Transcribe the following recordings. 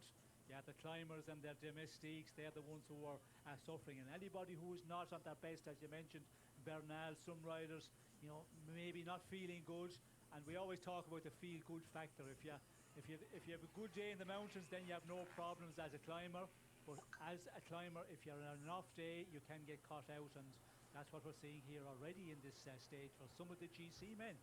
moment. Yeah, the climbers and their domestiques, they're the ones who are suffering. And anybody who is not at their best, as you mentioned, Bernal, some riders, you know, maybe not feeling good. And we always talk about the feel-good factor. If you have a good day in the mountains, then you have no problems as a climber. But as a climber, if you're on an off day, you can get caught out, and that's what we're seeing here already in this stage for some of the GC men.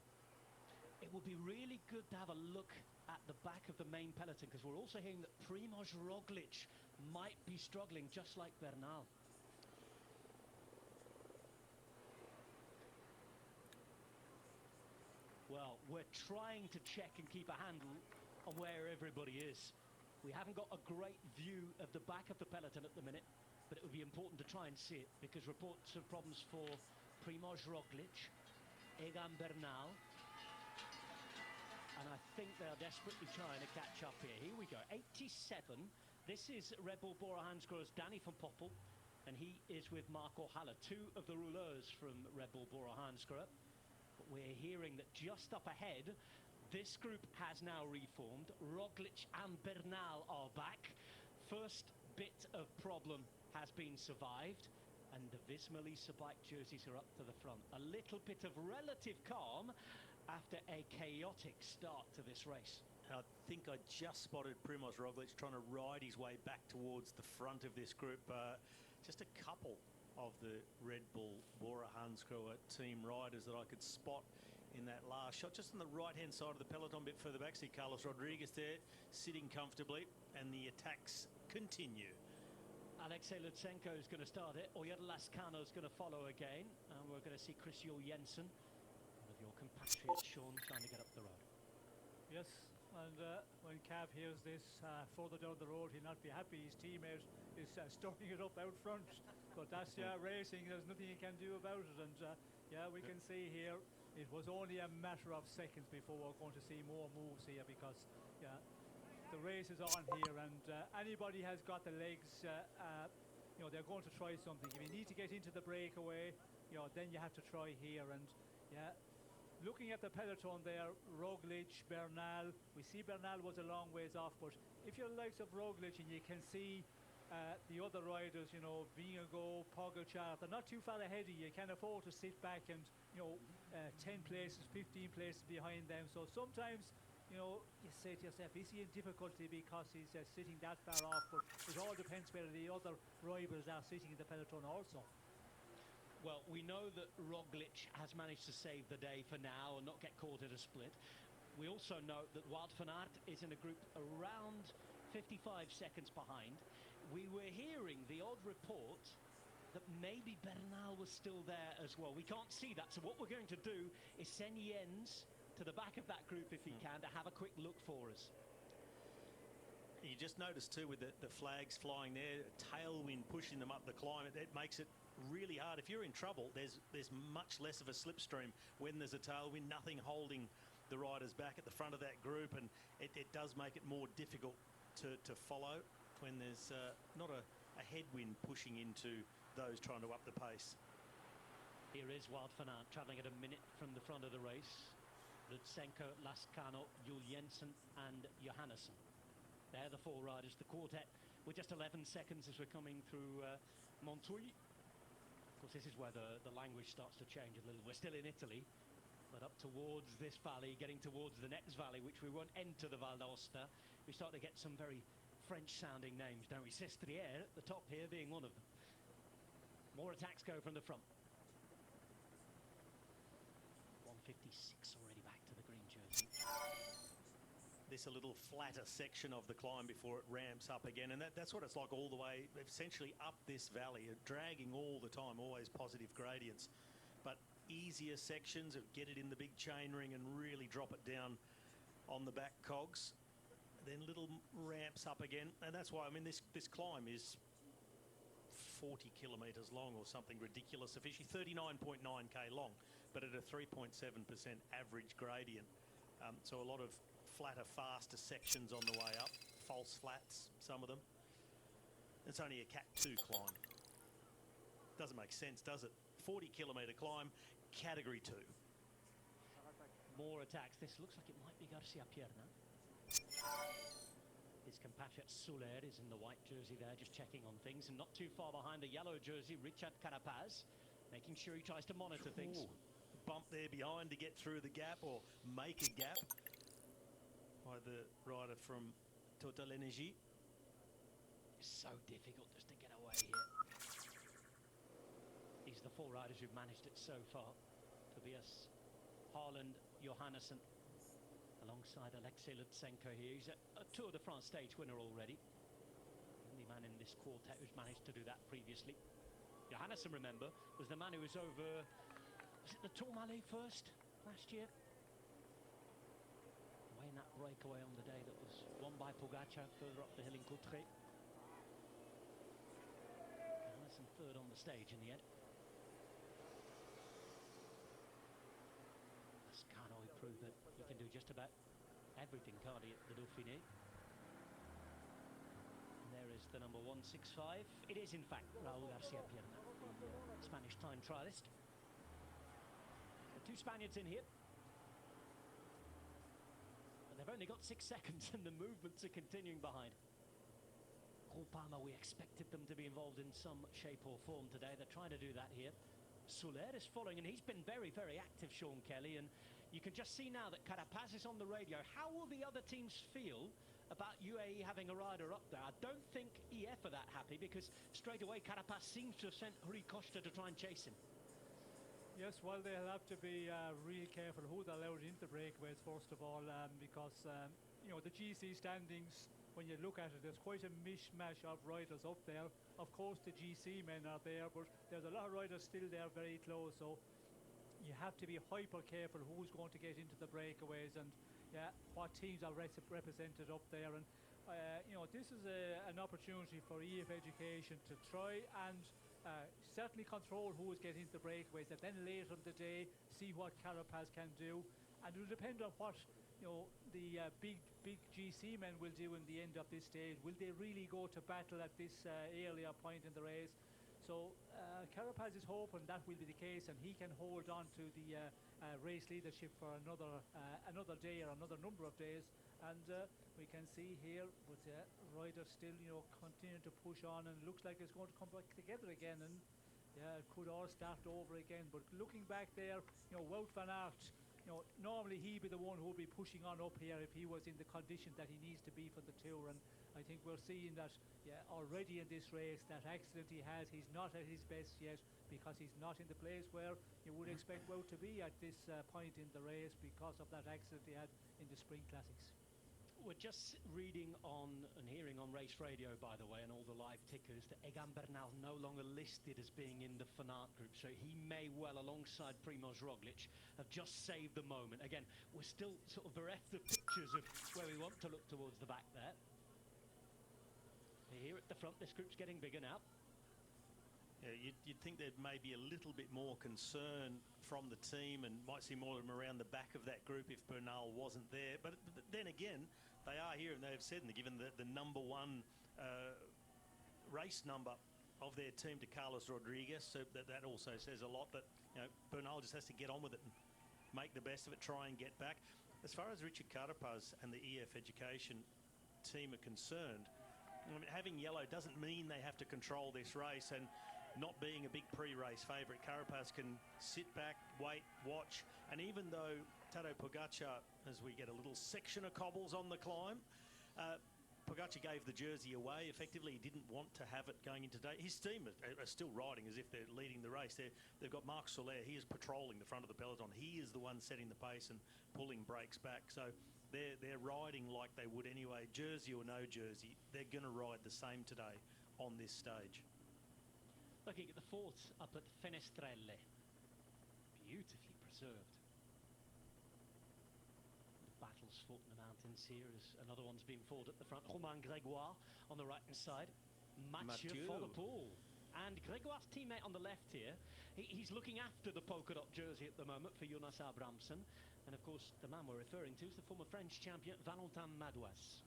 It would be really good to have a look at the back of the main peloton, because we're also hearing that Primož Roglic might be struggling, just like Bernal. Well, we're trying to check and keep a handle on where everybody is. We haven't got a great view of the back of the peloton at the minute, but it would be important to try and see it, because reports of problems for Primož Roglic, Egan Bernal, and I think they're desperately trying to catch up here. Here we go, 87. This is Red Bull Bora Hansgrohe's Danny van Poppel, and he is with Marco Haller, two of the rouleurs from Red Bull Bora Hansgrohe. But we're hearing that just up ahead, this group has now reformed. Roglic and Bernal are back. First bit of problem has been survived, and the Visma Lease bike jerseys are up to the front. A little bit of relative calm after a chaotic start to this race. I think I just spotted Primož Roglic trying to ride his way back towards the front of this group. Just a couple of the Red Bull Bora Hansgrohe team riders that I could spot in that last shot. Just on the right-hand side of the peloton, a bit further back, see Carlos Rodriguez there, sitting comfortably, and the attacks continue. Alexei Lutsenko is going to start it. Oyed Lascano is going to follow again. And we're going to see Chris Juul-Jensen, one of your compatriots, Sean, trying to get up the road. Yes, and when Cav hears this further down the road, he'll not be happy. His teammate is stirring it up out front. But that's racing. There's nothing you can do about it. And yeah, we can see here, it was only a matter of seconds before we're going to see more moves here, because yeah, the race is on here, and anybody has got the legs, you know, they're going to try something. If you need to get into the breakaway, you know, then you have to try here. And yeah, looking at the peloton there, Roglic, Bernal, we see Bernal was a long ways off, but if you're the likes of Roglic and you can see the other riders, you know, Vingegaard, Pogačar, they're not too far ahead of you. You can afford to sit back and, you know, 10 places, 15 places behind them. So sometimes, you know, you say to yourself, is he in difficulty because he's sitting that far off? But it all depends whether the other rivals are sitting in the peloton also. Well, we know that Roglic has managed to save the day for now and not get caught at a split. We also know that Wout van Aert is in a group around 55 seconds behind. We were hearing the odd report that maybe Bernal was still there as well. We can't see that, so what we're going to do is send Jens to the back of that group if he can, to have a quick look for us. You just noticed too with the flags flying there, a tailwind pushing them up the climb, it makes it really hard. If you're in trouble, there's much less of a slipstream when there's a tailwind, nothing holding the riders back at the front of that group, and it does make it more difficult to follow when there's not a headwind pushing into those trying to up the pace. Here is Wout van Aert travelling at a minute from the front of the race. Lutsenko, Lascano, Juul-Jensen and Johannesson. They're the four riders, the quartet, with just 11 seconds as we're coming through Montuil. Of course, this is where the language starts to change a little. We're still in Italy, but up towards this valley, getting towards the next valley, which we won't enter the Val d'Aosta, we start to get some very French-sounding names, don't we? Sestriere at the top here being one of them. More attacks go from the front. 156 already back to the green jersey. This a little flatter section of the climb before it ramps up again, and that's what it's like all the way, essentially up this valley, dragging all the time, always positive gradients, but easier sections of get it in the big chain ring and really drop it down on the back cogs, then little ramps up again. And that's why, I mean, this climb is 40 kilometres long or something ridiculous, officially 39.9k long, but at a 3.7% average gradient. So a lot of flatter, faster sections on the way up, false flats, some of them. It's only a Cat 2 climb. Doesn't make sense, does it? 40 kilometre climb, category 2. More attacks. This looks like it might be Garcia Pierna. His compatriot Soler is in the white jersey there, just checking on things, and not too far behind the yellow jersey, Richard Carapaz, making sure he tries to monitor things. Bump there behind to get through the gap or make a gap by the rider from Total Energy. It's so difficult just to get away here. These are the 4 riders who've managed it so far. Tobias, Haaland, Johannesson, alongside Alexei Lutsenko here. He's a Tour de France stage winner already. The only man in this quartet who's managed to do that previously. Johannesson, remember, was the man who was over, was it the Tourmalet first last year? Away in that breakaway on the day that was won by Pogacar further up the hill in Courtrai. Johannesson third on the stage in the end. Lascano, he proved that he can do just about everything, can't he, at the Dauphiné? And there is the number 165. It is, in fact, Raúl García Pierna, the Spanish time trialist. The 2 Spaniards in here. But they've only got 6 seconds and the movements are continuing behind. Groupama, we expected them to be involved in some shape or form today. They're trying to do that here. Soler is following, and he's been very, very active, Sean Kelly, and you can just see now that Carapaz is on the radio. How will the other teams feel about UAE having a rider up there? I don't think EF are that happy, because straight away Carapaz seems to have sent Rui Costa to try and chase him. Yes, well, they'll have to be real careful who they're allowed into breakaways, first of all, because, you know, the GC standings, when you look at it, there's quite a mishmash of riders up there. Of course, the GC men are there, but there's a lot of riders still there very close, so you have to be hyper careful who's going to get into the breakaways and what teams are represented up there. And you know, this is an opportunity for EF Education to try and certainly control who is getting into the breakaways, and then later in the day see what Carapaz can do. And it will depend on what, you know, the big GC men will do in the end of this stage. Will they really go to battle at this earlier point in the race? So Carapaz is hoping that will be the case, and he can hold on to the race leadership for another day or another number of days. And we can see here with riders still, you know, continuing to push on, and it looks like it's going to come back together again, and it could all start over again. But looking back there, you know, Wout van Aert, you know, normally he'd be the one who would be pushing on up here if he was in the condition that he needs to be for the Tour. And I think we're seeing that already in this race, that accident he has, he's not at his best yet, because he's not in the place where you would expect Wout to be at this point in the race, because of that accident he had in the Spring Classics. We're just reading on and hearing on race radio, by the way, and all the live tickers, that Egan Bernal no longer listed as being in the Van Aert group, so he may well, alongside Primož Roglic, have just saved the moment. Again, we're still sort of bereft of pictures of where we want to look towards the back there. Here at the front, this group's getting bigger now. Yeah, you'd think there'd maybe a little bit more concern from the team, and might see more of them around the back of that group if Bernal wasn't there. But then again, they are here, and they've said, and they're given the number 1 race number of their team to Carlos Rodriguez, so that also says a lot. But you know, Bernal just has to get on with it and make the best of it, try and get back. As far as Richard Carapaz and the EF Education team are concerned, I mean, having yellow doesn't mean they have to control this race, and not being a big pre-race favourite, Carapaz can sit back, wait, watch, and even though Tadej Pogacar, as we get a little section of cobbles on the climb, Pogacar gave the jersey away. Effectively, he didn't want to have it going into today. His team are still riding as if they're leading the race. They've got Marc Soler. He is patrolling the front of the peloton. He is the one setting the pace and pulling brakes back. So they're riding like they would anyway, jersey or no jersey. They're going to ride the same today on this stage. Looking at the fort up at Fenestrelle, beautifully preserved. The battles fought in the mountains here, as another one's being fought at the front. Romain Grégoire on the right-hand side. Mathieu van der Poel. And Grégoire's teammate on the left here, he's looking after the polka dot jersey at the moment for Jonas Abrahamsen. And of course, the man we're referring to is the former French champion, Valentin Madouas.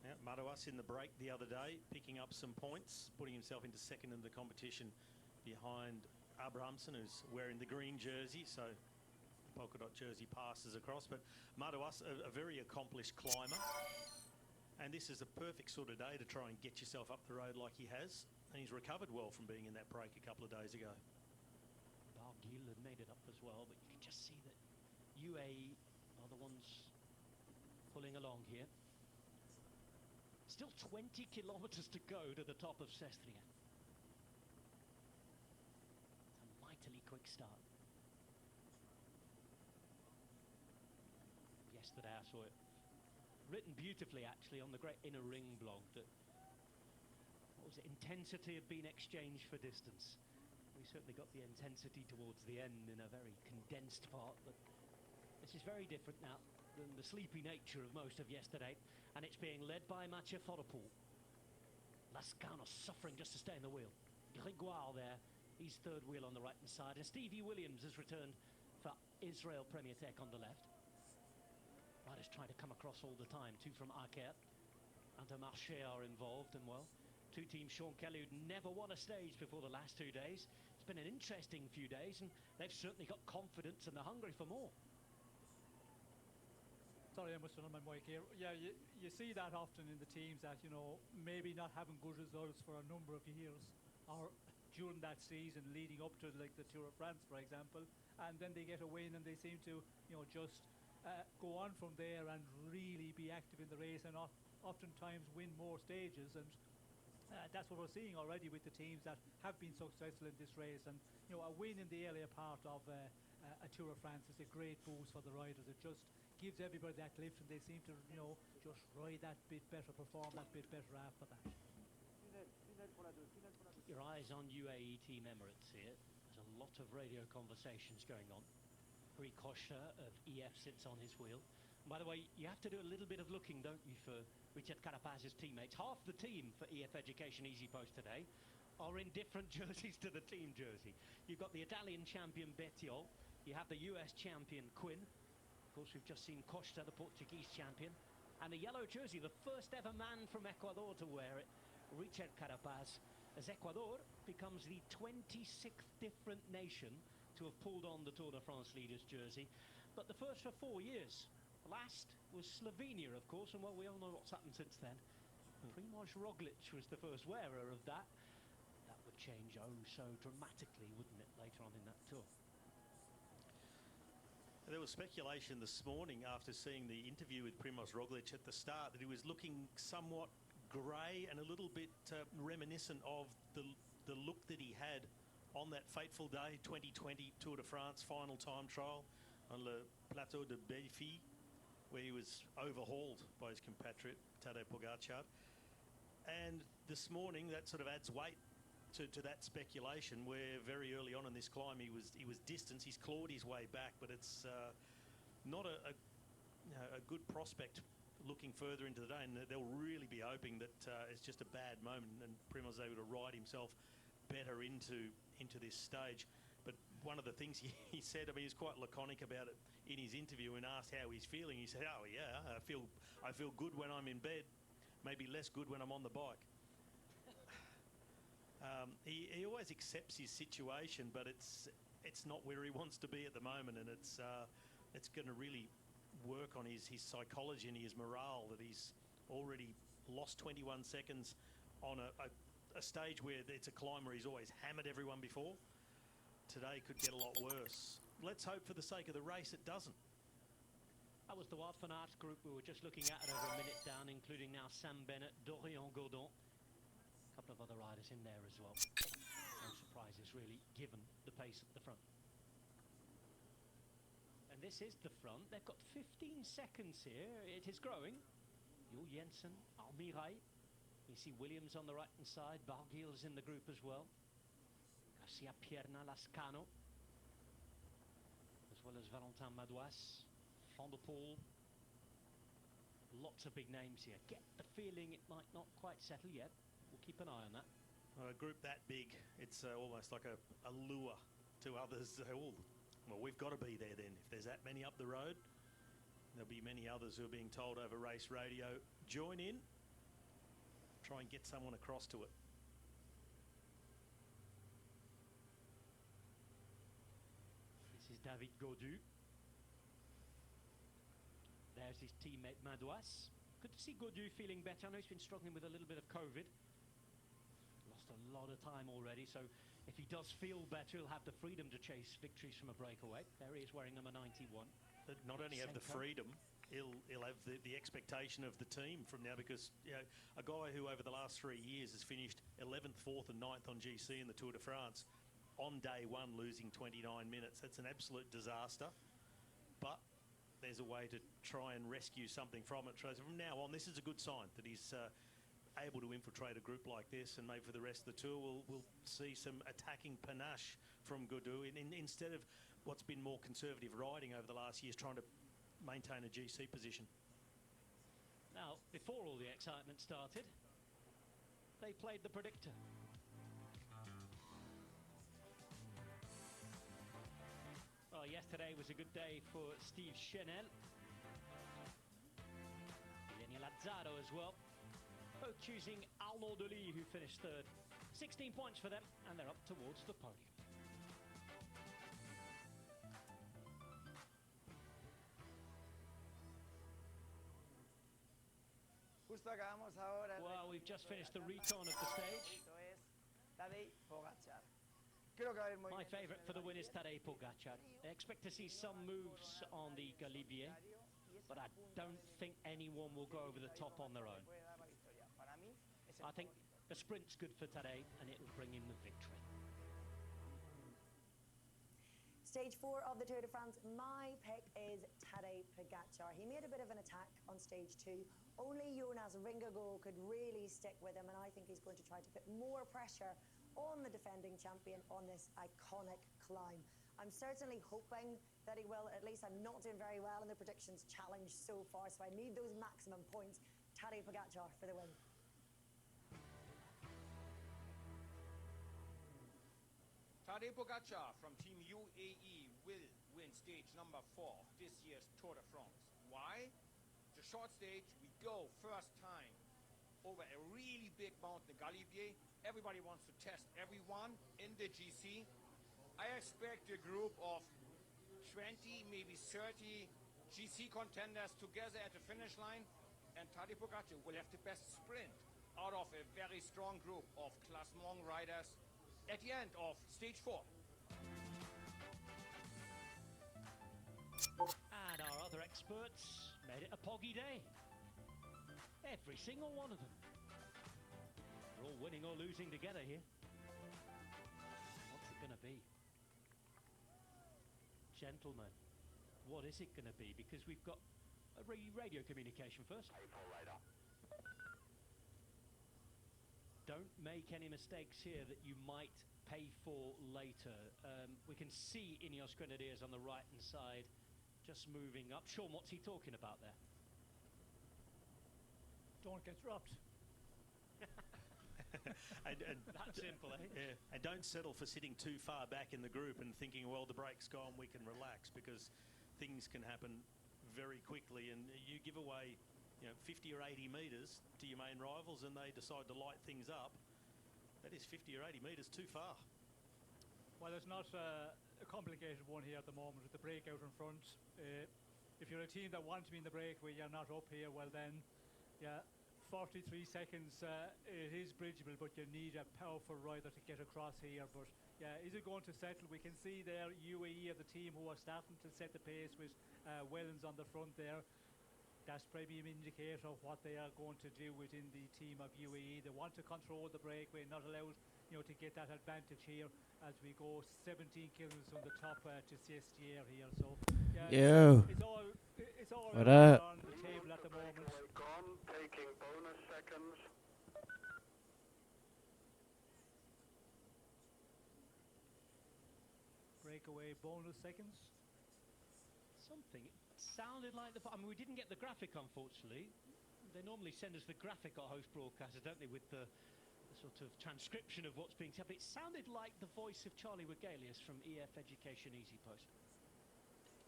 Yeah, Madouas in the break the other day, picking up some points, putting himself into second in the competition behind Abrahamsen, who's wearing the green jersey, so the polka dot jersey passes across. But Madouas, a very accomplished climber, And this is a perfect sort of day to try and get yourself up the road like he has. And he's recovered well from being in that break a couple of days ago. Barguil had made it up as well, but you can just see that UAE are the ones pulling along here. Still 20 kilometers to go to the top of Sestria. It's a mightily quick start. Yesterday I saw it written beautifully actually on the great Inner Ring blog that, what was it, intensity had been exchanged for distance. We certainly got the intensity towards the end in a very condensed part, but this is very different now than the sleepy nature of most of yesterday, and it's being led by Mathieu Fodopoul. Lascano suffering just to stay in the wheel. Grégoire there, he's third wheel on the right-hand side, and Stevie Williams has returned for Israel Premier Tech on the left. Riders trying to come across all the time. Two from Arquette and Marché are involved, and well, two teams Sean Kelly who'd never won a stage before the last 2 days. It's been an interesting few days, and they've certainly got confidence and they're hungry for more. Sorry, I must turn on my mic here. Yeah, you see that often in the teams that, you know, maybe not having good results for a number of years or during that season leading up to like the Tour of France, for example, and then they get a win and they seem to, you know, just go on from there and really be active in the race and oftentimes win more stages. And that's what we're seeing already with the teams that have been successful in this race. And, you know, a win in the earlier part of a Tour of France is a great boost for the riders. It just gives everybody that lift, and they seem to, you know, just ride that bit better, perform that bit better after that. Keep your eyes on UAE Team Emirates here. There's a lot of radio conversations going on. Gris Costa of EF sits on his wheel. And by the way, you have to do a little bit of looking, don't you, for Richard Carapaz's teammates. Half the team for EF Education Easy Post today are in different jerseys to the team jersey. You've got the Italian champion Bettiol, you have the US champion Quinn. Of course, we've just seen Costa, the Portuguese champion, and the yellow jersey, the first ever man from Ecuador to wear it, Richard Carapaz, as Ecuador becomes the 26th different nation to have pulled on the Tour de France leaders jersey, but the first for 4 years. The last was Slovenia, of course, and well, we all know what's happened since then. Primož Roglic was the first wearer of that. That would change oh so dramatically, wouldn't it, later on in that tour? There was speculation this morning after seeing the interview with Primož Roglic at the start that he was looking somewhat grey and a little bit reminiscent of the look that he had on that fateful day, 2020 Tour de France final time trial on Le Plateau de Belleville, where he was overhauled by his compatriot Tadej Pogačar. And this morning, that sort of adds weight to that speculation, where very early on in this climb he was distanced. He's clawed his way back, but it's not a good prospect looking further into the day, and they'll really be hoping that it's just a bad moment and Primož is able to ride himself better into this stage. But one of the things he said, I mean, he was quite laconic about it in his interview, and asked how he's feeling. He said, oh yeah, I feel good when I'm in bed, maybe less good when I'm on the bike. He always accepts his situation, but it's not where he wants to be at the moment, and it's going to really work on his psychology and his morale, that he's already lost 21 seconds on a stage where it's a climb where he's always hammered everyone before. Today could get a lot worse. Let's hope for the sake of the race it doesn't. That was the Wout van Aert group we were just looking at over a minute down, including now Sam Bennett, Dorian Gaudon. A couple of other riders in there as well. No surprises really, given the pace at the front. And this is the front. They've got 15 seconds here. It is growing. Jules Jensen, Almirai. You see Williams on the right-hand side. Barguil's in the group as well. Garcia Pierna, Lascano, as well as Valentin Madouas, Fondo. Lots of big names here. Get the feeling it might not quite settle yet. We'll keep an eye on that. A group that big, it's almost like a lure to others. Oh, well, we've got to be there then. If there's that many up the road, there'll be many others who are being told over race radio, join in, try and get someone across to it. This is David Gaudu. There's his teammate Madouas. Good to see Gaudu feeling better. I know he's been struggling with a little bit of COVID. Lost a lot of time already, so if he does feel better, he'll have the freedom to chase victories from a breakaway. There he is wearing number 91. But not only have the freedom, he'll have the expectation of the team from now, because you know, a guy who over the last 3 years has finished 11th, 4th and 9th on GC in the Tour de France, on day one losing 29 minutes. That's an absolute disaster. But there's a way to try and rescue something from it. So from now on, this is a good sign that he's able to infiltrate a group like this, and maybe for the rest of the tour we'll see some attacking panache from Gaudu instead of what's been more conservative riding over the last years, trying to maintain a GC position. Now, before all the excitement started, they played the predictor. Well, yesterday was a good day for Steve Chenel. Lenny Lazzaro as well. Both choosing Arnaud Delis, who finished third. 16 points for them, and they're up towards the podium. Well, we've just finished the recon of the stage. My favourite for the win is Tadej Pogacar. I expect to see some moves on the Galibier, but I don't think anyone will go over the top on their own. I think the sprint's good for Tadej, and it will bring him the victory. Stage 4 of the Tour de France, my pick is Tadej Pogacar. He made a bit of an attack on stage 2. Only Jonas Vingegaard could really stick with him, and I think he's going to try to put more pressure on the defending champion on this iconic climb. I'm certainly hoping that he will. At least I'm not doing very well in the predictions challenge so far, so I need those maximum points. Tadej Pogacar for the win. Tadej Pogacar from Team UAE will win stage number 4 this year's Tour de France. Why? The short stage, we go first time over a really big mountain, the Galibier. Everybody wants to test everyone in the GC. I expect a group of 20, maybe 30 GC contenders together at the finish line, and Tadej Pogacar will have the best sprint out of a very strong group of Classement riders at the end of stage 4. And our other experts made it a poggy day. Every single one of them. They're all winning or losing together here. What's it going to be? Gentlemen, what is it going to be? Because we've got a radio communication first. Don't make any mistakes here that you might pay for later. We can see Ineos Grenadiers on the right-hand side just moving up. Sean, what's he talking about there? Don't get dropped. and That's simple, eh? Yeah, and don't settle for sitting too far back in the group and thinking, well, the break's gone, we can relax, because things can happen very quickly, and you give away 50 or 80 metres to your main rivals and they decide to light things up. That is 50 or 80 metres too far. Well, it's not a complicated one here at the moment with the breakout in front. If you're a team that want to be in the break where you're not up here, well then, yeah, 43 seconds, it is bridgeable, but you need a powerful rider to get across here. But yeah, is it going to settle? We can see there UAE are the team who are starting to set the pace with Wellens on the front there. That's probably an indicator of what they are going to do within the team of UAE. They want to control the breakaway, not allowed to get that advantage here as we go 17 kilometers from the top to Sestier here. So yeah, it's all what on the table at the moment. Taking bonus seconds. Breakaway bonus seconds. Something. It sounded like the... I mean, we didn't get the graphic, unfortunately. They normally send us the graphic, our host broadcasters, don't they, with the sort of transcription of what's being said. But it sounded like the voice of Charlie Wegelius from EF Education Easy Post.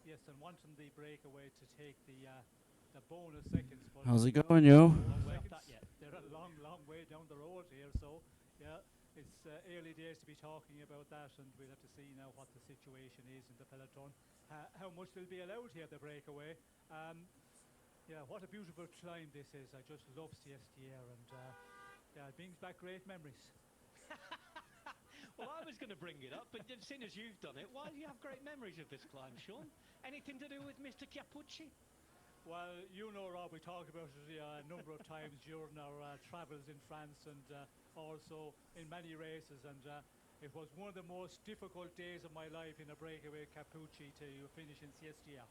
Yes, and wanting the breakaway to take the bonus seconds. How's it going, yo? They're a long, long way down the road here, so yeah, it's early days to be talking about that, and we'll have to see now what the situation is in the peloton. How much will be allowed here, the breakaway. Yeah, what a beautiful climb this is. I just love Siestier, and yeah, it brings back great memories. Well, I was going to bring it up, but seeing as you've done it, why do you have great memories of this climb, Sean? Anything to do with Mr. Chiappucci? Well, you know, Rob, we talked about it a number of times during our travels in France and also in many races, and it was one of the most difficult days of my life in a breakaway Chiappucci to finish in Siestier.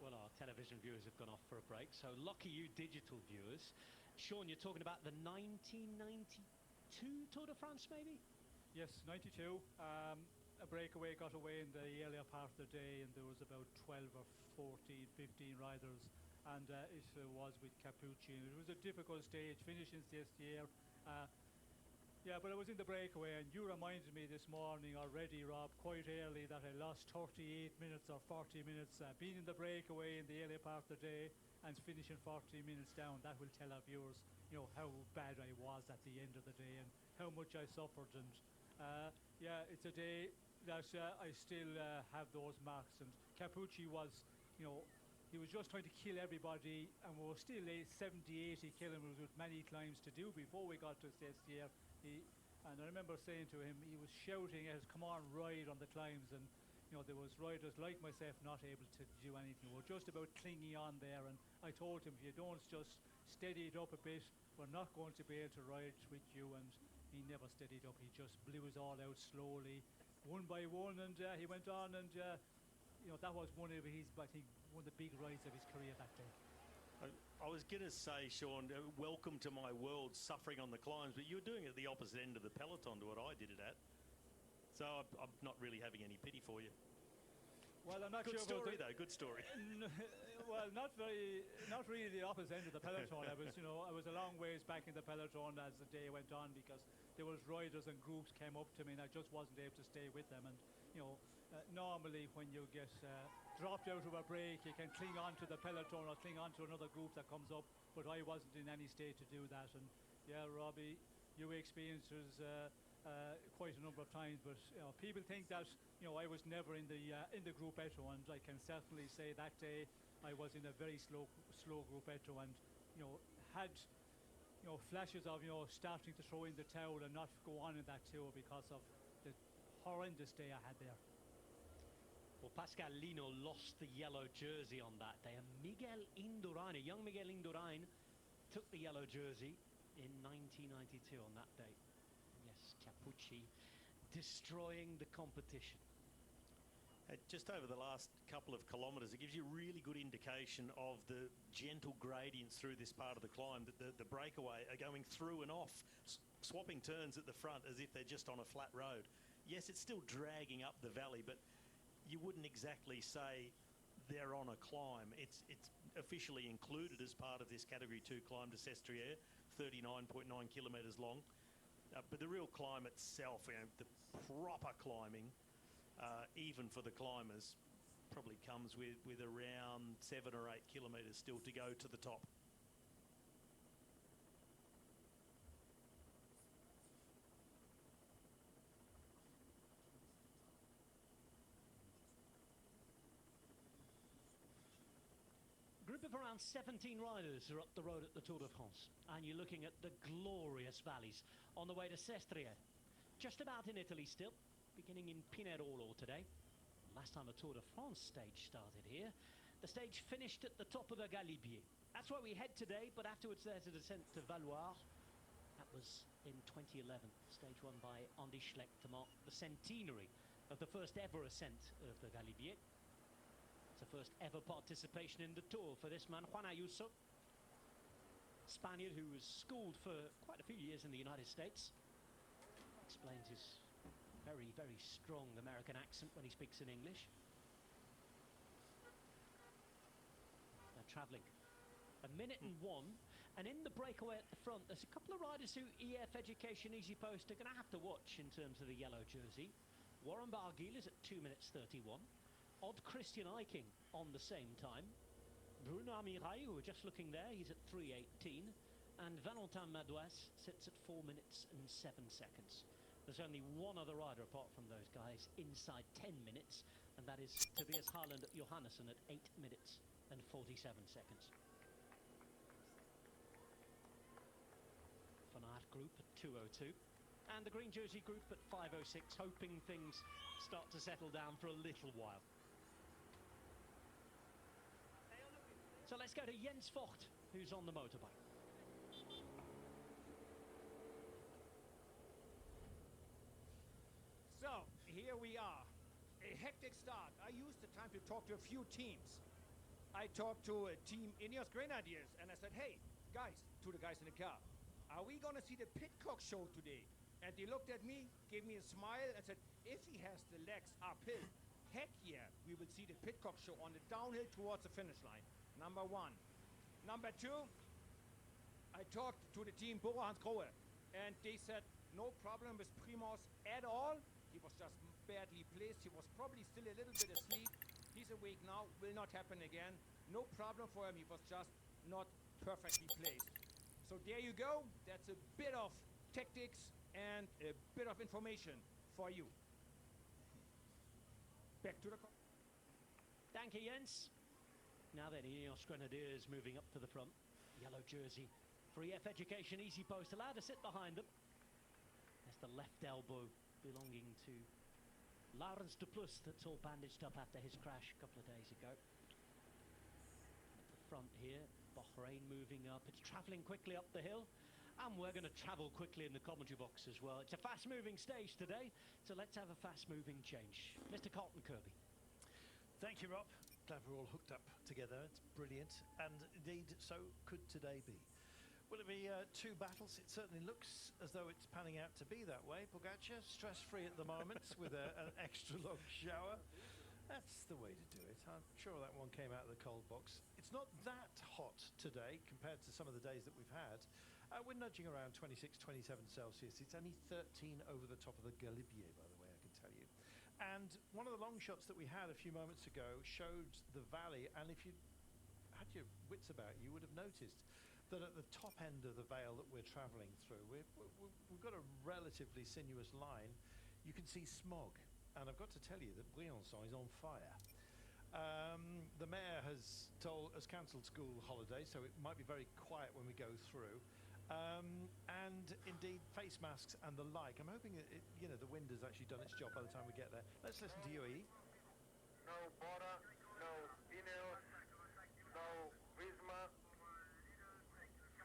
Well, our television viewers have gone off for a break, so lucky you digital viewers. Sean, you're talking about the 1992 Tour de France, maybe? Yes, 92. A breakaway got away in the earlier part of the day, and there was about 12 or 14, 15 riders, and it was with Chiappucci. It was a difficult stage, finishing Siestier. Yeah, but I was in the breakaway, and you reminded me this morning already, Rob, quite early, that I lost 38 minutes or 40 minutes being in the breakaway in the earlier part of the day and finishing 40 minutes down. That will tell our viewers, you know, how bad I was at the end of the day and how much I suffered. And yeah, it's a day that I still have those marks. And Chiappucci was, you know, he was just trying to kill everybody, and we were still 70, 80 kilometres with many climbs to do before we got to Siestier. And I remember saying to him, he was shouting at us, come on, ride on the climbs. And, you know, there was riders like myself not able to do anything. We were just about clinging on there. And I told him, if you don't just steady it up a bit, we're not going to be able to ride with you. And he never steadied up. He just blew us all out slowly, one by one. And he went on, and, you know, that was one of his, I think, one of the big rides of his career that day. I was going to say, Sean, welcome to my world, suffering on the climbs, but you're doing it at the opposite end of the peloton to what I did it at. So I'm not really having any pity for you. Well, I'm not good sure. Story, though. Good story. Well, not really the opposite end of the peloton. I was a long ways back in the peloton as the day went on, because there was riders and groups came up to me, and I just wasn't able to stay with them. And you know, normally when you get dropped out of a break, you can cling on to the peloton or cling on to another group that comes up, but I wasn't in any state to do that. And yeah, Robbie, you experienced this quite a number of times, but you know, people think that, you know, I was never in the gruppetto, and I can certainly say that day I was in a very slow gruppetto, and you know, had, you know, flashes of, you know, starting to throw in the towel and not go on in that tour because of the horrendous day I had there. Well, Pascal Lino lost the yellow jersey on that day, and Miguel Indurain, young Miguel Indurain, took the yellow jersey in 1992 on that day. Yes, Chiappucci destroying the competition. Just over the last couple of kilometres, it gives you a really good indication of the gentle gradients through this part of the climb, that the breakaway are going through and off, swapping turns at the front as if they're just on a flat road. Yes, it's still dragging up the valley, but you wouldn't exactly say they're on a climb. It's officially included as part of this Category 2 climb to Sestriere, 39.9 kilometres long. But the real climb itself, you know, the proper climbing, even for the climbers, probably comes with around 7 or 8 kilometres still to go to the top. Group of around 17 riders are up the road at the Tour de France, and you're looking at the glorious valleys on the way to Sestriere. Just about in Italy still, beginning in Pinerolo today. Last time a Tour de France stage started here, the stage finished at the top of the Galibier. That's where we head today, but afterwards there's a descent to Valoir. That was in 2011, stage won by Andy Schleck to mark the centenary of the first ever ascent of the Galibier. It's the first ever participation in the Tour for this man, Juan Ayuso, Spaniard who was schooled for quite a few years in the United States. Explains his very, very strong American accent when he speaks in English. They're travelling a minute and one, and in the breakaway at the front, there's a couple of riders who EF Education Easy Post are going to have to watch in terms of the yellow jersey. Warren Barguil is at 2 minutes 31. Odd Christian Eiking on the same time. Bruno Amirai, who we're just looking there, he's at 3:18. And Valentin Madouas sits at 4 minutes and 7 seconds. There's only one other rider apart from those guys inside 10 minutes, and that is Tobias Harland Johannesson at 8 minutes and 47 seconds. Van Aert group at 2:02, and the green jersey group at 5:06, hoping things start to settle down for a little while. So let's go to Jens Vogt, who's on the motorbike. So, here we are. A hectic start. I used the time to talk to a few teams. I talked to a team Ineos Grenadiers, and I said, hey, guys, to the guys in the car, are we going to see the Pitcock show today? And they looked at me, gave me a smile, and said, if he has the legs uphill, heck yeah, we will see the Pitcock show on the downhill towards the finish line. Number one. Number two, I talked to the team Bora Hansgrohe, and they said, no problem with Primoz at all. He was just badly placed. He was probably still a little bit asleep. He's awake now. Will not happen again. No problem for him. He was just not perfectly placed. So there you go. That's a bit of tactics and a bit of information for you. Back to the... Thank you, Jens. Now then, Ineos Grenadiers moving up to the front. Yellow jersey. For EF Education, Easy Post allowed to sit behind them. That's the left elbow belonging to Laurens de Plus that's all bandaged up after his crash a couple of days ago. At the front here, Bahrain moving up. It's travelling quickly up the hill. And we're going to travel quickly in the commentary box as well. It's a fast-moving stage today, so let's have a fast-moving change. Mr. Carlton Kirby. Thank you, Rob. Glad we're all hooked up together. It's brilliant. And indeed, so could today be. Will it be two battles? It certainly looks as though it's panning out to be that way. Pogačar, stress-free at the moment with an extra long shower. That's the way to do it. I'm sure that one came out of the cold box. It's not that hot today compared to some of the days that we've had. We're nudging around 26, 27 Celsius. It's only 13 over the top of the Galibier, by the way, I can tell you. And one of the long shots that we had a few moments ago showed the valley, and if you had your wits about you would have noticed that at the top end of the vale that we're travelling through, we've got a relatively sinuous line. You can see smog, and I've got to tell you that Briançon is on fire. The mayor has cancelled school holidays, so it might be very quiet when we go through. And indeed, face masks and the like. I'm hoping that the wind has actually done its job by the time we get there. Let's listen to UAE. No Bora, no Ineos, no Visma.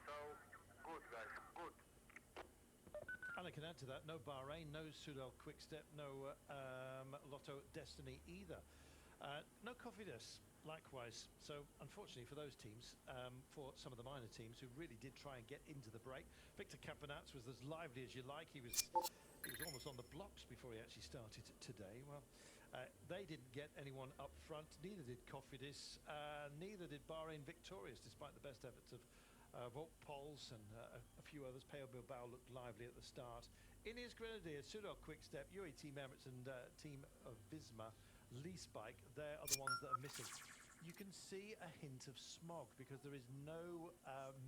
So, good guys, good. And I can add to that, no Bahrain, no Soudal Quickstep, no Lotto Destiny either. No Cofidis, likewise. So, unfortunately for those teams, for some of the minor teams who really did try and get into the break, Victor Campenaerts was as lively as you like. He was almost on the blocks before he actually started today. Well, they didn't get anyone up front. Neither did Cofidis. Neither did Bahrain Victorious, despite the best efforts of Wout Poels and a few others. Peo Bilbao looked lively at the start. Ineos Grenadiers, Soudal Quickstep, UAE Team Emirates and Team of Visma, Lease Bike, they are the ones that are missing. You can see a hint of smog because there is no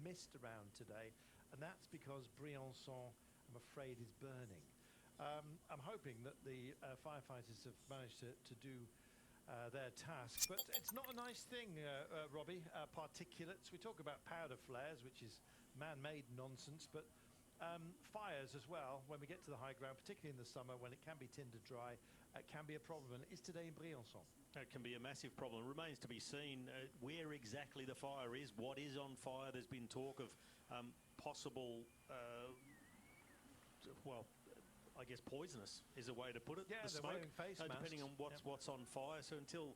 mist around today, and that's because Briançon, I'm afraid, is burning. I'm hoping that the firefighters have managed to do their task, but it's not a nice thing, Robbie. Particulates, we talk about powder flares, which is man-made nonsense, but fires as well when we get to the high ground, particularly in the summer when it can be tinder dry. It can be a problem, and it is today in Briançon. It can be a massive problem. It remains to be seen where exactly the fire is, what is on fire. There's been talk of possible, well, I guess poisonous is a way to put it. Yeah, the they're smoke, wearing face depending on masks. what's on fire. So until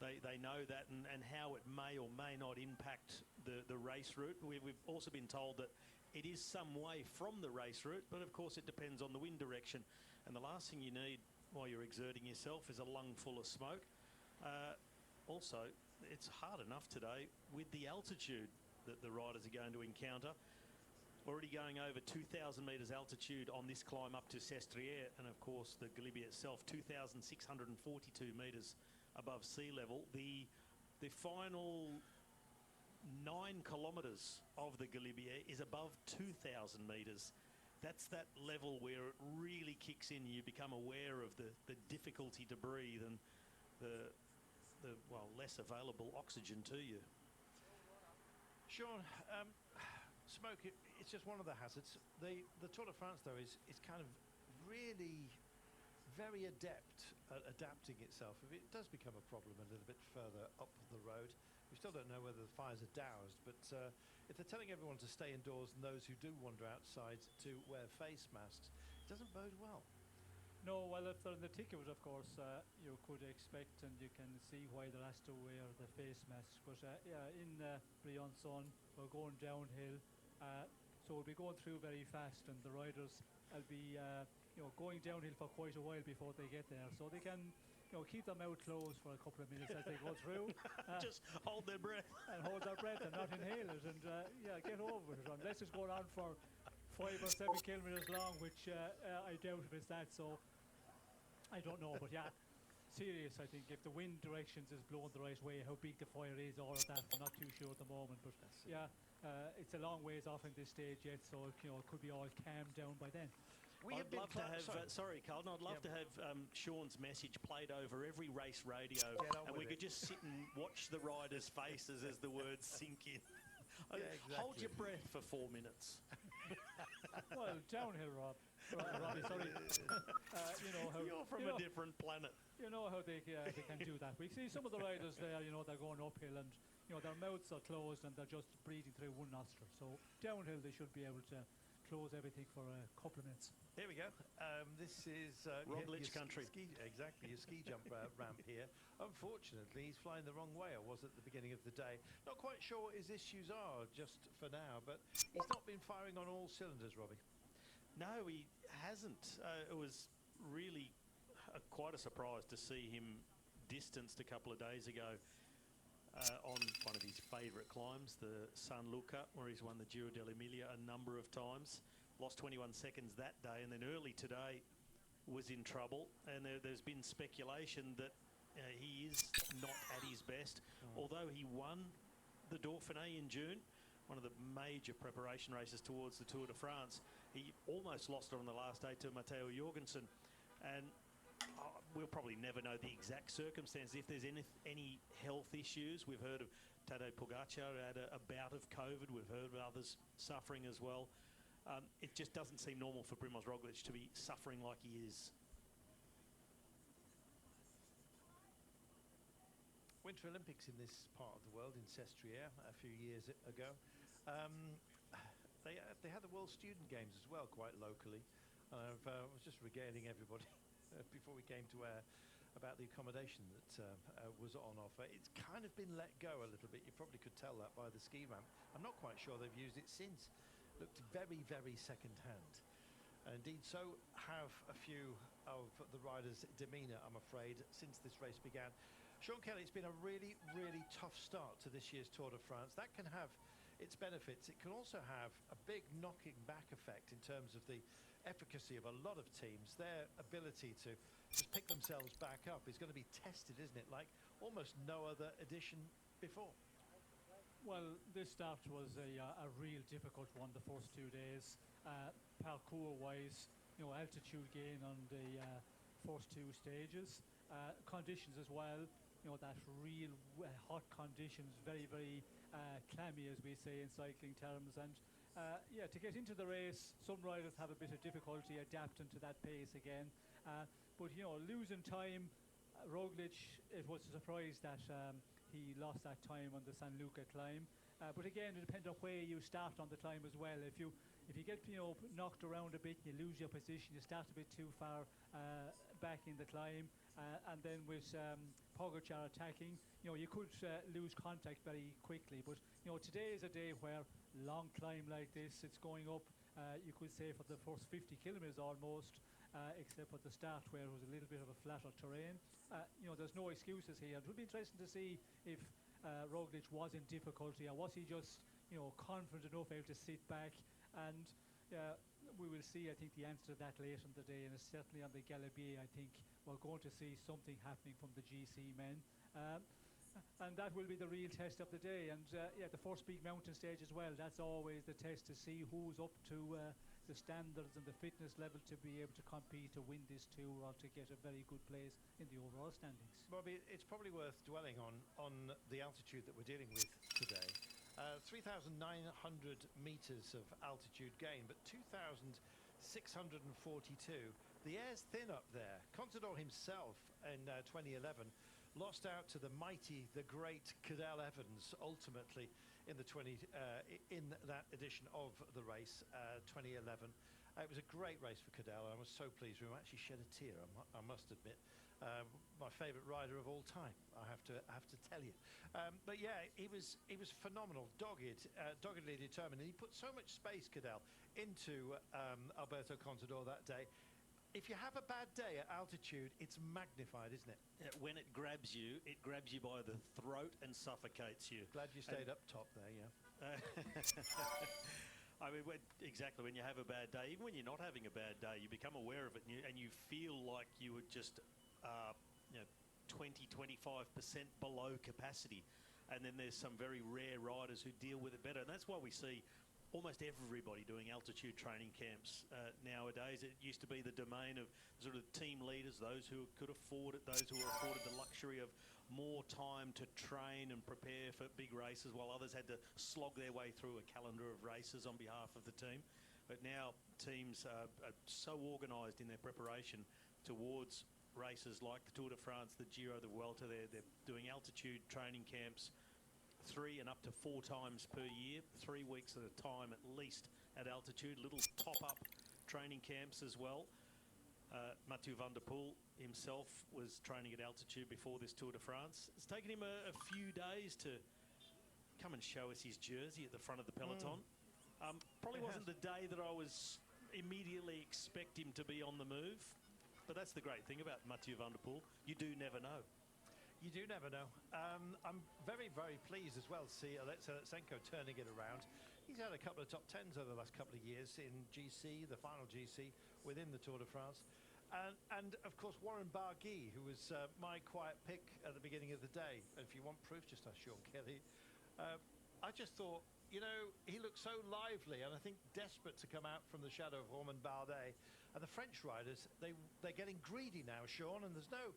they know that and how it may or may not impact the race route, we've also been told that it is some way from the race route, but of course it depends on the wind direction. And the last thing you need while you're exerting yourself is a lung full of smoke. Also, it's hard enough today with the altitude that the riders are going to encounter. Already going over 2,000 metres altitude on this climb up to Sestriere, and of course the Galibier itself 2,642 metres above sea level. The final 9 kilometres of the Galibier is above 2,000 metres. that's that level where it really kicks in. You become aware of the difficulty to breathe and the less available oxygen to you. Sean, smoke, it's just one of the hazards. The Tour de France, though, is kind of really very adept at adapting itself. If it does become a problem a little bit further up the road, we still don't know whether the fires are doused, but if they're telling everyone to stay indoors and those who do wander outside to wear face masks, it doesn't bode well. No, well, if they're in the thick of it, of course, you could expect and you can see why they're asked to wear the face masks. But yeah, in Briançon, we're going downhill, so we'll be going through very fast, and the riders will be going downhill for quite a while before they get there, so they can keep their mouth closed for a couple of minutes as they go through. Just hold their breath. And hold their breath and not inhale it, and get over it, unless it's going on for 5 or 7 kilometres long, which I doubt if it's that, so I don't know. But yeah, serious, I think. If the wind directions is blowing the right way, how big the fire is, all of that, we're not too sure at the moment. But yeah, it's a long ways off in this stage yet, so it could be all calmed down by then. I'd love to have, sorry, Carlton, I'd love to have Sean's message played over every race radio, and we could just sit and watch the riders' faces as the words sink in. Yeah, exactly. Hold your breath for 4 minutes. Well, downhill, Robbie, sorry. You're from a different planet. You know how they can do that. We see some of the riders there, they're going uphill and, their mouths are closed and they're just breathing through one nostril. So downhill, they should be able to close everything for a couple of minutes. Here we go. This is Roglic country. Exactly, your ski jump ramp here. Unfortunately, he's flying the wrong way, or was at the beginning of the day. Not quite sure what his issues are just for now, but he's not been firing on all cylinders, Robbie. No, he hasn't. It was really quite a surprise to see him distanced a couple of days ago on one of his favourite climbs, the San Luca, where he's won the Giro dell'Emilia a number of times. Lost 21 seconds that day, and then early today was in trouble. And there's been speculation that he is not at his best. Although he won the Dauphiné in June, one of the major preparation races towards the Tour de France, he almost lost it on the last day to Matteo Jorgensen. And we'll probably never know the exact circumstances. If there's any health issues, we've heard of Tadej Pogacar who had a bout of COVID. We've heard of others suffering as well. It just doesn't seem normal for Primož Roglic to be suffering like he is. Winter Olympics in this part of the world, in Sestriere, a few years ago. They had the World Student Games as well, quite locally. I was just regaling everybody before we came to air about the accommodation that was on offer. It's kind of been let go a little bit. You probably could tell that by the ski ramp. I'm not quite sure they've used it since. Looked very, very second-hand. Indeed, so have a few of the riders' demeanour, I'm afraid, since this race began. Sean Kelly, it's been a really, really tough start to this year's Tour de France. That can have its benefits. It can also have a big knocking back effect in terms of the efficacy of a lot of teams. Their ability to just pick themselves back up is going to be tested, isn't it? Like almost no other edition before. Well, this start was a real difficult one the first 2 days. Parcours-wise, altitude gain on the first 2 stages. Conditions as well, that real hot conditions, very, very clammy, as we say in cycling terms. And yeah, to get into the race, some riders have a bit of difficulty adapting to that pace again. But, losing time, Roglic, it was a surprise that he lost that time on the San Luca climb. But again, it depends on where you start on the climb as well. If you get knocked around a bit, you lose your position, you start a bit too far back in the climb, and then with Pogacar attacking, you could lose contact very quickly. But today is a day where long climb like this, it's going up, you could say for the first 50 kilometers almost, except for the start where it was a little bit of a flatter terrain. There's no excuses here. It would be interesting to see if Roglic was in difficulty, or was he just confident enough able to sit back. And we will see, I think, the answer to that later in the day, and it's certainly on the Galibier. I think we're going to see something happening from the GC men. And that will be the real test of the day. And yeah, the first big mountain stage as well, that's always the test to see who's up to the standards and the fitness level to be able to compete to win this tour or to get a very good place in the overall standings. Bobby, it's probably worth dwelling on the altitude that we're dealing with today. 3,900 meters of altitude gain, but 2,642. The air's thin up there. Contador himself in 2011 lost out to the mighty, the great Cadel Evans, ultimately in that edition of the race, 2011. It was a great race for Cadel. I was so pleased. We actually shed a tear, I must admit. My favourite rider of all time, I have to tell you. But yeah, he was phenomenal, doggedly determined, and he put so much space, Cadel, into Alberto Contador that day. If you have a bad day at altitude, it's magnified, isn't it? When it grabs you by the throat and suffocates you. Glad you stayed up top there, yeah. I mean, exactly, when you have a bad day, even when you're not having a bad day, you become aware of it and you feel like you were just 20, 25% below capacity. And then there's some very rare riders who deal with it better. And that's why we see almost everybody doing altitude training camps nowadays. It used to be the domain of sort of team leaders, those who could afford it, those who were afforded the luxury of more time to train and prepare for big races, while others had to slog their way through a calendar of races on behalf of the team. But now teams are so organised in their preparation towards races like the Tour de France, the Giro, the Vuelta. They're doing altitude training camps 3 and up to 4 times per year, 3 weeks at a time at least at altitude, little top-up training camps as well. Mathieu van der Poel himself was training at altitude before this Tour de France. It's taken him a few days to come and show us his jersey at the front of the peloton. Probably wasn't the day that I was immediately expect him to be on the move, but that's the great thing about Mathieu van der Poel. You do never know. You do never know. I'm very, very pleased as well to see Alexenko turning it around. He's had a couple of top 10s over the last couple of years in GC, the final GC within the Tour de France. And of course, Warren Barguil, who was my quiet pick at the beginning of the day. And if you want proof, just ask Sean Kelly. I just thought, you know, he looked so lively and I think desperate to come out from the shadow of Romain Bardet. And the French riders, they're getting greedy now, Sean, and there's no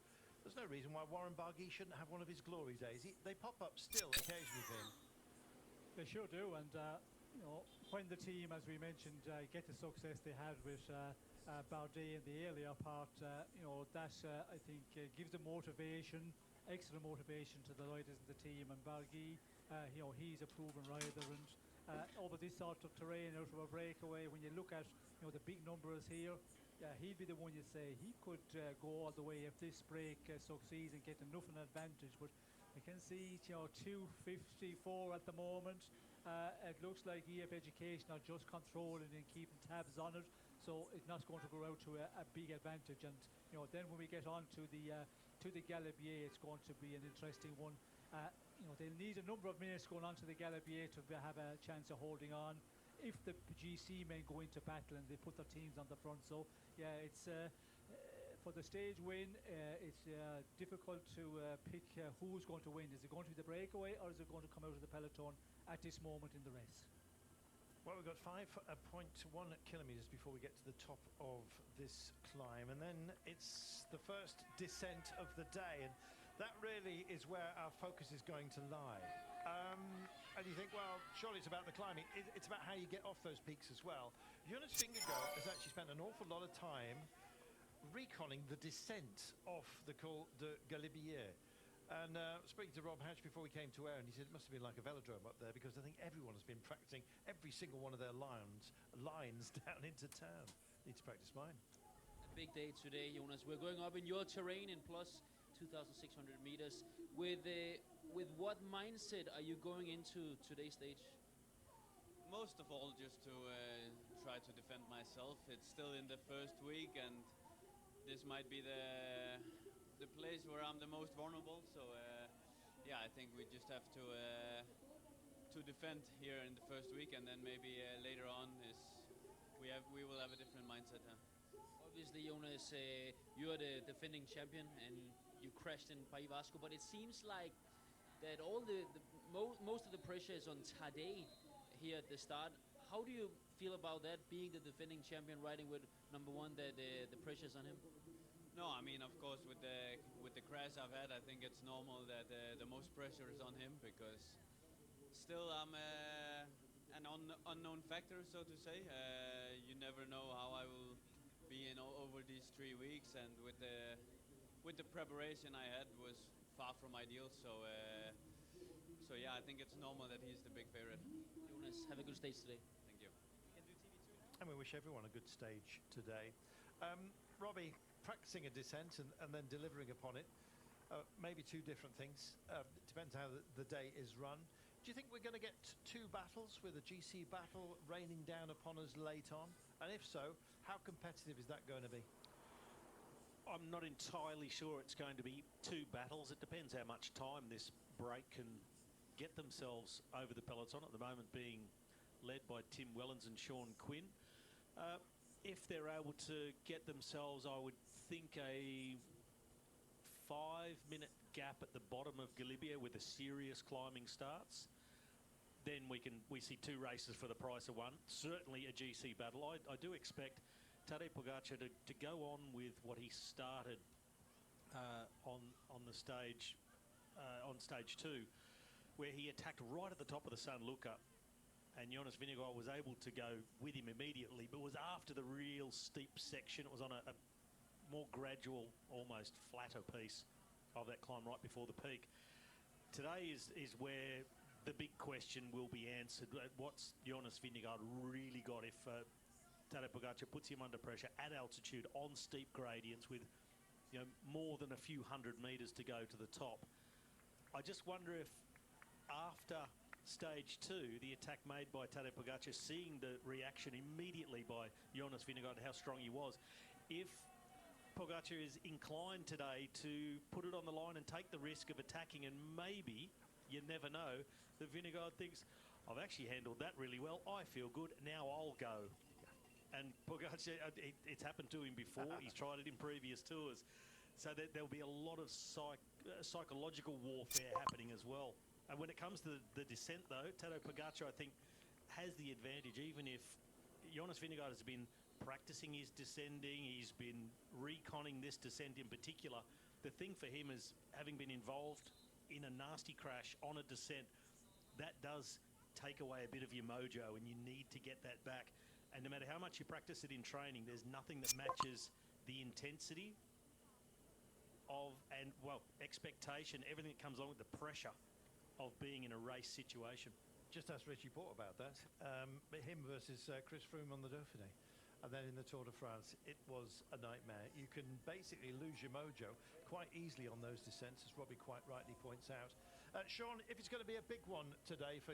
reason why Warren Barguil shouldn't have one of his glory days. They pop up still occasionally for him. They sure do, and you know, when the team, as we mentioned, get the success they had with Bardet in the earlier part, you know, that I think gives them motivation, extra motivation to the riders in the team. And Barguil, you know, he's a proven rider, and over this sort of terrain, out of a breakaway, when you look at, you know, the big numbers here. Yeah, he'd be the one you say he could go all the way if this break succeeds and get enough an advantage. But I can see, you know, 2:54 at the moment. It looks like EF Education are just controlling and keeping tabs on it, so it's not going to go out to a big advantage. And you know, then when we get on to the Galibier, it's going to be an interesting one. You know, they'll need a number of minutes going on to the Galibier to have a chance of holding on. If the GC men go into battle and they put their teams on the front. So yeah, it's for the stage win, it's difficult to pick who's going to win. Is it going to be the breakaway or is it going to come out of the peloton at this moment in the race? Well, we've got 5.1 kilometres before we get to the top of this climb, and then it's the first descent of the day, and that really is where our focus is going to lie. And you think, well, surely it's about the climbing. It's about how you get off those peaks as well. Jonas Vingegaard has actually spent an awful lot of time reconning the descent off the Col de Galibier. And speaking to Rob Hatch before we came to air, and he said it must have been like a velodrome up there, because I think everyone has been practicing every single one of their lines down into town. Need to practice mine. A big day today, Jonas. We're going up in your terrain in plus 2,600 meters. With what mindset are you going into today's stage? Most of all, just to try to defend myself. It's still in the first week, and this might be the place where I'm the most vulnerable. So yeah, I think we just have to defend here in the first week, and then maybe later on we will have a different mindset. Obviously, Jonas, you're the defending champion, and you crashed in País Vasco, but it seems like that all most of the pressure is on Tadej here at the start. How do you feel about that, being the defending champion, riding with number one, that the pressure's on him? No, I mean, of course, with the crash I've had, I think it's normal that the most pressure is on him, because still I'm an unknown factor, so to say. You never know how I will be in over these 3 weeks, and with the preparation I had was far from ideal. So yeah, I think it's normal that he's the big favorite. Jonas, have a good stage today. Thank you. And we wish everyone a good stage today. Robbie, practicing a descent and then delivering upon it, maybe two different things. Depends how the day is run. Do you think we're going to get two battles, with a GC battle raining down upon us late on? And if so, how competitive is that going to be? I'm not entirely sure it's going to be two battles. It depends how much time this break can get themselves over the peloton, at the moment being led by Tim Wellens and Sean Quinn. If they're able to get themselves, I would think, a 5-minute gap at the bottom of Galibia with a serious climbing starts, then we see two races for the price of one. Certainly a GC battle. I do expect Tadej Pogačar to go on with what he started on the stage, on stage 2, where he attacked right at the top of the San Luca, and Jonas Vingegaard was able to go with him immediately, but was after the real steep section. It was on a more gradual, almost flatter piece of that climb right before the peak. Today is where the big question will be answered. What's Jonas Vingegaard really got if Tadej Pogačar puts him under pressure at altitude on steep gradients with more than a few hundred metres to go to the top? I just wonder if after stage 2, the attack made by Tadej Pogačar, seeing the reaction immediately by Jonas Vingegaard, how strong he was, if Pogačar is inclined today to put it on the line and take the risk of attacking, and maybe, you never know, that Vingegaard thinks, I've actually handled that really well, I feel good, now I'll go. And Pogačar, it's happened to him before, he's tried it in previous tours, so there'll be a lot of psychological warfare happening as well. And when it comes to the descent, though, Tadej Pogačar, I think, has the advantage, even if Jonas Vingegaard has been practicing his descending, he's been reconning this descent in particular. The thing for him is, having been involved in a nasty crash on a descent, that does take away a bit of your mojo, and you need to get that back. And no matter how much you practice it in training, there's nothing that matches the intensity of, and, well, expectation, everything that comes along with the pressure of being in a race situation. Just ask Richie Port about that. Him versus Chris Froome on the Dauphiné. And then in the Tour de France, it was a nightmare. You can basically lose your mojo quite easily on those descents, as Robbie quite rightly points out. Sean, if it's going to be a big one today for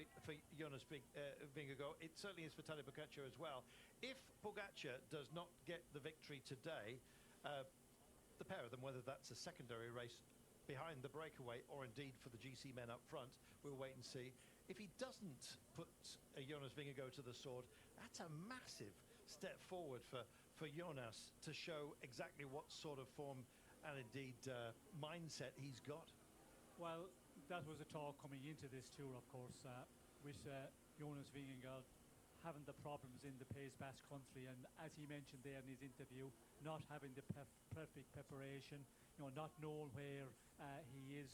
Jonas Vingegaard, it certainly is for Tadej Pogačar as well. If Pogačar does not get the victory today, the pair of them, whether that's a secondary race behind the breakaway or indeed for the GC men up front, we'll wait and see. If he doesn't put Jonas Vingegaard to the sword, that's a massive step forward for Jonas to show exactly what sort of form and indeed mindset he's got. Well, that was a talk coming into this tour, of course, with Jonas Vingegaard having the problems in the Pays Basque country, and as he mentioned there in his interview, not having the perfect preparation, not knowing where he is,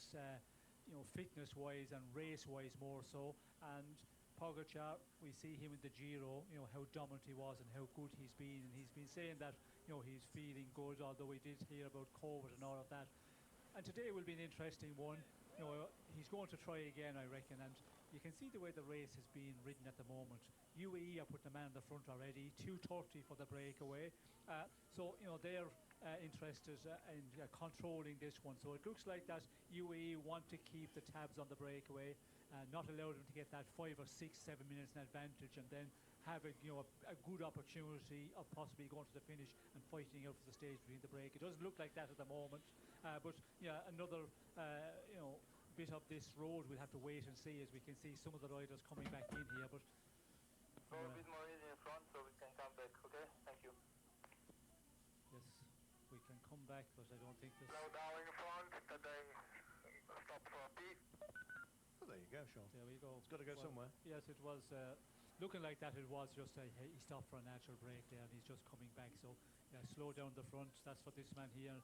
fitness-wise and race-wise more so. And Pogačar, we see him in the Giro, how dominant he was and how good he's been, and he's been saying that, he's feeling good, although we did hear about COVID and all of that. And today will be an interesting one. He's going to try again, I reckon, and you can see the way the race is being ridden at the moment. UAE are putting a man in the front already, 2:30 for the breakaway. So, they're interested in controlling this one. So it looks like that UAE want to keep the tabs on the breakaway, not allow them to get that 5 or 6, 7 minutes in advantage, and then have a good opportunity of possibly going to the finish and fighting out for the stage between the break. It doesn't look like that at the moment, but yeah, another bit of this road we'll have to wait and see, as we can see some of the riders coming back in here. But Go a bit more easy in front so we can come back, okay? Thank you. yes, we can come back, but I don't think this. Slow down in front, that they stop for a pit. Well, there you go, Sean. There we go. It's got to go somewhere. Yes, it was looking like that, it was just he stopped for a natural break there, and he's just coming back. So yeah, slow down the front. That's for this man here.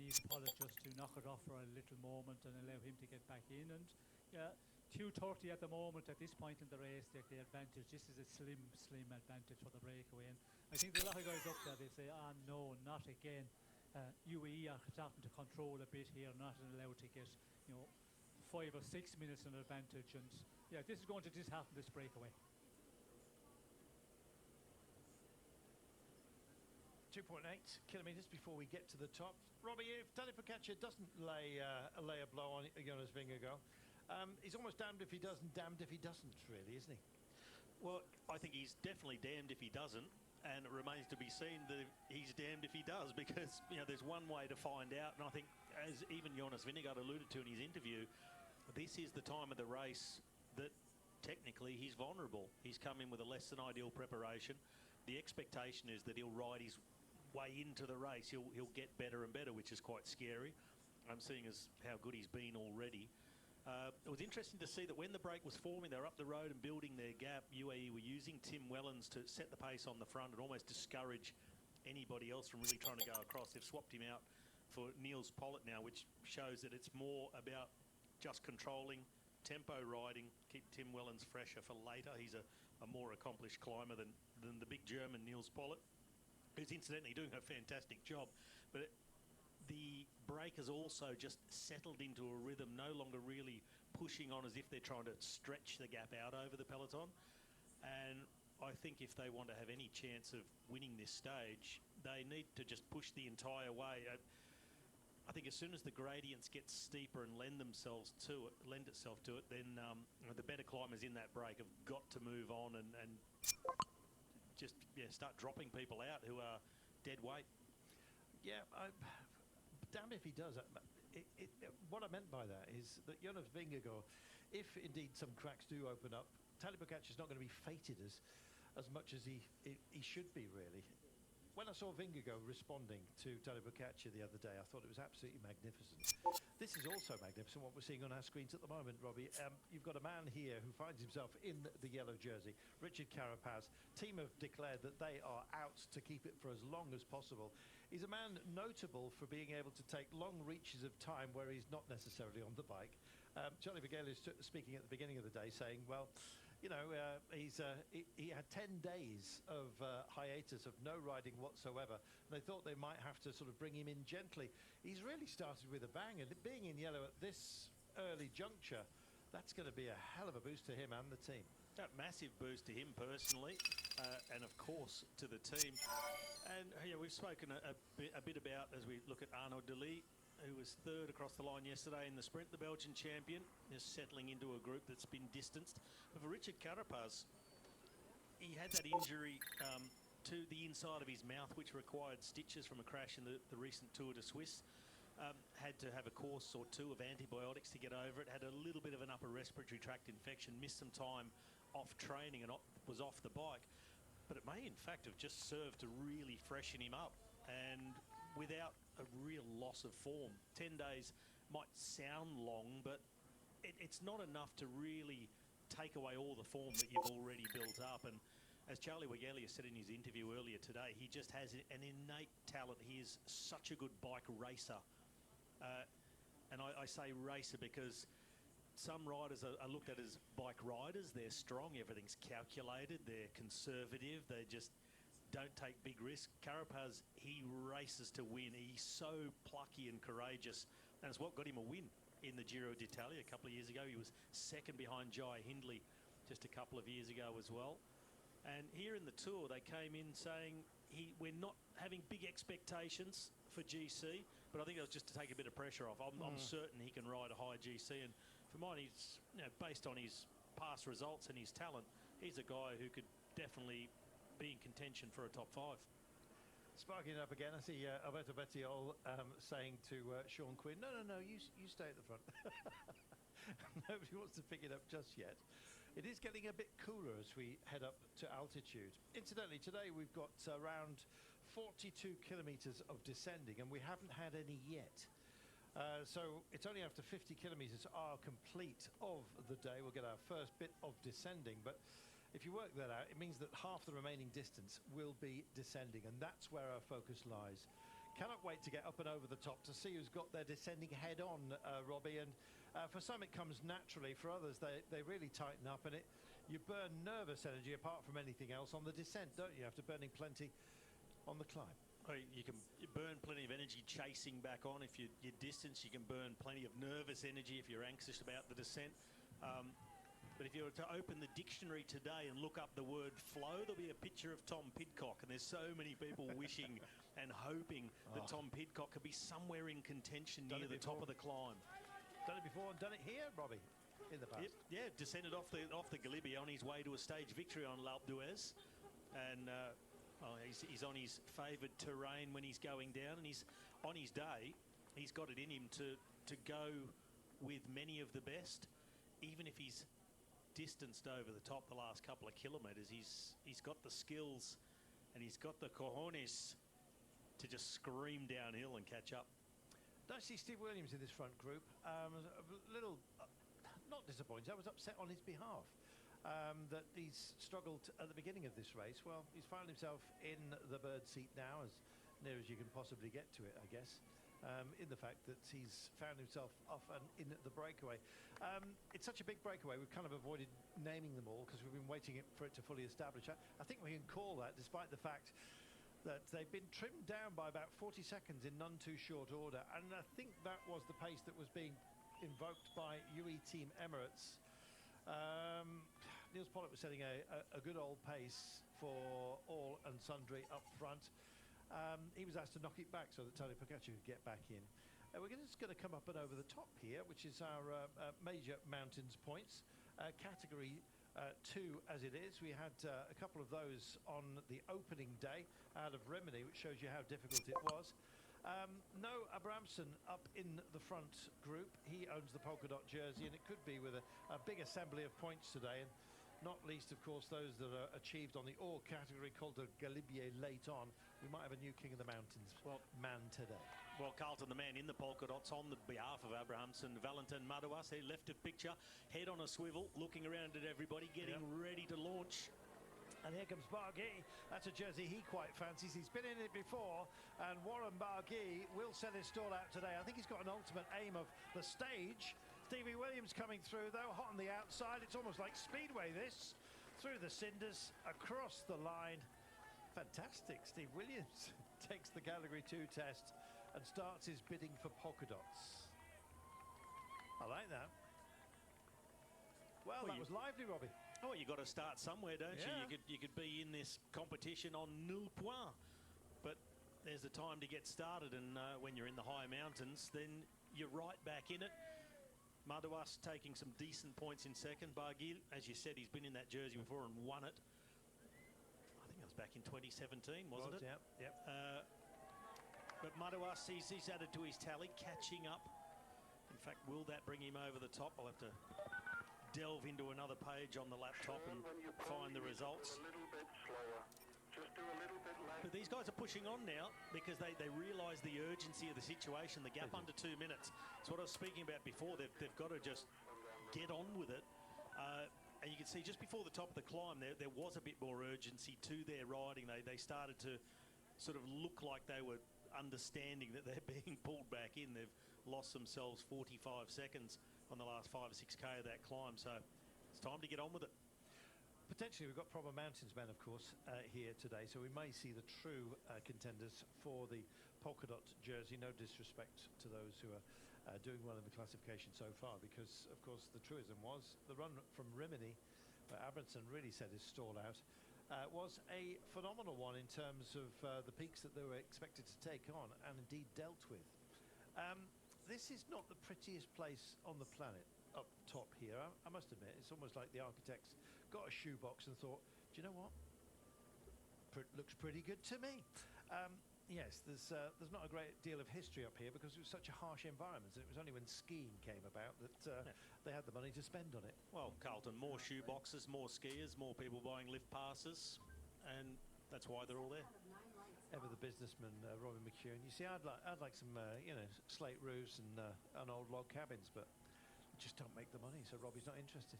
Needs Pollock just to knock it off for a little moment and allow him to get back in. And yeah, 2:30 at the moment at this point in the race. The advantage. This is a slim advantage for the breakaway. And I think there's a lot of guys up there. They say, "Ah, no, not again." UAE are starting to control a bit here, not allowed to get 5 or 6 minutes an advantage. And yeah, this is going to dishearten this breakaway. 2.8 kilometres before we get to the top. Robbie, if Tadej Pogačar doesn't lay a blow on Jonas Vingegaard, he's almost damned if he does and damned if he doesn't, really, isn't he? Well, I think he's definitely damned if he doesn't, and it remains to be seen that he's damned if he does, because there's one way to find out, and I think, as even Jonas Vingegaard alluded to in his interview, this is the time of the race that technically he's vulnerable. He's come in with a less than ideal preparation. The expectation is that he'll ride his way into the race. He'll get better and better, which is quite scary. I'm seeing as how good he's been already. It was interesting to see that when the break was forming, they were up the road and building their gap. UAE were using Tim Wellens to set the pace on the front and almost discourage anybody else from really trying to go across. They've swapped him out for Niels Pollitt now, which shows that it's more about just controlling, tempo riding, keep Tim Wellens fresher for later. He's a more accomplished climber than the big German Niels Pollitt, who's incidentally doing a fantastic job. But the break has also just settled into a rhythm, no longer really pushing on as if they're trying to stretch the gap out over the peloton. And I think if they want to have any chance of winning this stage, they need to just push the entire way. I think as soon as the gradients get steeper and lend itself to it, then the better climbers in that break have got to move on and just start dropping people out who are dead weight. Yeah, damn if he does. What I meant by that is that Jonas Vingegaard, if indeed some cracks do open up, Tadej Pogačar is not going to be fated as much as he should be, really. When I saw Vingegaard responding to Tadej Pogačar the other day, I thought it was absolutely magnificent. This is also magnificent, what we're seeing on our screens at the moment, Robbie. You've got a man here who finds himself in the yellow jersey, Richard Carapaz. Team have declared that they are out to keep it for as long as possible. He's a man notable for being able to take long reaches of time where he's not necessarily on the bike. Charlie Vergele is speaking at the beginning of the day saying, well, he had 10 days of hiatus of no riding whatsoever. They thought they might have to sort of bring him in gently. He's really started with a bang, and being in yellow at this early juncture, that's going to be a hell of a boost to him and the team. A massive boost to him personally, and of course to the team. And we've spoken a bit about, as we look at Arnaud Delis, who was third across the line yesterday in the sprint, the Belgian champion, is settling into a group that's been distanced. But for Richard Carapaz, he had that injury to the inside of his mouth, which required stitches from a crash in the recent Tour de Suisse. Had to have a course or two of antibiotics to get over it, had a little bit of an upper respiratory tract infection, missed some time off training and was off the bike. But it may, in fact, have just served to really freshen him up. And without a real loss of form. 10 days might sound long, but it's not enough to really take away all the form that you've already built up. And as Charlie Vergele said in his interview earlier today, he just has an innate talent. He is such a good bike racer. And I say racer because some riders are looked at as bike riders. They're strong, everything's calculated, they're conservative, they just don't take big risks. Carapaz, he races to win. He's so plucky and courageous, and it's what got him a win in the Giro d'Italia a couple of years ago. He was second behind Jai Hindley just a couple of years ago as well. And here in the Tour, they came in saying we're not having big expectations for GC, but I think that was just to take a bit of pressure off. I'm certain he can ride a high GC, and for mine, he's based on his past results and his talent, he's a guy who could definitely be in contention for a top 5. Sparking it up again, I see Alberto Bettiol saying to Sean Quinn, no, you stay at the front. Nobody wants to pick it up just yet. It is getting a bit cooler as we head up to altitude. Incidentally, today we've got around 42 kilometres of descending, and we haven't had any yet. So it's only after 50 kilometres are complete of the day we'll get our first bit of descending, but if you work that out, it means that half the remaining distance will be descending, and that's where our focus lies. Cannot wait to get up and over the top to see who's got their descending head on, Robbie. And for some it comes naturally, for others they really tighten up, and you burn nervous energy apart from anything else on the descent, don't you? After burning plenty on the climb. Well, you can burn plenty of energy chasing back on. If your distance, you can burn plenty of nervous energy if you're anxious about the descent. But if you were to open the dictionary today and look up the word flow, there'll be a picture of Tom Pidcock, and there's so many people wishing and hoping that Tom Pidcock could be somewhere in contention near the top of the climb. Done it before and done it here, Robbie, in the past. Yeah, descended off the Galibier on his way to a stage victory on L'Alpe d'Huez, and he's on his favoured terrain when he's going down, and he's on his day. He's got it in him to go with many of the best, even if he's distanced over the top the last couple of kilometres. He's got the skills and he's got the cojones to just scream downhill and catch up. Don't see Steve Williams in this front group. A little not disappointed. I was upset on his behalf that he's struggled at the beginning of this race. Well, he's found himself in the bird seat now, as near as you can possibly get to it, I guess. In the fact that he's found himself off and in the breakaway. It's such a big breakaway, we've kind of avoided naming them all because we've been waiting for it to fully establish. I think we can call that, despite the fact that they've been trimmed down by about 40 seconds in none too short order, and I think that was the pace that was being invoked by UE Team Emirates. Niels Pollitt was setting a good old pace for all and sundry up front. He was asked to knock it back so that Tadej Pogacar could get back in. We're just going to come up and over the top here, which is our major mountains points. Category 2 as it is. We had a couple of those on the opening day out of Rimini, which shows you how difficult it was. No Abramson up in the front group. He owns the polka dot jersey, and it could be with a big assembly of points today, and not least, of course, those that are achieved on the Or category called the Galibier late on. We might have a new King of the Mountains man today. Well, Carlton, the man in the polka dots on the behalf of Abrahamson, Valentin Madouas, he left of picture, head on a swivel, looking around at everybody, getting ready to launch. And here comes Barguil. That's a jersey he quite fancies. He's been in it before, and Warren Barguil will set his stall out today. I think he's got an ultimate aim of the stage. Stevie Williams coming through, though, hot on the outside. It's almost like speedway, this. Through the cinders, across the line. Fantastic. Steve Williams takes the Category 2 test and starts his bidding for polka dots. I like that. Well, that was lively, Robbie. Oh, you got to start somewhere, don't you? You could be in this competition on nil point, but there's a time to get started, and when you're in the high mountains, then you're right back in it. Madouas taking some decent points in second. Barguil, as you said, he's been in that jersey before and won it. I think that was back in 2017, wasn't it? Yep. But Madouas, he's added to his tally, catching up. In fact, will that bring him over the top? I'll have to delve into another page on the laptop and find the results. But these guys are pushing on now because they realise the urgency of the situation, the gap under 2 minutes. It's what I was speaking about before. They've got to just get on with it. And you can see just before the top of the climb there was a bit more urgency to their riding. They started to sort of look like they were understanding that they're being pulled back in. They've lost themselves 45 seconds on the last 5 or 6k of that climb, so it's time to get on with it. Potentially, we've got proper mountains men, of course, here today, so we may see the true contenders for the polka dot jersey. No disrespect to those who are doing well in the classification so far, because, of course, the truism was the run from Rimini, where Abramson really set his stall out, was a phenomenal one in terms of the peaks that they were expected to take on and indeed dealt with. This is not the prettiest place on the planet up top here, I must admit. It's almost like the architects got a shoebox and thought, do you know what? Looks pretty good to me. Yes, there's not a great deal of history up here because it was such a harsh environment, and it was only when skiing came about that they had the money to spend on it. Well, Carlton, more shoeboxes, more skiers, more people buying lift passes, and that's why they're all there. Ever the businessman, Robin McEwen. You see, I'd like some, slate roofs and old log cabins, but just don't make the money, so Robbie's not interested.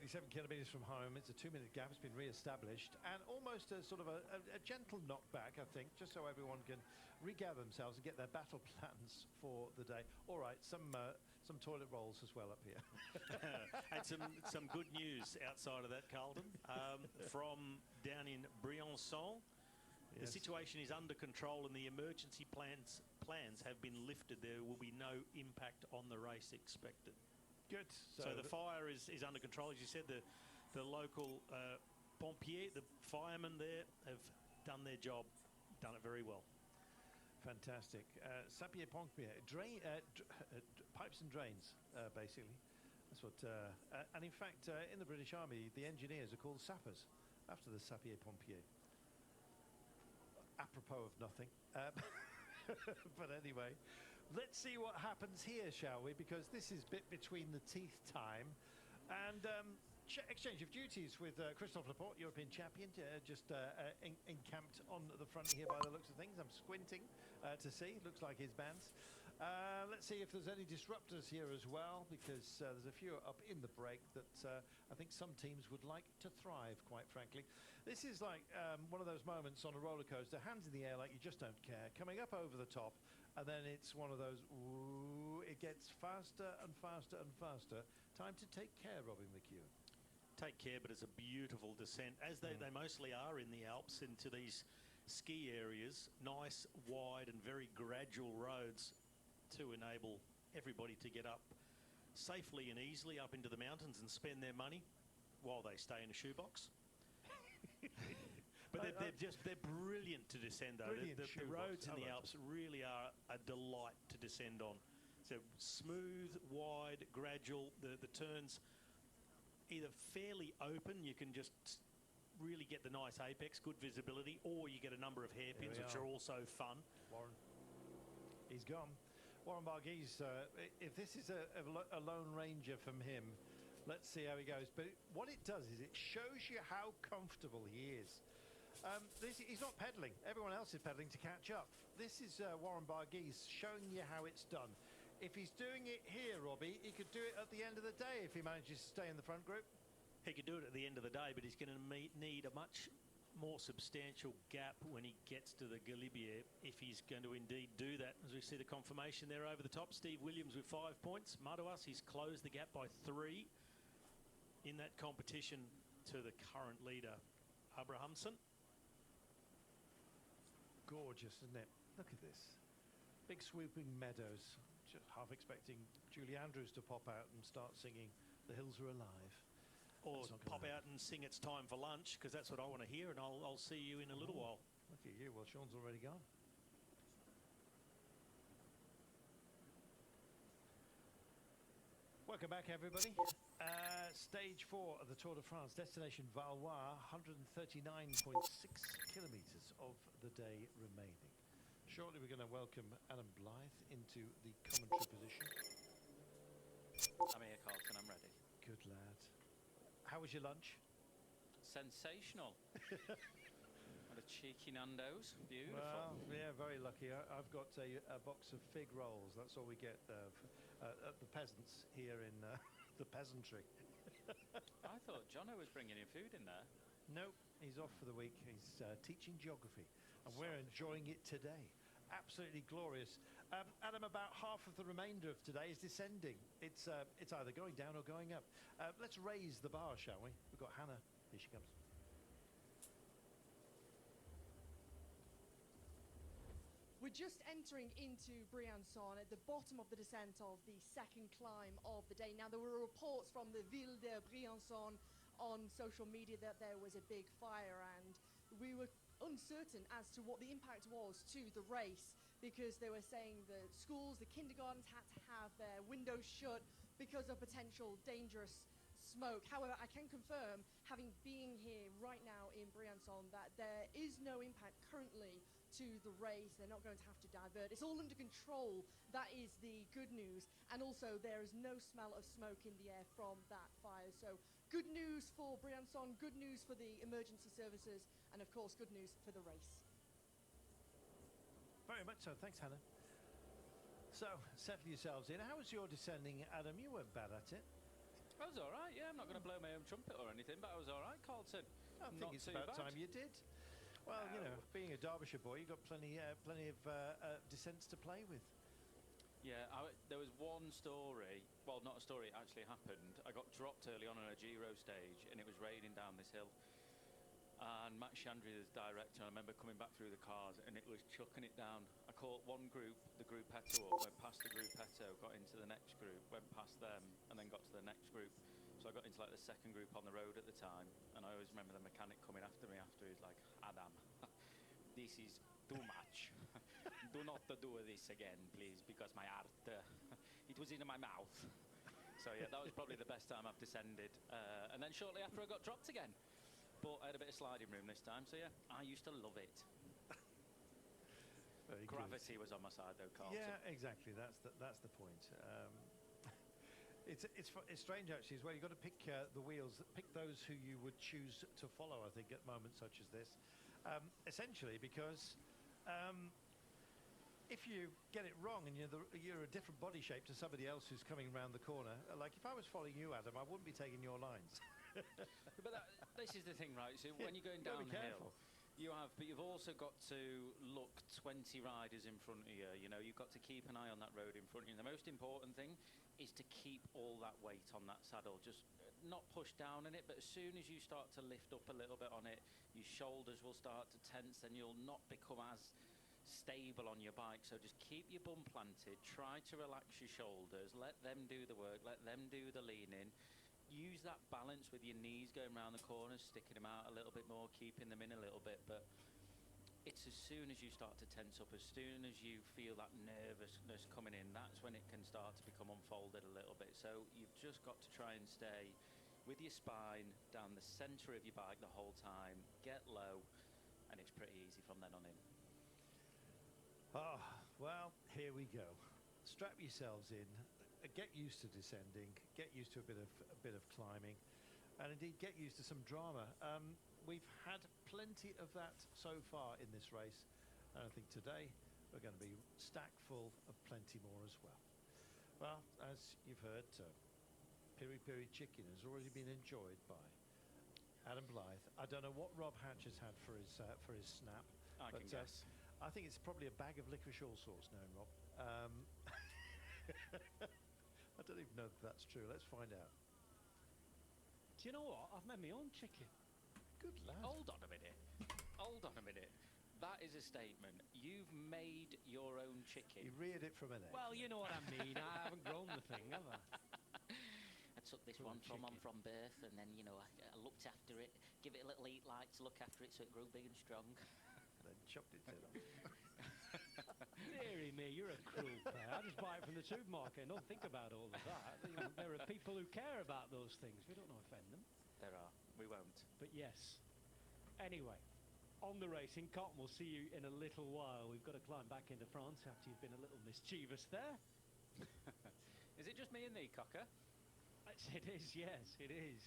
87 kilometres from home. It's a 2-minute gap. It's been re-established, and almost a sort of a gentle knockback, I think, just so everyone can regather themselves and get their battle plans for the day. All right, some toilet rolls as well up here. And some good news outside of that, Carlton, from down in Briançon. The situation is under control and the emergency plans have been lifted. There will be no impact on the race expected. Good. So the fire is under control. As you said, the local pompiers, the firemen there, have done their job, done it very well. Fantastic. Sapeurs-pompiers, pipes and drains, basically. That's what. And in fact, in the British Army, the engineers are called sappers, after the sapeurs-pompiers. Apropos of nothing. But anyway, let's see what happens here, shall we? Because this is bit between the teeth time. And exchange of duties with Christophe Laporte, European champion, just encamped on the front here by the looks of things. I'm squinting to see. Looks like his bands. Let's see if there's any disruptors here as well, because there's a few up in the break that I think some teams would like to thrive, quite frankly. This is like one of those moments on a roller coaster, hands in the air like you just don't care, coming up over the top, and then it's one of those, ooh, it gets faster and faster and faster. Time to take care, Robin McHugh. Take care, but it's a beautiful descent, as they mostly are in the Alps, into these ski areas, nice, wide and very gradual roads to enable everybody to get up safely and easily up into the mountains and spend their money while they stay in a shoebox. But they're brilliant to descend, though. The roads in the Alps really are a delight to descend on. So smooth, wide, gradual. The turns either fairly open, you can just really get the nice apex, good visibility, or you get a number of hairpins, which are also fun. Warren, he's gone. Warren Barguil's, if this is a lone ranger from him, let's see how he goes. But what it does is it shows you how comfortable he is. He's not pedaling. Everyone else is pedaling to catch up. This is Warren Barguil's showing you how it's done. If he's doing it here, Robbie, he could do it at the end of the day if he manages to stay in the front group. He could do it at the end of the day, but he's going to need a much more substantial gap when he gets to the Galibier if he's going to indeed do that. As we see the confirmation there over the top, Steve Williams with 5 points. Madouas, he's closed the gap by 3 in that competition to the current leader, Abrahamsen. Gorgeous, isn't it? Look at this. Big sweeping meadows. Just half expecting Julie Andrews to pop out and start singing The Hills Are Alive. Or pop out and sing It's Time for Lunch, because that's what I want to hear, and I'll see you in a little while. Look at you. Well, Sean's already gone. Welcome back, everybody. Stage 4 of the Tour de France, destination Valois, 139.6 kilometres of the day remaining. Shortly, we're going to welcome Adam Blythe into the commentary position. I'm here, Carlton. I'm ready. Good lad. How was your lunch? Sensational. What a cheeky Nando's. Beautiful. Well, yeah, very lucky. I've got a box of fig rolls. That's all we get at the peasants here in the peasantry. I thought Jono was bringing in food in there. Nope, he's off for the week. He's teaching geography, and we're enjoying it today. Absolutely glorious. Adam, about half of the remainder of today is descending. It's either going down or going up. Let's raise the bar, shall we? We've got Hannah. Here she comes. We're just entering into Briançon at the bottom of the descent of the second climb of the day. Now, there were reports from the Ville de Briançon on social media that there was a big fire, and we were uncertain as to what the impact was to the race, because they were saying the schools, the kindergartens had to have their windows shut because of potential dangerous smoke. However, I can confirm, having been here right now in Briançon, that there is no impact currently to the race. They're not going to have to divert. It's all under control. That is the good news. And also, there is no smell of smoke in the air from that fire. So good news for Briançon, good news for the emergency services, and of course, good news for the race. Very much so. Thanks, Hannah. So, settle yourselves in. How was your descending, Adam? You weren't bad at it. I was all right, yeah. I'm not going to blow my own trumpet or anything, but I was all right, Carlton. I think Not it's too about bad. time you did. Well, you know, being a Derbyshire boy, you've got plenty of descents to play with. Yeah, there was one story. Well, not a story, it actually happened. I got dropped early on a Giro stage, and it was raining down this hill. And Matt Chandry, the director, I remember coming back through the cars, and it was chucking it down. I caught one group, the Gruppetto, up, went past the Gruppetto, got into the next group, went past them, and then got to the next group. So I got into like the second group on the road at the time, and I always remember the mechanic coming after me after. He's like, Adam, this is too much. Do not do this again, please, because my heart, it was in my mouth. So yeah, that was probably the best time I've descended. And then shortly after I got dropped again. But I had a bit of sliding room this time, so yeah, I used to love it. Very Gravity good. was on my side though, Carlton. Yeah, exactly. That's the point. It's strange actually as well. You've got to pick the wheels, pick those who you would choose to follow. I think at moments such as this, essentially because if you get it wrong and you're a different body shape to somebody else who's coming around the corner, like if I was following you, Adam, I wouldn't be taking your lines. But this is the thing, right? So when you're going downhill, you've also got to look 20 riders in front of you. You know, you've got to keep an eye on that road in front of you. And the most important thing is to keep all that weight on that saddle. Just not push down in it, but as soon as you start to lift up a little bit on it, your shoulders will start to tense, and you'll not become as stable on your bike. So just keep your bum planted, try to relax your shoulders, let them do the work, let them do the leaning. Use that balance with your knees going around the corners, sticking them out a little bit more, keeping them in a little bit. But it's as soon as you start to tense up, as soon as you feel that nervousness coming in, that's when it can start to become unfolded a little bit. So you've just got to try and stay with your spine down the centre of your bike the whole time, get low, and it's pretty easy from then on in. Oh, well, here we go. Strap yourselves in. Get used to descending, get used to a bit of climbing, and indeed get used to some drama. We've had plenty of that so far in this race, and I think today we're going to be stacked full of plenty more as well. Well, as you've heard, Piri Piri Chicken has already been enjoyed by Adam Blythe. I don't know what Rob Hatch has had for his snap. I can guess. I think it's probably a bag of licorice all sorts known, Rob. I don't even know if that's true. Let's find out. Do you know what? I've made my own chicken. Good lad. Hold on a minute. Hold on a minute. That is a statement. You've made your own chicken. You reared it from an egg. Well, you know what I mean. I haven't grown the thing, have I? I took this one from birth, and then, you know, I looked after it, give it a little eat like to look after it so it grew big and strong. Then chopped its head off. Deary me, you're a cruel player. I just buy it from the supermarket and don't think about all of that. You know, there are people who care about those things. We don't want to offend them. There are. We won't. But yes. Anyway, on the racing, Cotton, we'll see you in a little while. We've got to climb back into France after you've been a little mischievous there. Is it just me and thee, Cocker? It is, yes, it is.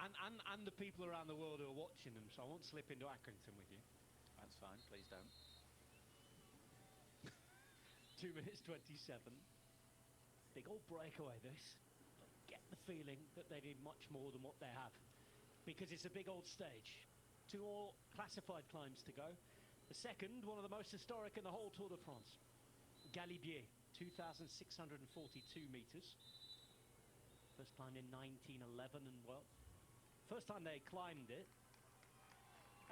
And the people around the world who are watching them, so I won't slip into Accrington with you. That's fine, please don't. 2 minutes 27. Big old breakaway this. Get the feeling that they need much more than what they have, because it's a big old stage. 2 all classified climbs to go. The second, one of the most historic in the whole Tour de France. Galibier, 2,642 metres. First climbed in 1911, and well, first time they climbed it,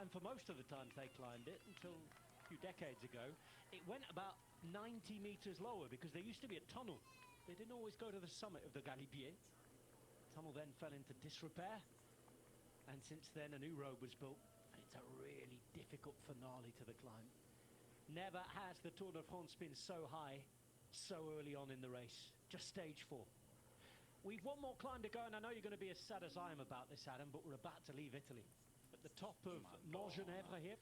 and for most of the times they climbed it until a few decades ago, it went about 90 metres lower because there used to be a tunnel. They didn't always go to the summit of the Galibier. The tunnel then fell into disrepair, and since then a new road was built, and it's a really difficult finale to the climb. Never has the Tour de France been so high so early on in the race. Just stage 4. We've one more climb to go, and I know you're going to be as sad as I am about this, Adam, but we're about to leave Italy. At the top of Montgenèvre here,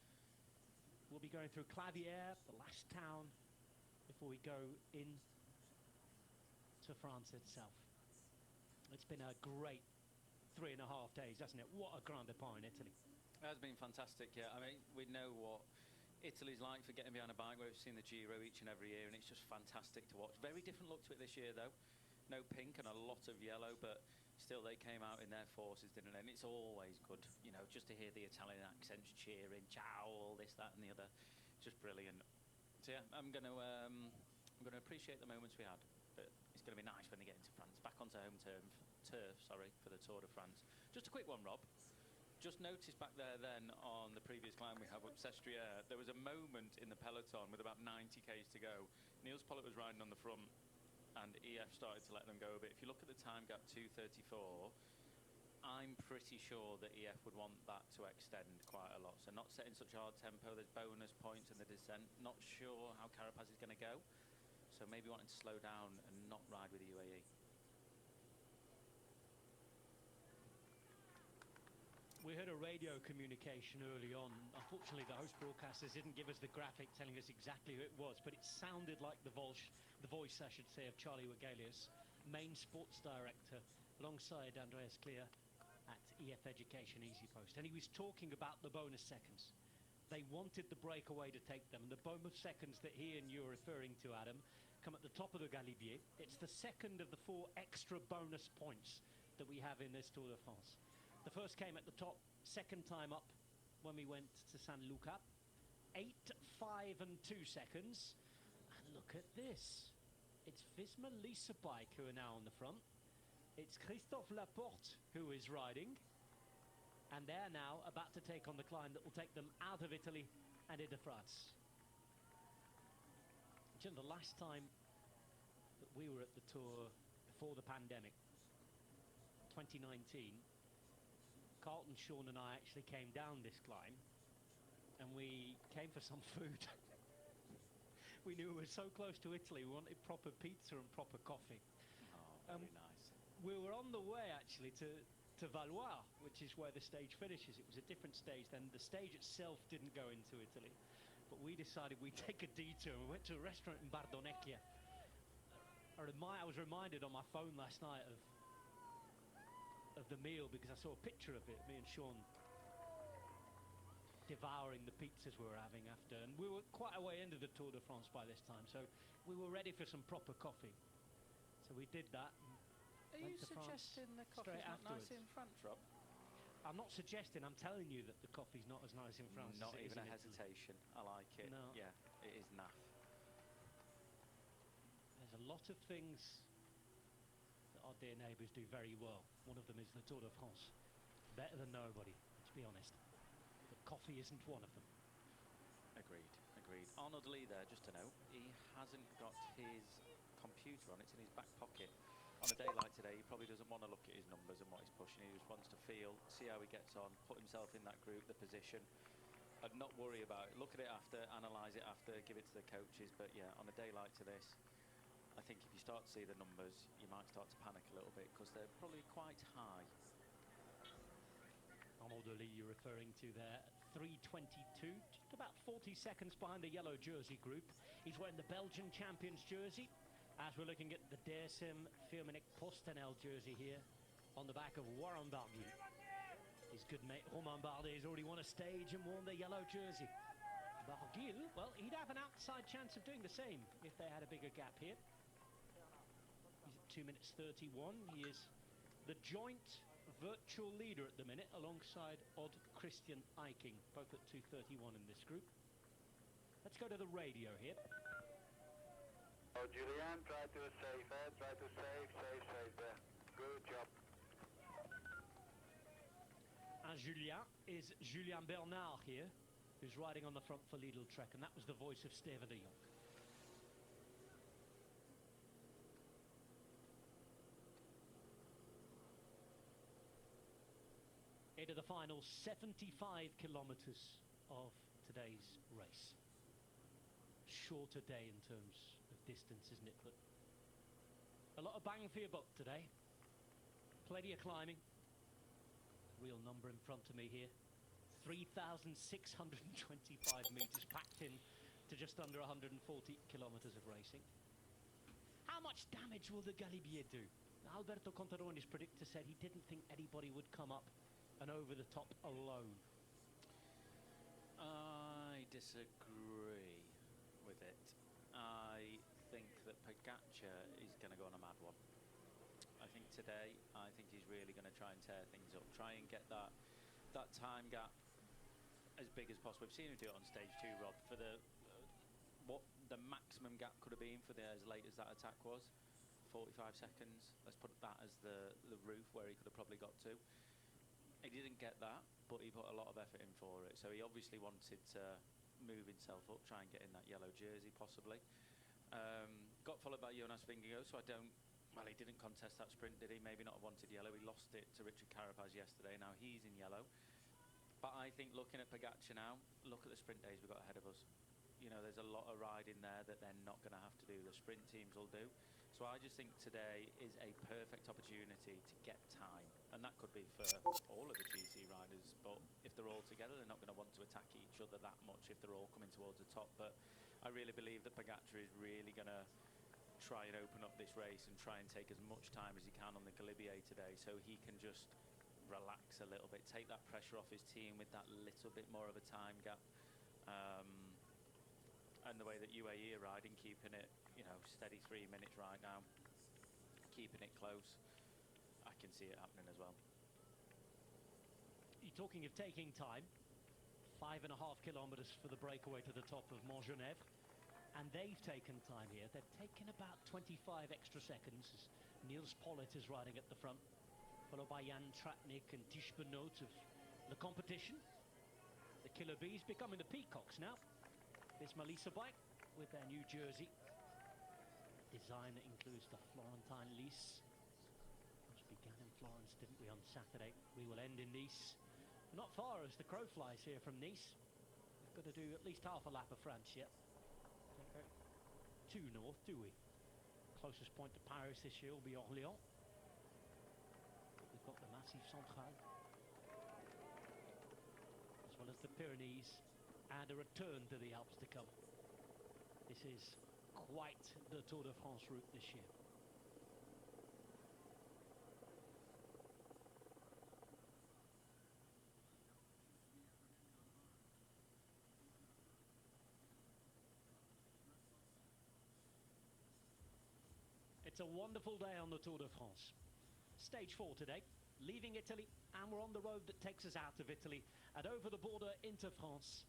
we'll be going through Clavière, the last town, before we go in to France itself. It's been a great 3.5 days, hasn't it? What a Grand Depart in Italy. It has been fantastic, yeah. I mean, we know what Italy's like for getting behind a bike. We've seen the Giro each and every year, and it's just fantastic to watch. Very different look to it this year, though. No pink and a lot of yellow, but still they came out in their forces, didn't they? And it's always good, you know, just to hear the Italian accents cheering, ciao, all this, that, and the other. Just brilliant. So yeah, I'm going to appreciate the moments we had, but it's going to be nice when they get into France, back onto home turf, sorry, for the Tour de France. Just a quick one, Rob. Just noticed back there then on the previous climb we have up Sestriere, there was a moment in the peloton with about 90 k's to go. Niels Pollitt was riding on the front, and EF started to let them go a bit. If you look at the time gap, 2:34, I'm pretty sure that EF would want that to extend quite a lot. So not setting such a hard tempo, there's bonus points in the descent. Not sure how Carapaz is going to go. So maybe wanting to slow down and not ride with the UAE. We heard a radio communication early on. Unfortunately, the host broadcasters didn't give us the graphic telling us exactly who it was, but it sounded like the voice, I should say, of Charlie Wegelius, main sports director, alongside Andreas Clear at EF Education Easy Post. And he was talking about the bonus seconds. They wanted the breakaway to take them, and the bonus seconds that he and you are referring to, Adam, come at the top of the Galibier. It's the second of the 4 extra bonus points that we have in this Tour de France. The first came at the top, second time up when we went to San Luca. 8, 5 and 2 seconds. And look at this. It's Visma Lease Bike who are now on the front. It's Christophe Laporte who is riding. And they're now about to take on the climb that will take them out of Italy and into France. Do you know, the last time that we were at the Tour before the pandemic, 2019, Carlton, Sean and I actually came down this climb, and we came for some food. We knew we were so close to Italy, we wanted proper pizza and proper coffee. Oh, very nice. We were on the way actually to Valois, which is where the stage finishes. It was a different stage then. The stage itself didn't go into Italy, but we decided we'd take a detour. We went to a restaurant in Bardonecchia. I was reminded on my phone last night of the meal because I saw a picture of it, me and Sean devouring the pizzas we were having after, and we were quite a way into the Tour de France by this time, so we were ready for some proper coffee. So we did that. Are you suggesting the coffee's not nice in France, Rob? I'm not suggesting, I'm telling you that the coffee's not as nice in France. Not as it even is a in Italy. hesitation. I like it. No. Yeah, it is naff. There's a lot of things our dear neighbours do very well. One of them is the Tour de France. Better than nobody, to be honest. But coffee isn't one of them. Agreed. Arnold Lee there, just to note, he hasn't got his computer on. It's in his back pocket. On a day like today, he probably doesn't want to look at his numbers and what he's pushing. He just wants to feel, see how he gets on, put himself in that group, the position, and not worry about it. Look at it after, analyse it after, give it to the coaches. But yeah, on a day like to this, I think if you start to see the numbers, you might start to panic a little bit because they're probably quite high. Arnold Lee you're referring to there, 3:22, just about 40 seconds behind the yellow jersey group. He's wearing the Belgian champions jersey, as we're looking at the DSM Firmenich Postenel jersey here on the back of Warren Barguil. His good mate Romain Bardet has already won a stage and worn the yellow jersey. Barguil, well, he'd have an outside chance of doing the same if they had a bigger gap here. He's at 2 minutes 31. He is the joint virtual leader at the minute alongside Odd Christian Eiking, both at 2:31 in this group. Let's go to the radio here. Oh, Julian, try to save, try to save there. Good job. And is Julien Bernard here, who's riding on the front for Lidl Trek, and that was the voice of Steven de Jong. Into the final 75 kilometers of today's race. Shorter day in terms of distance, isn't it? But a lot of bang for your buck today. Plenty of climbing. Real number in front of me here. 3,625 meters packed in to just under 140 kilometers of racing. How much damage will the Galibier do? Alberto Contaroni's predictor said he didn't think anybody would come up and over the top alone. I disagree with it. I think that Pogacar is going to go on a mad one. I think today, I think he's really going to try and tear things up, try and get that time gap as big as possible. We've seen him do it on stage 2, Rob, for the what the maximum gap could have been for as late as that attack was, 45 seconds. Let's put that as the roof where he could have probably got to. He didn't get that, but he put a lot of effort in for it. So he obviously wanted to move himself up, try and get in that yellow jersey possibly. Got followed by Jonas Vingegaard, so well, he didn't contest that sprint, did he? Maybe not have wanted yellow. He lost it to Richard Carapaz yesterday. Now he's in yellow. But I think looking at Pogačar now, look at the sprint days we've got ahead of us. You know, there's a lot of riding there that they're not going to have to do. The sprint teams will do. So I just think today is a perfect opportunity to get time. And that could be for all of the GC riders. But if they're all together, they're not going to want to attack each other that much if they're all coming towards the top. But I really believe that Pogačar is really going to try and open up this race and try and take as much time as he can on the Galibier today, so he can just relax a little bit, take that pressure off his team with that little bit more of a time gap. And the way that UAE are riding, keeping it, you know, steady 3 minutes right now, keeping it close, I can see it happening as well. You're talking of taking time, 5.5 kilometers for the breakaway to the top of Montgenèvre. And they've taken time here. They've taken about 25 extra seconds as Niels Pollitt is riding at the front, followed by Jan Tratnik and Tish Benoot of the competition. The Killer Bees becoming the Peacocks now. This Melissa bike with their new jersey. Design that includes the Florentine Lys. We began in Florence, didn't we, on Saturday? We will end in Nice. Not far as the crow flies here from Nice. We've got to do at least half a lap of France yet. Don't go too north, do we? Closest point to Paris this year will be Orléans. We've got the Massif Central, as well as the Pyrenees, and a return to the Alps to come. This is quite the Tour de France route this year. It's a wonderful day on the Tour de France. Stage 4 today, leaving Italy, and we're on the road that takes us out of Italy and over the border into France.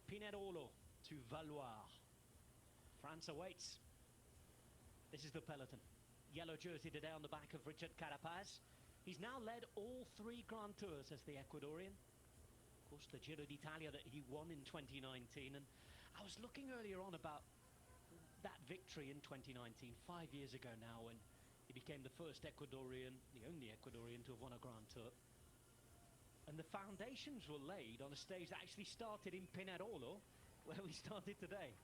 Pinerolo to Valois. France awaits. This is the peloton. Yellow jersey today on the back of Richard Carapaz. He's now led all 3 Grand Tours as the Ecuadorian. Of course, the Giro d'Italia that he won in 2019. And I was looking earlier on about that victory in 2019, 5 years ago now, when he became the first Ecuadorian, the only Ecuadorian to have won a Grand Tour. And the foundations were laid on a stage that actually started in Pinerolo, where we started today.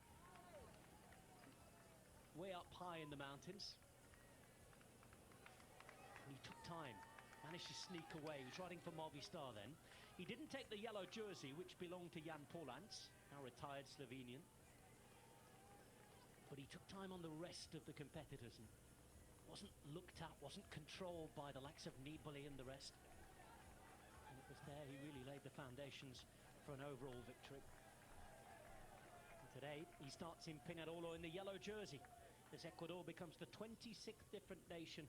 Way up high in the mountains. And he took time, managed to sneak away. He was riding for Movistar then. He didn't take the yellow jersey, which belonged to Jan Polans, now retired Slovenian. But he took time on the rest of the competitors and wasn't looked at, wasn't controlled by the likes of Nibali and the rest. And it was there he really laid the foundations for an overall victory. And today he starts in Pinerolo in the yellow jersey, as Ecuador becomes the 26th different nation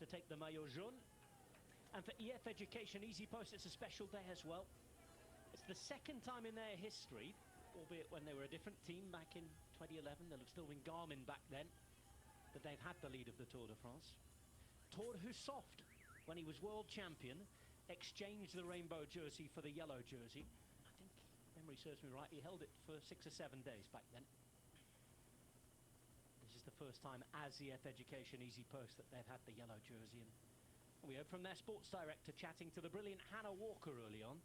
to take the maillot jaune. And for EF Education Easy Post, it's a special day as well. It's the second time in their history, albeit when they were a different team back in 2011, they'll have still been Garmin back then, that they've had the lead of the Tour de France. Thor Hushovd, when he was world champion, exchanged the rainbow jersey for the yellow jersey. I think, memory serves me right, he held it for 6 or 7 days back then. This is the first time as EF Education Easy Post that they've had the yellow jersey. And we heard from their sports director chatting to the brilliant Hannah Walker early on.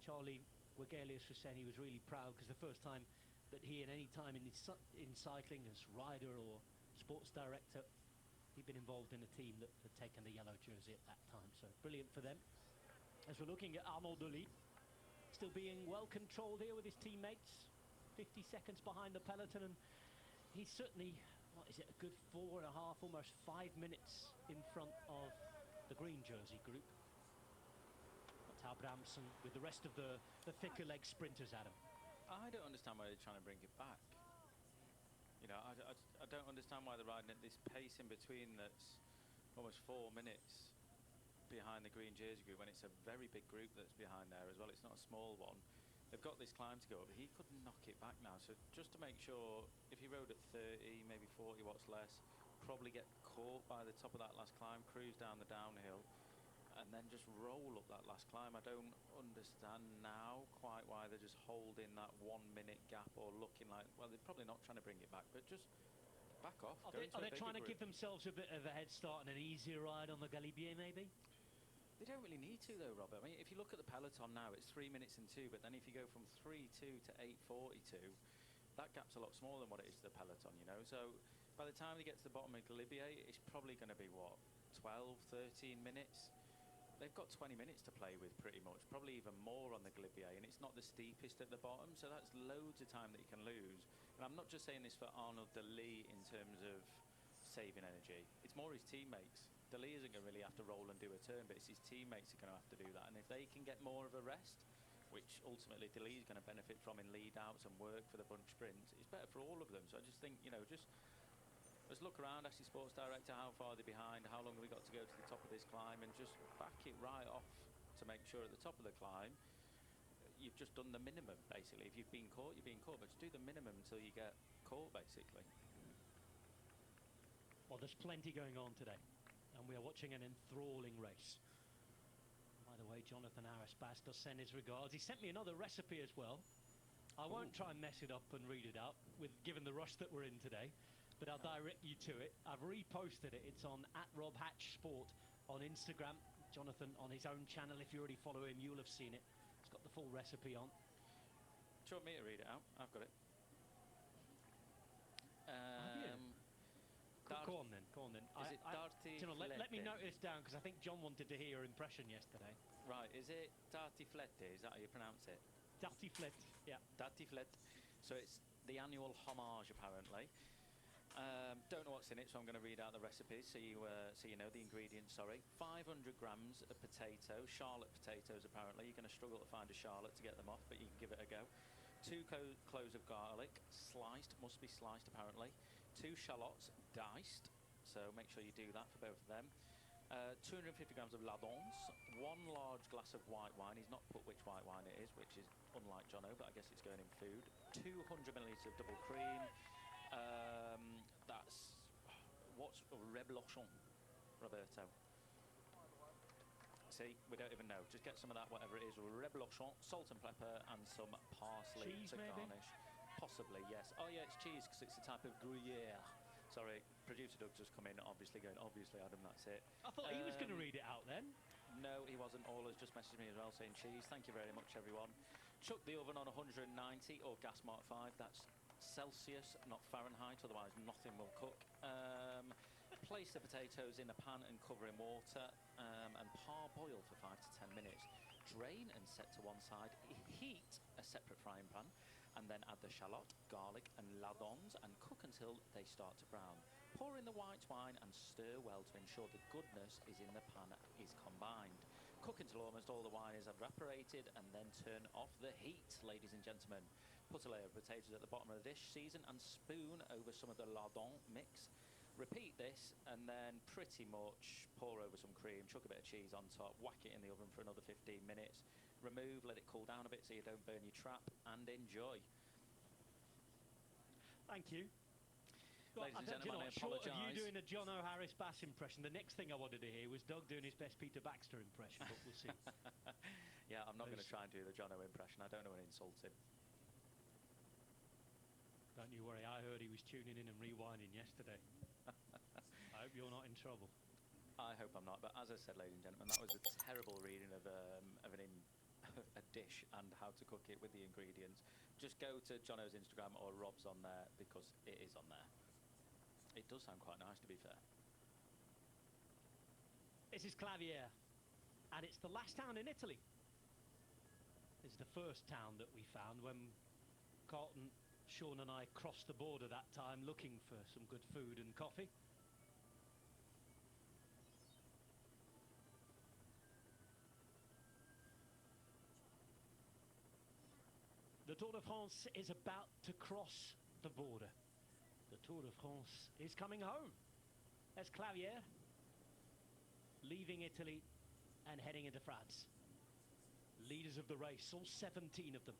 Charlie Wegelius was saying he was really proud because the first time that he, at any time in cycling as rider or sports director, he'd been involved in a team that had taken the yellow jersey at that time. So brilliant for them. As we're looking at Arnaud Delis, still being well controlled here with his teammates, 50 seconds behind the peloton, and he's certainly, what is it, a good 4.5, almost 5 minutes in front of the green jersey group. Abrahamsen with the rest of the thicker leg sprinters, Adam. I don't understand why they're trying to bring it back. You know, I don't understand why they're riding at this pace in between that's almost 4 minutes behind the green jersey group when it's a very big group that's behind there as well. It's not a small one. They've got this climb to go over. He could knock it back now. So just to make sure, if he rode at 30, maybe 40 watts less, probably get caught by the top of that last climb, cruise down the downhill, and then just roll up that last climb. I don't understand now quite why they're just holding that 1 minute gap or looking like, well, they're probably not trying to bring it back, but just back off. Are they trying to give themselves a bit of a head start and an easier ride on the Galibier, maybe? They don't really need to, though, Robert. I mean, if you look at the peloton now, it's 3 minutes and 2, but then if you go from 3:2 to 8:42, that gap's a lot smaller than what it is to the peloton, you know. So by the time they get to the bottom of Galibier, it's probably going to be, what, 12, 13 minutes? They've got 20 minutes to play with, pretty much, probably even more on the Galibier, and it's not the steepest at the bottom, so that's loads of time that you can lose. And I'm not just saying this for Arnaud de Lee in terms of saving energy. It's more his teammates. De Lee isn't going to really have to roll and do a turn, but it's his teammates who are going to have to do that. And if they can get more of a rest, which ultimately De Lee is going to benefit from in lead-outs and work for the bunch sprints, it's better for all of them. So I just think, you know, just let's look around, ask the sports director how far they're behind, how long have we got to go to the top of this climb, and just back it right off to make sure at the top of the climb you've just done the minimum, basically. If you've been caught, you've been caught, but just do the minimum until you get caught, basically. Well, there's plenty going on today, and we are watching an enthralling race. By the way, Jonathan Harris-Bass does send his regards. He sent me another recipe as well. I won't try and mess it up and read it out, given the rush that we're in today, but I'll direct you to it. I've reposted it. It's on @RobHatchSport on Instagram. Jonathan on his own channel. If you already follow him, you'll have seen it. It's got the full recipe on. Do you want me to read it out? I've got it. Go on then, go on then. Is it Darty Flette? Let me note this down, because I think John wanted to hear your impression yesterday. Right, is it Darty Flette? Is that how you pronounce it? Darty Flette, yeah. Darty Flette. So it's the annual homage, apparently. Don't know what's in it, so I'm going to read out the recipes so you know the ingredients. Sorry, 500 grams of potato, Charlotte potatoes. Apparently, you're going to struggle to find a Charlotte to get them off, but you can give it a go. 2 cloves of garlic, sliced, must be sliced apparently. 2 shallots, diced, so make sure you do that for both of them. 250 grams of lardons, 1 large glass of white wine. He's not put which white wine it is, which is unlike Jono, but I guess it's going in food. 200 millilitres of double cream. That's what's reblochon, Roberto. See, we don't even know. Just get some of that, whatever it is. Reblochon, salt and pepper, and some parsley cheese, to maybe? garnish. Possibly, yes. Oh yeah, it's cheese because it's a type of Gruyere. Sorry, producer Doug's just come in, obviously Adam, that's it. I thought he was going to read it out then. No, he wasn't. Ola's just messaged me as well saying cheese. Thank you very much, everyone. Chuck the oven on 190 or gas mark 5. That's Celsius, not Fahrenheit, otherwise nothing will cook. Place the potatoes in a pan and cover in water and parboil for 5 to 10 minutes. Drain and set to one side. Heat a separate frying pan and then add the shallot, garlic and lardons and cook until they start to brown. Pour in the white wine and stir well to ensure the goodness is in the pan is combined. Cook until almost all the wine is evaporated and then turn off the heat, ladies and gentlemen. Put a layer of potatoes at the bottom of the dish, season and spoon over some of the lardon mix. Repeat this and then pretty much pour over some cream, chuck a bit of cheese on top, whack it in the oven for another 15 minutes. Remove, let it cool down a bit so you don't burn your trap, and enjoy. Thank you. Ladies and gentlemen, I short apologise. of you doing a John O'Harris-Bass impression, the next thing I wanted to hear was Doug doing his best Peter Baxter impression, but we'll see. Yeah, I'm not going to try and do the John O impression. I don't know and insult him. Don't you worry, I heard he was tuning in and rewinding yesterday. I hope you're not in trouble. I hope I'm not, but as I said, ladies and gentlemen, that was a terrible reading of a dish and how to cook it with the ingredients. Just go to Jono's Instagram or Rob's on there because it is on there. It does sound quite nice, to be fair. This is Claviere, and it's the last town in Italy. It's the first town that we found when Carlton, Sean and I crossed the border that time looking for some good food and coffee. The Tour de France is about to cross the border. The Tour de France is coming home. There's Claviere. leaving Italy and heading into France. Leaders of the race, all 17 of them.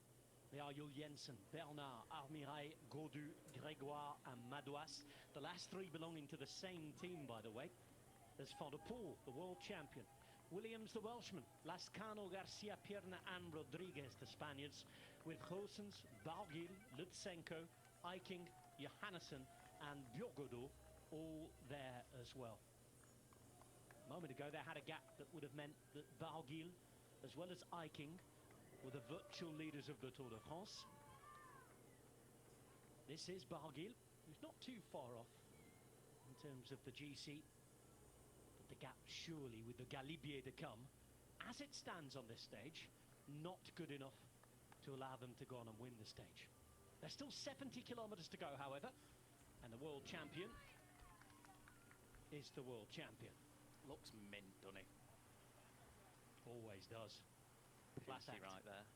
They are Jules Jensen, Bernard, Armiray, Gaudu, Grégoire and Madouas. The last three belonging to the same team, by the way. There's Fondo, the world champion. Williams, the Welshman. Lascano, Garcia, Pierna and Rodriguez, the Spaniards. With Goossens, Barguil, Lutsenko, Eiking, Johannesson and Bjorgodo all there as well. A moment ago, they had a gap that would have meant that Barguil, as well as Eiking, were the virtual leaders of the Tour de France. This is Barguil, who's not too far off in terms of the GC. But the gap surely with the Galibier to come, as it stands on this stage, not good enough to allow them to go on and win the stage. There's still 70 kilometers to go, however, and the world champion is the world champion. Looks mint, doesn't he? Always does. Class act. Right there.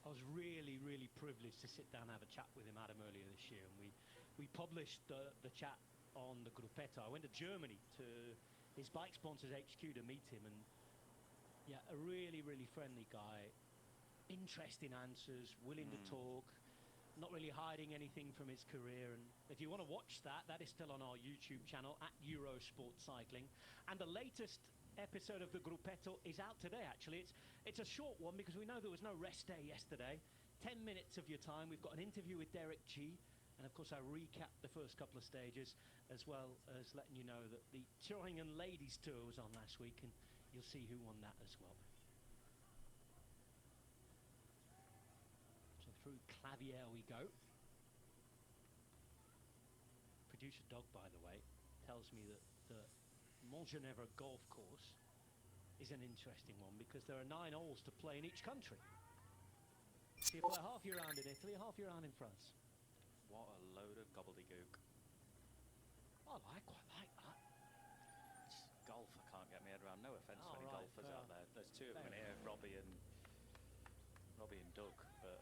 I was really privileged to sit down and have a chat with him, Adam, earlier this year, and we published the chat on the Gruppetto. I went to Germany to his bike sponsors HQ to meet him, and yeah, a really friendly guy, interesting answers, willing to talk, not really hiding anything from his career. And if you want to watch that, that is still on our YouTube channel at Eurosport Cycling. And the latest episode of the Gruppetto is out today, actually. It's a short one because we know there was no rest day yesterday. 10 minutes of your time. We've got an interview with Derek G. And of course, I recap the first couple of stages, as well as letting you know that the Thüringen Ladies Tour was on last week, and you'll see who won that as well. So through Clavier we go. Producer Dog, by the way, tells me that the Montgenèvre golf course is an interesting one because there are 9 holes to play in each country. So you play half your round in Italy, half your round in France. What a load of gobbledygook. I quite like that. It's golf, I can't get my head around. No offence to any golfers out there. There's 2 of them in here, Robbie and Doug, but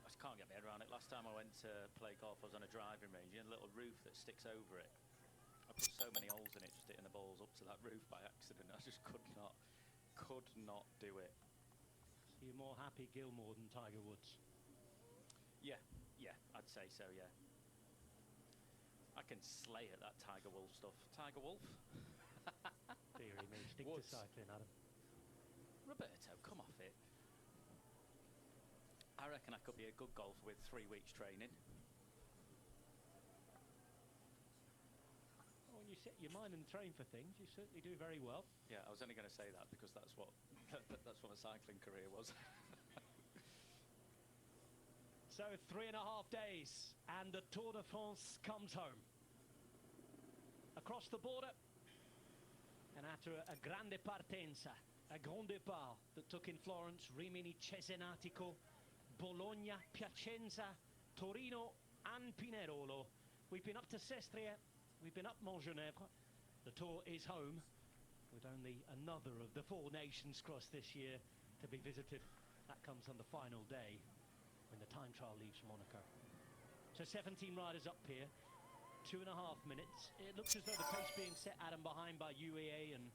I just can't get my head around it. Last time I went to play golf, I was on a driving range. You know, a little roof that sticks over it. I put so many holes in it, just hitting the balls up to that roof by accident. I just could not do it. So you're more happy Gilmore than Tiger Woods? Yeah, I'd say so, yeah. I can slay at that Tiger Wolf stuff. Tiger Wolf? Theory, me. Stick to cycling, Adam. Roberto, come off it. I reckon I could be a good golfer with 3 weeks training. When you set your mind and train for things, you certainly do very well. Yeah, I was only going to say that because that's what my cycling career was. So 3.5 days and the Tour de France comes home. Across the border, and after a grande partenza, a grand départ that took in Florence, Rimini, Cesenatico, Bologna, Piacenza, Torino and Pinerolo. We've been up to Sestria, we've been up Montgenèvre. The Tour is home with only another of the 4 nations cross this year to be visited. That comes on the final day when the time trial leaves Monaco. So 17 riders up here, 2.5 minutes. It looks as though the pace being set, Adam, behind by UAE and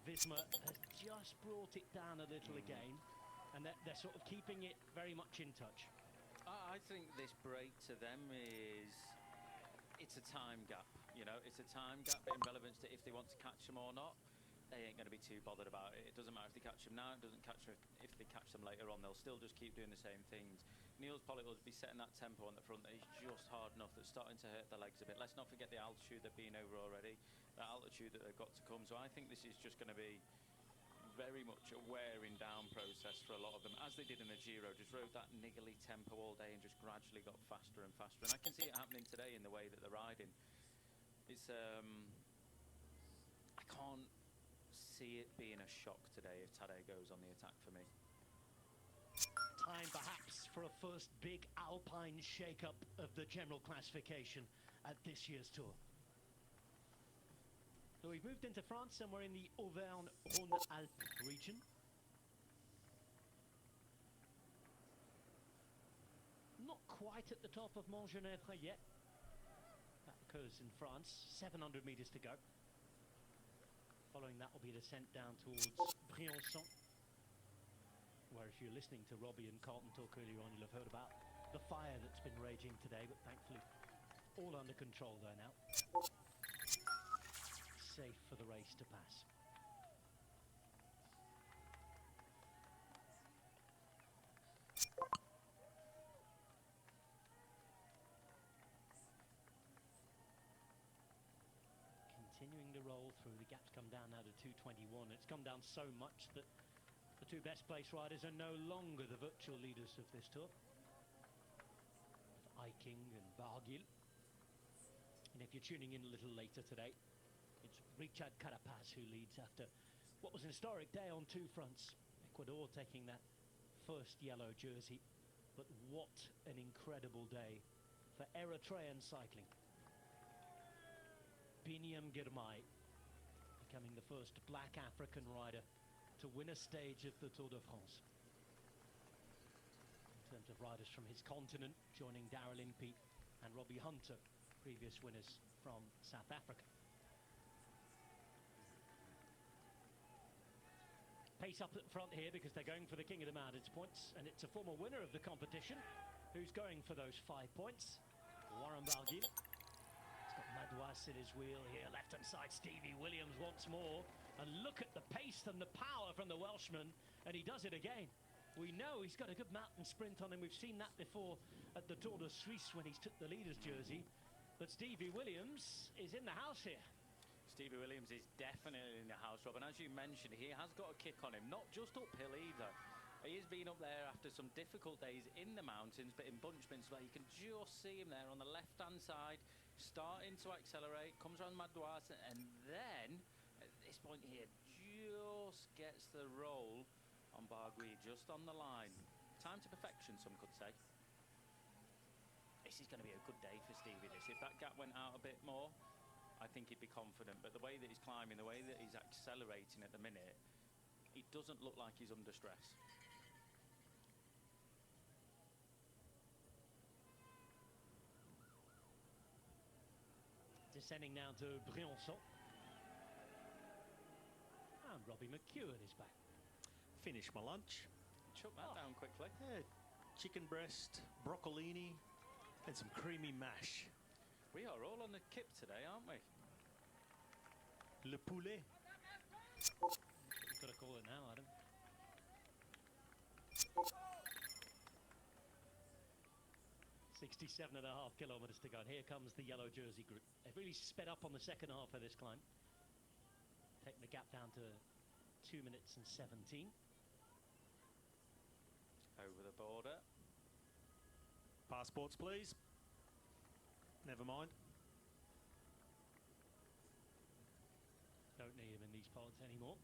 Visma has just brought it down a little again, and they're sort of keeping it very much in touch. I think this break to them it's a time gap, you know, it's a time gap in relevance to if they want to catch them or not. They ain't going to be too bothered about it. It doesn't matter if they catch them now, it doesn't catch them if they catch them later on. They'll still just keep doing the same things. Niels Pollitt will be setting that tempo on the front that is just hard enough, that's starting to hurt the legs a bit. Let's not forget the altitude they've been over already, that altitude that they've got to come. So I think this is just going to be very much a wearing down process for a lot of them, as they did in the Giro. Just rode that niggly tempo all day and just gradually got faster and faster. And I can see it happening today in the way that they're riding. It's I can't see it being a shock today if Tadej goes on the attack for me. Time perhaps for a first big Alpine shake-up of the general classification at this year's Tour. So we've moved into France, somewhere in the Auvergne-Rhône-Alpes region. Not quite at the top of Montgenèvre yet. That occurs in France. 700 metres to go. Following that will be a descent down towards Briançon, where if you're listening to Robbie and Carlton talk earlier on, you'll have heard about the fire that's been raging today, but thankfully all under control there now. Safe for the race to pass. Continuing to roll through, the gap's come down now to 2:21. It's come down so much that the two best placed riders are no longer the virtual leaders of this tour. Eiking and Barguil. And if you're tuning in a little later today, it's Richard Carapaz who leads after what was an historic day on two fronts. Ecuador taking that first yellow jersey, but what an incredible day for Eritrean cycling. Biniam Girmay becoming the first black African rider to win a stage of the Tour de France. In terms of riders from his continent, joining Daryl Impey and Robbie Hunter, previous winners from South Africa. Pace up at front here because they're going for the King of the Mountains points, and it's a former winner of the competition who's going for those 5 points. Warren Barguil. He's got Madouas in his wheel here, left-hand side Stevie Williams once more, and look at the pace and the power from the Welshman, and he does it again. We know he's got a good mountain sprint on him. We've seen that before at the Tour de Suisse when he's took the leader's jersey. But Stevie Williams is in the house here. Stevie Williams is definitely in the house, Rob. And as you mentioned, he has got a kick on him. Not just uphill either. He has been up there after some difficult days in the mountains, but in bunchments where you can just see him there on the left-hand side, starting to accelerate, comes around Madouas, and then, at this point here, just gets the roll on Barguil, just on the line. Time to perfection, some could say. This is going to be a good day for Stevie, this. If that gap went out a bit more, I think he'd be confident. But the way that he's climbing, the way that he's accelerating at the minute, he doesn't look like he's under stress. Descending now to Briançon. And Robbie McEwen is back. Finish my lunch. Chuck that down quickly. Yeah, chicken breast, broccolini, and some creamy mash. We are all on the kip today, aren't we? Le poulet. You've got to call it now, Adam. .67.5 kilometres to go. And here comes the yellow jersey group. They've really sped up on the second half of this climb. Taking the gap down to 2 minutes and 17. Over the border. Passports, please. Never mind. Don't need them in these parts anymore.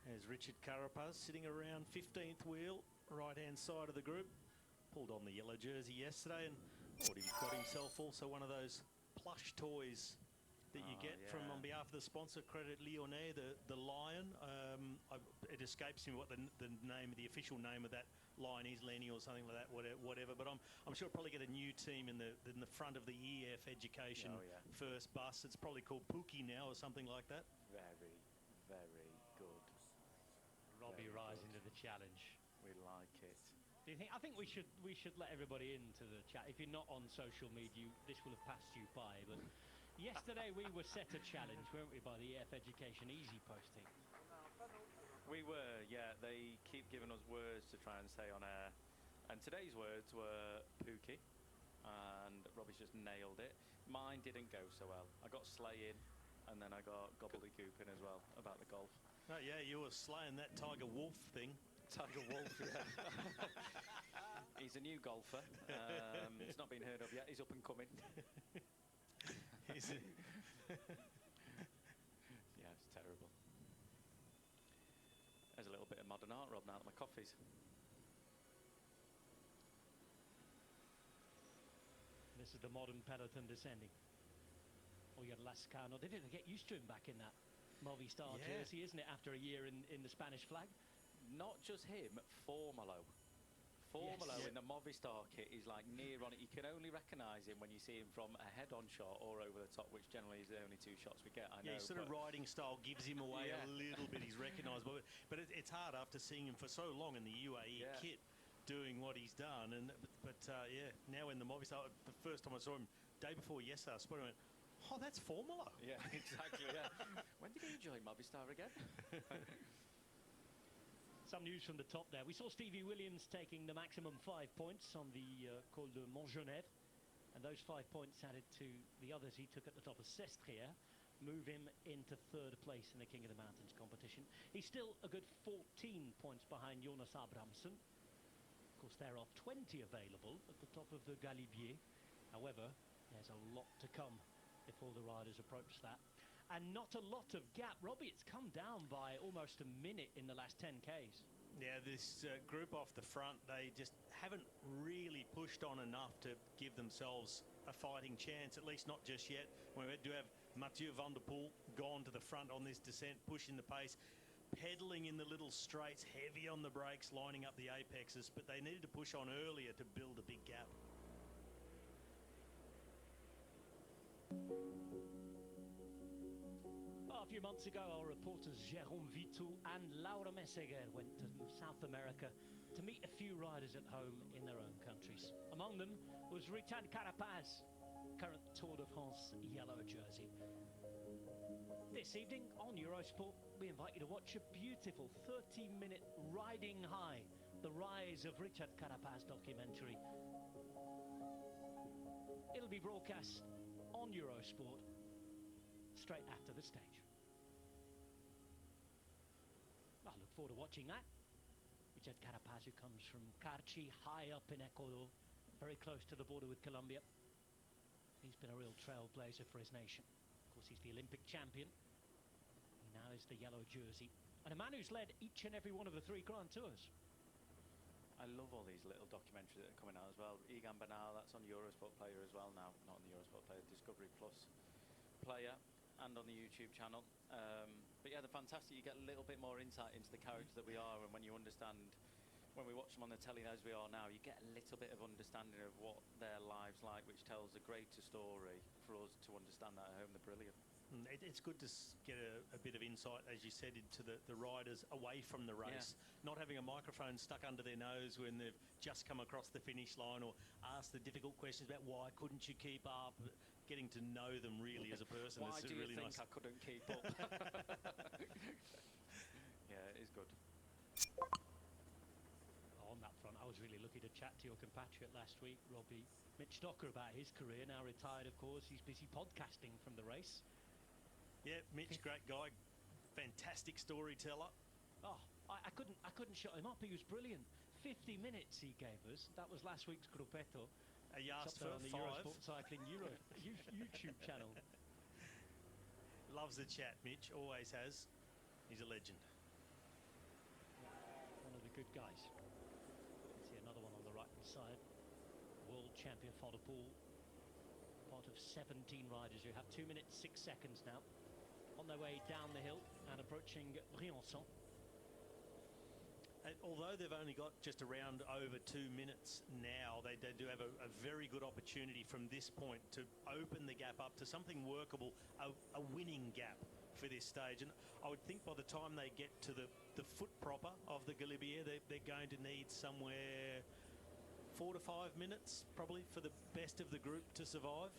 There's Richard Carapaz sitting around 15th wheel, right-hand side of the group. Pulled on the yellow jersey yesterday, and what he's got himself also one of those plush toys that you get from, on behalf of the sponsor, Credit Lyonnais, the lion. It escapes me what the name, the official name of that lion is, Lenny or something like that, whatever. But I'm sure probably get a new team in the front of the EF Education first bus. It's probably called Pookie now or something like that. Very, very good. Robbie rising to the challenge. We like it. Do you think? I think we should let everybody into the chat. If you're not on social media, this will have passed you by, but. Yesterday we were set a challenge, weren't we, by the EF Education Easy posting? We were, yeah. They keep giving us words to try and say on air. And today's words were Pookie, and Robbie's just nailed it. Mine didn't go so well. I got slaying, and then I got gobbledygook in as well about the golf. Oh, yeah, you were slaying that Tiger Wolf thing. Tiger Wolf, yeah. He's a new golfer. It's not been heard of yet. He's up and coming. Is it? Yeah, it's terrible. There's a little bit of modern art, Rob, now that my coffee's. This is the modern peloton descending. Oh, you had Lascano. They didn't get used to him back in that Movistar jersey, isn't it, after a year in the Spanish flag? Not just him, Formolo. Formula Yes. in the Movistar kit is like near on it. You can only recognise him when you see him from a head-on shot or over the top, which generally is the only two shots we get. I know. Yeah, his sort of riding style gives him away Yeah. a little bit. He's recognisable, but it's hard after seeing him for so long in the UAE kit, doing what he's done. And but yeah, now in the Movistar, the first time I saw him, day before yesterday, I spotted him and went, oh, that's Formula. Yeah, exactly. Yeah. When did he join Movistar again? Some news from the top there. We saw Stevie Williams taking the maximum 5 points on the Col de Montgenèvre, and those 5 points added to the others he took at the top of Sestriere move him into third place in the King of the Mountains competition. He's still a good 14 points behind Jonas Abrahamsen. Of course, there are 20 available at the top of the Galibier. However, there's a lot to come if all the riders approach that. And not a lot of gap. Robbie, it's come down by almost a minute in the last 10 Ks. Yeah, this group off the front, they just haven't really pushed on enough to give themselves a fighting chance, at least not just yet. We do have Mathieu van der Poel gone to the front on this descent, pushing the pace, pedaling in the little straights, heavy on the brakes, lining up the apexes, but they needed to push on earlier to build a big gap. A few months ago, our reporters Jérôme Vitou and Laura Messeguer went to South America to meet a few riders at home in their own countries. Among them was Richard Carapaz, current Tour de France yellow jersey. This evening on Eurosport, we invite you to watch a beautiful 30-minute riding high, the rise of Richard Carapaz documentary. It'll be broadcast on Eurosport straight after the stage. I look forward to watching that. Richard Carapaz, who comes from Carchi, high up in Ecuador, very close to the border with Colombia. He's been a real trailblazer for his nation. Of course, he's the Olympic champion. He now is the yellow jersey. And a man who's led each and every one of the 3 Grand Tours. I love all these little documentaries that are coming out as well. Egan Bernal, that's on Eurosport Player as well now. Not on the Eurosport Player, Discovery Plus Player, and on the YouTube channel. But yeah, they're fantastic. You get a little bit more insight into the characters that we are, and when you understand, when we watch them on the telly as we are now, you get a little bit of understanding of what their lives like, which tells a greater story for us to understand that at home. They're brilliant. It's good to get a bit of insight, as you said, into the riders away from the race, not having a microphone stuck under their nose when they've just come across the finish line, or ask the difficult questions about why couldn't you keep up, getting to know them really as a person. Why do you really think nice. I couldn't keep up? Yeah, it is good. On that front, I was really lucky to chat to your compatriot last week, Robbie Mitch Docker, about his career. Now retired, of course. He's busy podcasting from the race. Yeah, Mitch, great guy, fantastic storyteller. Oh, I couldn't shut him up. He was brilliant. 50 minutes he gave us. That was last week's Gruppetto. He asked for on the 5. Eurosport Cycling YouTube channel. Loves the chat, Mitch. Always has. He's a legend. One of the good guys. You see another one on the right-hand side. World champion Van der Poel. Part of 17 riders who have 2 minutes 6 seconds now. On their way down the hill and approaching Briançon. Although they've only got just around over 2 minutes now, they do have a very good opportunity from this point to open the gap up to something workable, a winning gap for this stage. And I would think by the time they get to the foot proper of the Galibier, they're going to need somewhere 4 to 5 minutes, probably, for the best of the group to survive.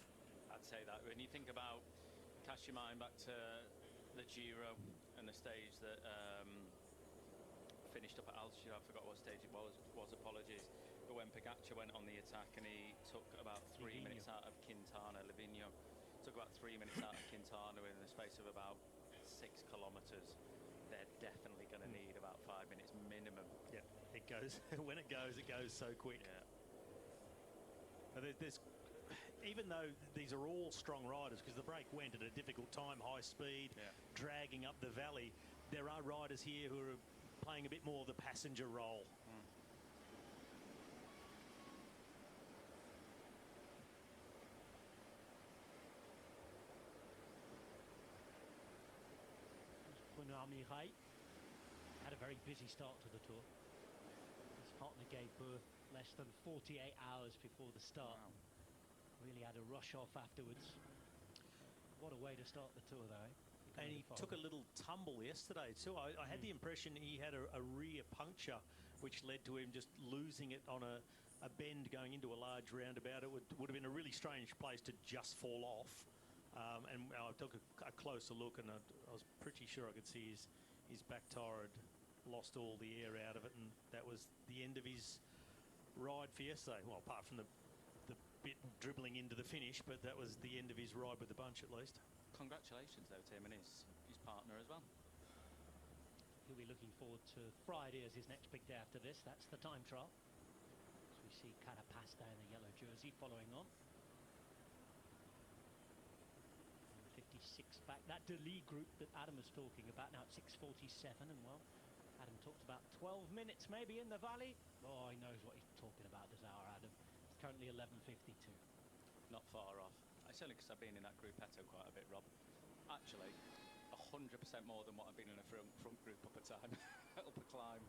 I'd say that. When you think about, cast your mind back to the Giro and the stage that finished up at altitude. I forgot what stage it was, apologies. But when Pogacar went on the attack and he took about 3 minutes out of Quintana, Livigno took about 3 minutes out of Quintana in the space of about 6 kilometres. They're definitely going to need about 5 minutes minimum. Yeah, it goes. When it goes so quick. Yeah. But there's, even though these are all strong riders, because the break went at a difficult time, high speed, dragging up the valley, there are riders here who are playing a bit more of the passenger role. Mirai had a very busy start to the tour. His partner gave birth less than 48 hours before the start. Wow. Really had a rush off afterwards. What a way to start the tour, though. And he took a little tumble yesterday too. I had the impression he had a rear puncture, which led to him just losing it on a bend going into a large roundabout. It would have been a really strange place to just fall off. And I took a closer look, and I was pretty sure I could see his back tyre had lost all the air out of it, and that was the end of his ride for yesterday. Well, apart from the bit dribbling into the finish, but that was the end of his ride with the bunch at least. Congratulations, though, Tim, and his partner as well. He'll be looking forward to Friday as his next big day after this. That's the time trial. As we see Carapaz there in the yellow jersey following on. 56 back. That Deli group that Adam was talking about now at 6:47, and well, Adam talked about 12 minutes maybe in the valley. Oh, he knows what he's talking about, does our Adam. It's currently 11:52. Not far off. It's only because I've been in that gruppetto quite a bit, Rob. Actually, 100% more than what I've been in a front group up a time, up a climb.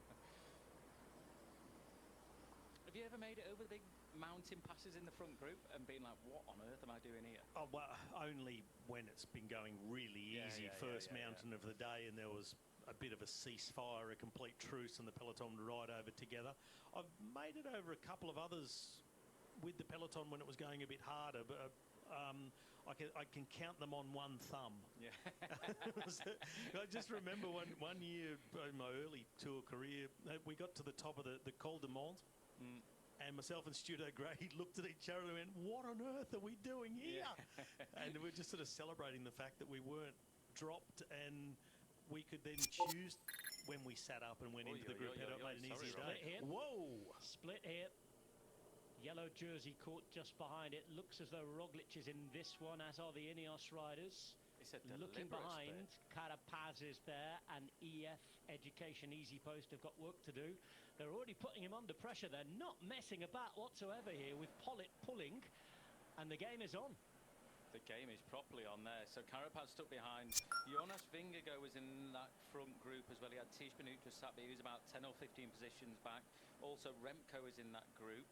Have you ever made it over the big mountain passes in the front group and been like, what on earth am I doing here? Oh, well, only when it's been going really easy. First mountain of the day, and there was a bit of a ceasefire, a complete truce, and the peloton would ride over together. I've made it over a couple of others with the peloton when it was going a bit harder, but I can count them on one thumb. Yeah. I just remember one year in my early tour career, we got to the top of the Col de Mont, and myself and Stuart O'Grady looked at each other and went, what on earth are we doing here? And we're just sort of celebrating the fact that we weren't dropped, and we could then choose when we sat up and went into the group. It made an easier day. Split here. Whoa! Split here. Yellow jersey caught just behind it. Looks as though Roglic is in this one, as are the Ineos riders. It's a Looking deliberate behind, split. Carapaz is there, and EF Education Easy Post have got work to do. They're already putting him under pressure. They're not messing about whatsoever here with Pollitt pulling, and the game is on. The game is properly on there. So Carapaz stuck behind. Jonas Vingegaard was in that front group as well. He had Tish Benutra sat, but he was about 10 or 15 positions back. Also, Remco is in that group.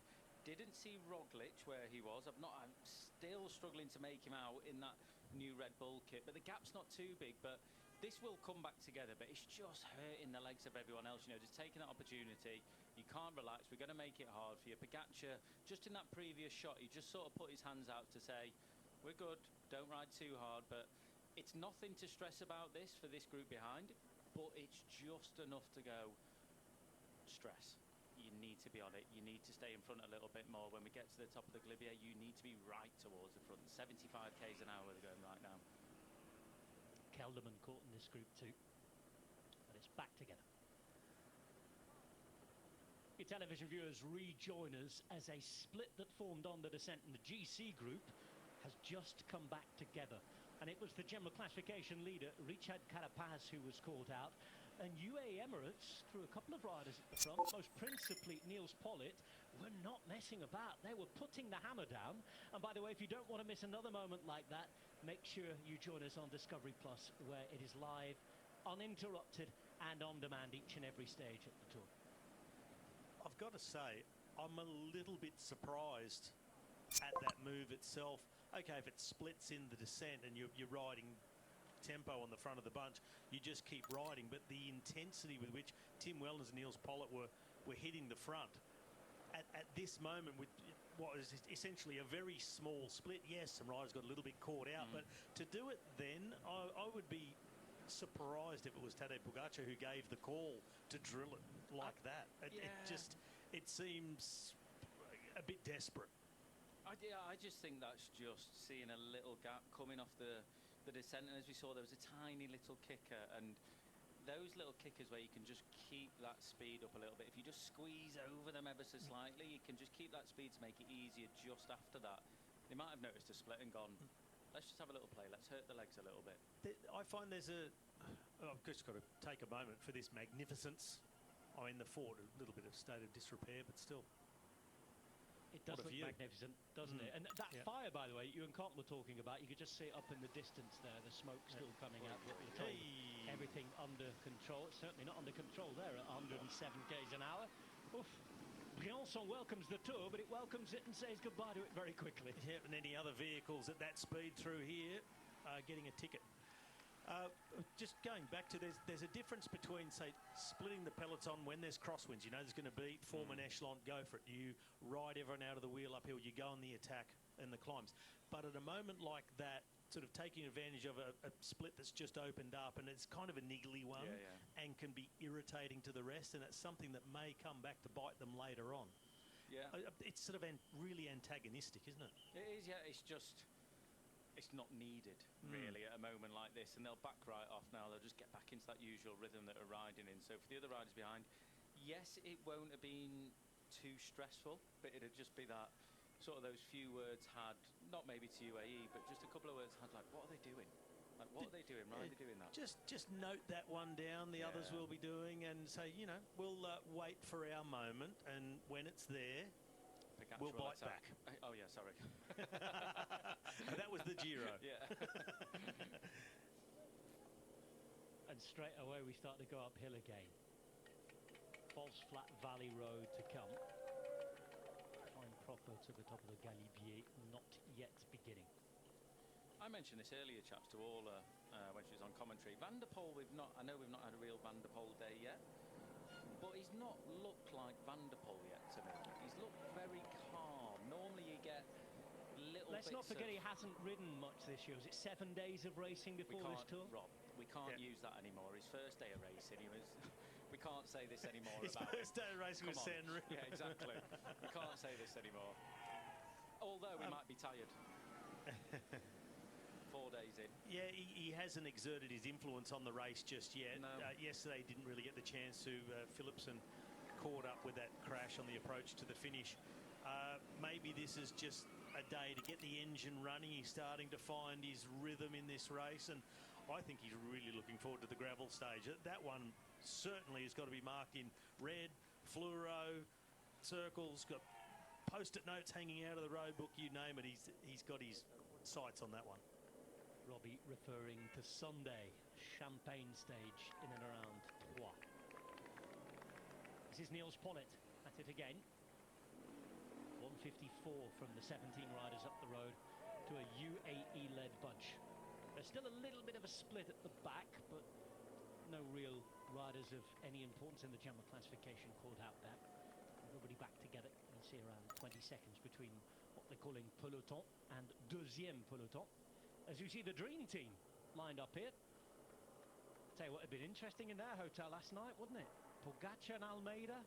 Didn't see Roglic where he was. I'm still struggling to make him out in that new Red Bull kit, but the gap's not too big. But this will come back together, but it's just hurting the legs of everyone else. You know, just taking that opportunity. You can't relax. We're going to make it hard for you. Pogačar, just in that previous shot, he just sort of put his hands out to say, we're good, don't ride too hard. But it's nothing to stress about this for this group behind, but it's just enough to go, stress. You need to be on it. You need to stay in front a little bit more. When we get to the top of the Glibia, you need to be right towards the front. 75 k's an hour they're going right now. Kelderman caught in this group too, but it's back together. Your television viewers rejoin us as a split that formed on the descent in the GC group has just come back together, and it was the general classification leader Richard Carapaz who was caught out. And UAE Emirates, through a couple of riders at the front, most principally Niels Pollitt, were not messing about. They were putting the hammer down. And by the way, if you don't want to miss another moment like that, make sure you join us on Discovery Plus, where it is live, uninterrupted, and on demand each and every stage at the tour. I've got to say, I'm a little bit surprised at that move itself. Okay, if it splits in the descent and you're riding tempo on the front of the bunch, you just keep riding, but the intensity with which Tim Wellens and Niels Pollitt were hitting the front at this moment with what is essentially a very small split. Yes, some riders got a little bit caught out, but to do it then, I would be surprised if it was Tadej Pogačar who gave the call to drill it like that. It seems a bit desperate. I just think that's just seeing a little gap coming off the descent, and as we saw, there was a tiny little kicker, and those little kickers where you can just keep that speed up a little bit, if you just squeeze over them ever so slightly, you can just keep that speed to make it easier just after that. They might have noticed a split and gone, let's just have a little play, let's hurt the legs a little bit. I find I've just got to take a moment for this magnificence. I mean, the Ford, a little bit of state of disrepair, but still. It does look magnificent, doesn't it? And that fire, by the way, you and Carlton were talking about, you could just see it up in the distance there, the smoke still coming out. But we're told everything under control. It's certainly not under control there at 107 k's an hour. Oof. Briançon welcomes the tour, but it welcomes it and says goodbye to it very quickly. Yeah, and any other vehicles at that speed through here are getting a ticket. Just going back to there's a difference between, say, splitting the peloton when there's crosswinds. You know there's going to be, form an echelon, go for it. You ride everyone out of the wheel uphill, you go on the attack and the climbs. But at a moment like that, sort of taking advantage of a split that's just opened up, and it's kind of a niggly one and can be irritating to the rest, and it's something that may come back to bite them later on. Yeah. It's sort of really antagonistic, isn't it? It is, yeah. It's just... it's not needed, really, at a moment like this. And they'll back right off now. They'll just get back into that usual rhythm that are riding in. So for the other riders behind, yes, it won't have been too stressful, but it'd just be that sort of those few words had, not maybe to UAE, but just a couple of words had, like, what are they doing? Like, what are they doing? Why are they doing that? Just note that one down. The others will be doing, and say, you know, we'll wait for our moment, and when it's there, we'll bite back. Oh, yeah, sorry. That was the Giro. Yeah. And straight away we start to go uphill again. False flat valley road to come. Climb proper to the top of the Galibier, not yet beginning. I mentioned this earlier, chaps, to all when she was on commentary. Van der Poel, I know we've not had a real Van der Poel day yet, but he's not looked like Van der Poel yet to me. He's looked very calm. Normally you get little Let's not forget he hasn't ridden much this year. Was it 7 days of racing before this tour? Rob, we can't use that anymore. His first day of racing, he was... we can't say this anymore His about first day of racing was San Remo. Yeah, exactly. We can't say this anymore. Although we might be tired. 4 days in. Yeah, he hasn't exerted his influence on the race just yet. No. Yesterday didn't really get the chance to. Philipsen caught up with that crash on the approach to the finish. Maybe this is just a day to get the engine running. He's starting to find his rhythm in this race, and I think he's really looking forward to the gravel stage. That one certainly has got to be marked in red, fluoro, circles, got post-it notes hanging out of the road book, you name it. He's got his sights on that one. Robbie referring to Sunday, Champagne stage in and around Troyes. This is Niels Pollitt at it again. 154 from the 17 riders up the road to a UAE-led bunch. There's still a little bit of a split at the back, but no real riders of any importance in the Jumbo classification caught out there. Everybody back together. You see around 20 seconds between what they're calling peloton and deuxième peloton. As you see the dream team lined up here. Tell you what, it'd been interesting in their hotel last night, wouldn't it? Pogačar and Almeida,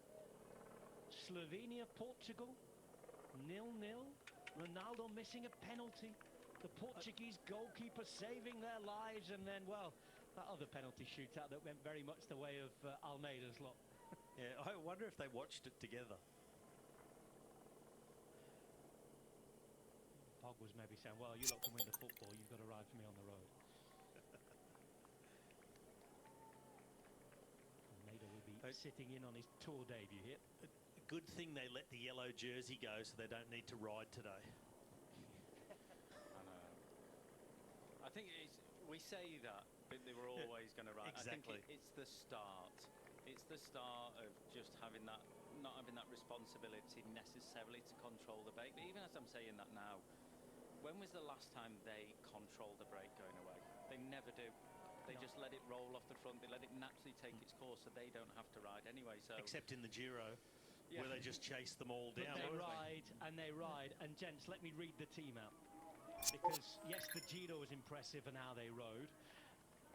Slovenia, Portugal, 0-0. Ronaldo missing a penalty. The Portuguese goalkeeper saving their lives, and then, well, that other penalty shootout that went very much the way of Almeida's lot. Yeah, I wonder if they watched it together. Pog was maybe saying, well, you lot can win the football, you've got to ride for me on the road. Almeida will be sitting in on his tour debut here. A good thing they let the yellow jersey go so they don't need to ride today. I know. I think we say that, but they were always going to ride. Exactly. I think it's the start. It's the start of just having that, not having that responsibility necessarily to control the brake. But even as I'm saying that now, when was the last time they controlled the brake going away? They never do. They just let it roll off the front. They let it naturally take its course, so they don't have to ride anyway. So except in the Giro, where they just chase them all But down. they ride and they ride. And gents, let me read the team out, because yes, the Giro was impressive and how they rode.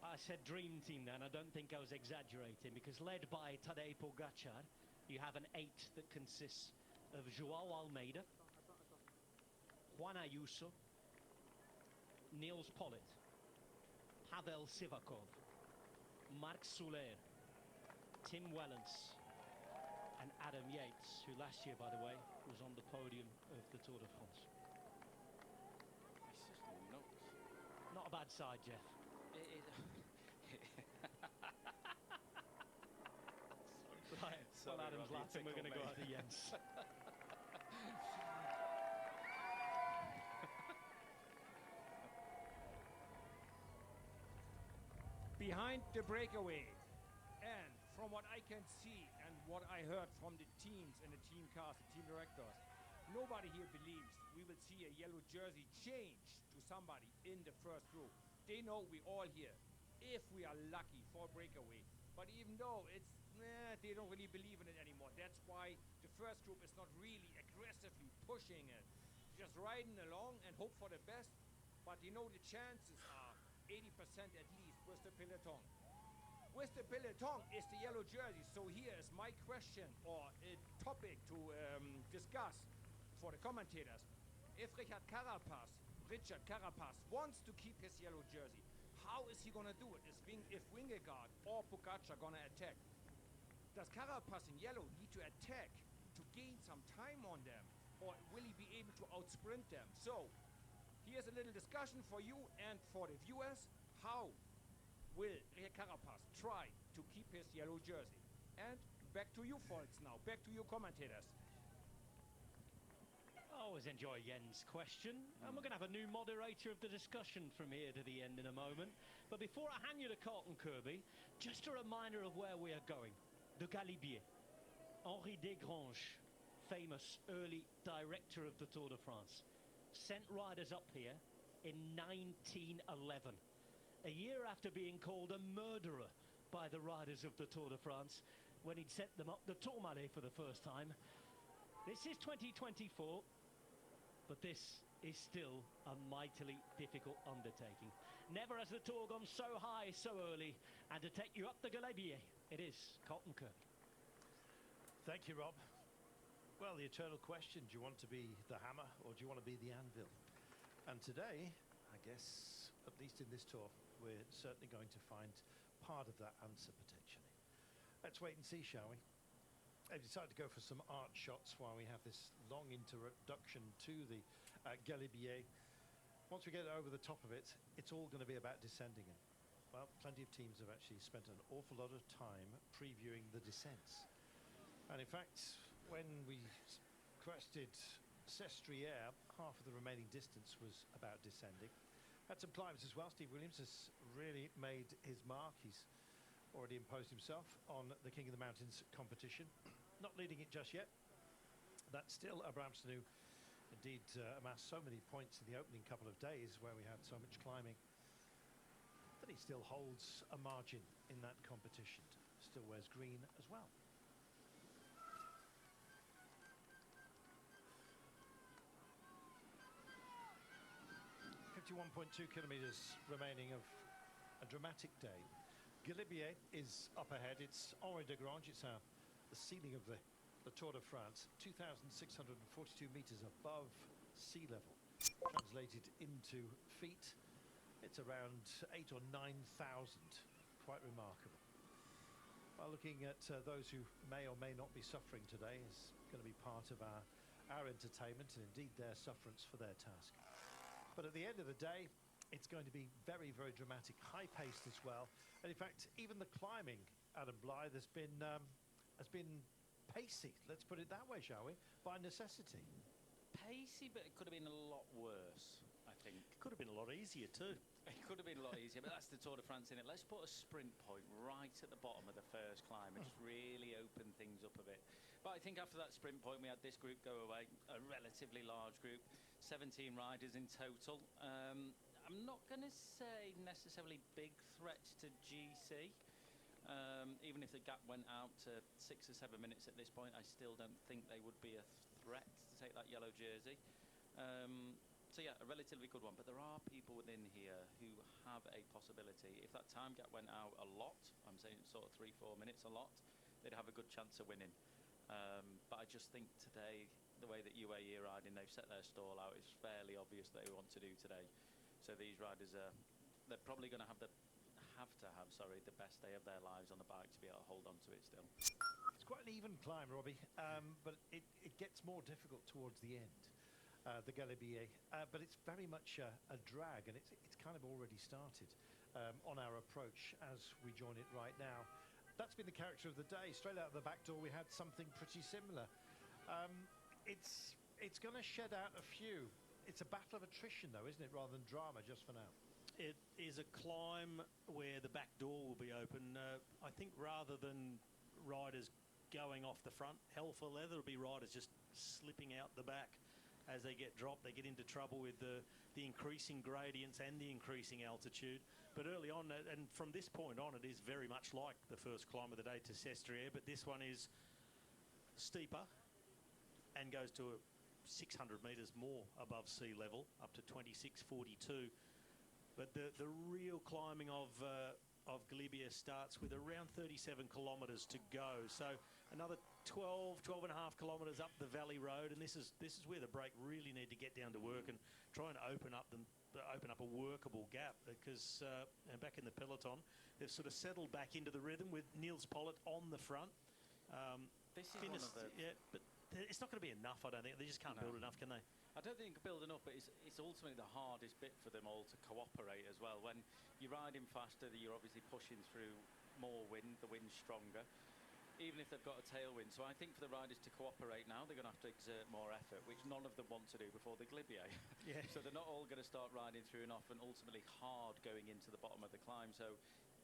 I said dream team then. I don't think I was exaggerating, because led by Tadej Pogačar, you have an 8 that consists of João Almeida, Juan Ayuso, Niels Pollitt, Pavel Sivakov, Marc Soler, Tim Wellens, and Adam Yates, who last year, by the way, was on the podium of the Tour de France. it's just nuts. Not a bad side, Jeff. Right, Sorry, well, Adam's Rob, you laughing. We're going to go tickled out me. to Jens. Behind the breakaway and from what I can see and what I heard from the teams and the team cast, the team directors, nobody here believes we will see a yellow jersey change to somebody in the first group. They know we all here, if we are lucky, for a breakaway. But even though it's, they don't really believe in it anymore. That's why the first group is not really aggressively pushing it. Just riding along and hope for the best. But you know the chances are 80% at least with the peloton. With the peloton is the yellow jersey. So here is my question or a topic to discuss for the commentators. If Richard Carapaz wants to keep his yellow jersey, how is he going to do it? If Vingegaard or Pogacar going to attack? Does Carapaz in yellow need to attack to gain some time on them? Or will he be able to outsprint them? So, here's a little discussion for you and for the viewers. How will Richard Carapaz try to keep his yellow jersey? And back to you, folks, now. Back to you, commentators. I always enjoy Jens' question, and we're going to have a new moderator of the discussion from here to the end in a moment. But before I hand you to Carlton Kirby, just a reminder of where we are going. The Galibier. Henri Desgranges, famous early director of the Tour de France, sent riders up here in 1911, a year after being called a murderer by the riders of the Tour de France when he'd sent them up the Tourmalet for the first time. This is 2024. But this is still a mightily difficult undertaking. Never has the Tour gone so high so early, and to take you up the Galibier, it is Carlton Kirby. Thank you, Rob. Well, the eternal question, do you want to be the hammer or do you want to be the anvil? And today, I guess, at least in this tour, we're certainly going to find part of that answer potentially. Let's wait and see, shall we? I've decided to go for some art shots while we have this long introduction to the Galibier. Once we get over the top of it, it's all going to be about descending it. Well, plenty of teams have actually spent an awful lot of time previewing the descents. And in fact, when we crested Sestriere, half of the remaining distance was about descending. Had some climbs as well. Steve Williams has really made his mark. He's already imposed himself on the King of the Mountains competition. Not leading it just yet. That's still Abramson, who indeed amassed so many points in the opening couple of days where we had so much climbing, that he still holds a margin in that competition. Still wears green as well. 51.2 kilometers remaining of a dramatic day. Galibier is up ahead. It's Henri Desgranges. It's the ceiling of the Tour de France, 2,642 meters above sea level. Translated into feet, it's around 8,000 or 9,000. Quite remarkable. Well, looking at those who may or may not be suffering today is going to be part of our entertainment and indeed their sufferance for their task. But at the end of the day, it's going to be very, very dramatic, high-paced as well. And in fact, even the climbing, Adam Blythe, has been pacey. Let's put it that way, shall we? By necessity. Pacey, but it could have been a lot worse, I think. Could have been a lot easier too. It could have been a lot easier, but that's the Tour de France in it. Let's put a sprint point right at the bottom of the first climb and just really open things up a bit. But I think after that sprint point, we had this group go away, a relatively large group, 17 riders in total. I'm not going to say necessarily big threats to GC. Even if the gap went out to 6 or 7 minutes at this point, I still don't think they would be a threat to take that yellow jersey. So yeah, a relatively good one, but there are people within here who have a possibility. If that time gap went out a lot, I'm saying sort of 3-4 minutes a lot, they'd have a good chance of winning. But I just think today, the way that UAE are riding, they've set their stall out. It's fairly obvious what they want to do today. So these riders they're probably going to have the best day of their lives on the bike to be able to hold on to it still. It's quite an even climb, Robbie, but it gets more difficult towards the end. The Galibier, but it's very much a drag, and it's kind of already started on our approach as we join it right now. That's been the character of the day. Straight out of the back door, we had something pretty similar. It's going to shed out a few. It's a battle of attrition, though, isn't it, rather than drama just for now? it is a climb where the back door will be open. I think rather than riders going off the front, hell for leather, will be riders just slipping out the back. As they get dropped, they get into trouble with the increasing gradients and the increasing altitude. But early on, and from this point on, it is very much like the first climb of the day to Sestriere, but this one is steeper and goes to 600 metres more above sea level, up to 2642. But the real climbing of Galibia starts with around 37 kilometres to go. So another 12 and a half kilometres up the valley road, and this is where the break really need to get down to work and try and open up a workable gap, because back in the peloton they've sort of settled back into the rhythm with Niels Pollitt on the front. This is one of the... Yeah, but it's not going to be enough, I don't think. They just can't build enough, can they? I don't think they can build enough, but it's ultimately the hardest bit for them all to cooperate as well. When you're riding faster, you're obviously pushing through more wind, the wind's stronger, even if they've got a tailwind. So I think for the riders to cooperate now, they're going to have to exert more effort, which none of them want to do before the Galibier. Yeah. So they're not all going to start riding through and off, and ultimately hard going into the bottom of the climb. So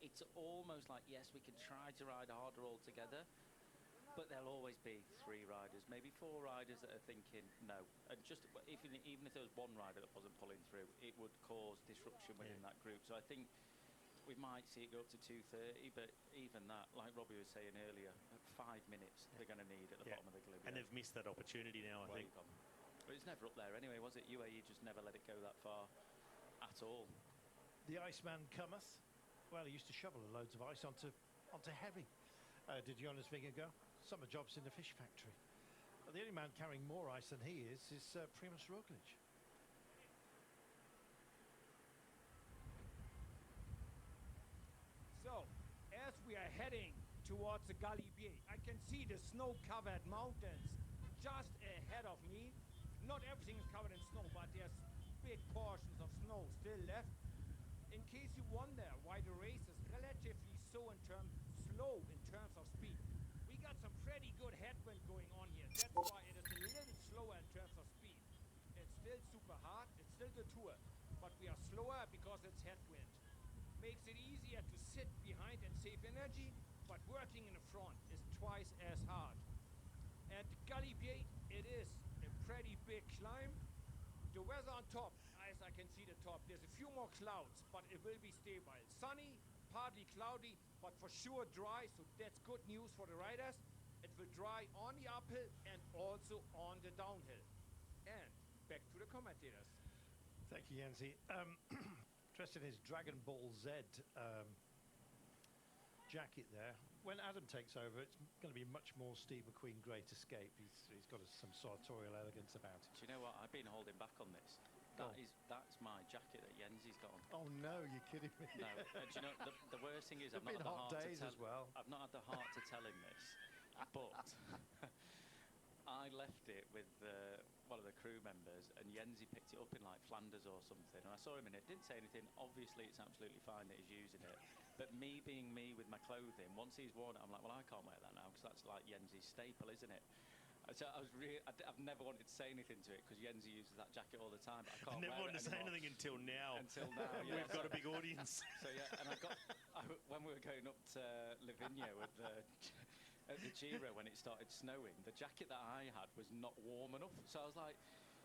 it's almost like, yes, we can try to ride harder all together, but there'll always be 3 riders, maybe 4 riders that are thinking no. And just even if there was one rider that wasn't pulling through, it would cause disruption within that group. So I think we might see it go up to 2:30, but even that, like Robbie was saying earlier, 5 minutes they're going to need at the bottom of the Galibier. And they've missed that opportunity now, I think. But it's never up there anyway, was it? UAE just never let it go that far at all. The Iceman cometh. Well, he used to shovel loads of ice onto heavy. Did Jonas Vingegaard go? Summer jobs in the fish factory. The only man carrying more ice than he is Primož Roglič. So, as we are heading towards the Galibier, I can see the snow-covered mountains just ahead of me. Not everything is covered in snow, but there's big portions of snow still left. In case you wonder why the race is relatively slow in terms of speed, we got some pretty good headwind going on here. That's why it is a little slower in terms of speed. It's still super hard, it's still the tour, but we are slower because it's headwind. Makes it easier to sit behind and save energy, but working in the front is twice as hard. And the Galibier, it is a pretty big climb. The weather on top, as I can see the top, there's a few more clouds, but it will be stable. Sunny, partly cloudy, but for sure dry, so that's good news for the riders. It will dry on the uphill and also on the downhill. And back to the commentators. Thank you, Jensi. Interested in his Dragon Ball Z jacket there. When Adam takes over, it's going to be much more Steve McQueen Great Escape. He's got some sartorial elegance about it. Do you know what? I've been holding back on this. That's my jacket that Jensi's got on. Oh no, you're kidding me. No, do you know the worst thing is I've not had the heart to tell. Well. I've not had the heart to tell him this, but I left it with one of the crew members, and Jensi picked it up in like Flanders or something, and I saw him in it. Didn't say anything. Obviously, it's absolutely fine that he's using it, but me being me with my clothing, once he's worn it, I'm like, well, I can't wear that now because that's like Jensi's staple, isn't it? So I've never wanted to say anything to it because Jensi uses that jacket all the time. But I can't never wanted to say anything until now. Until now, yeah. We've got a big audience. So yeah, and when we were going up to Livigno at the Giro when it started snowing, the jacket that I had was not warm enough. So I was like,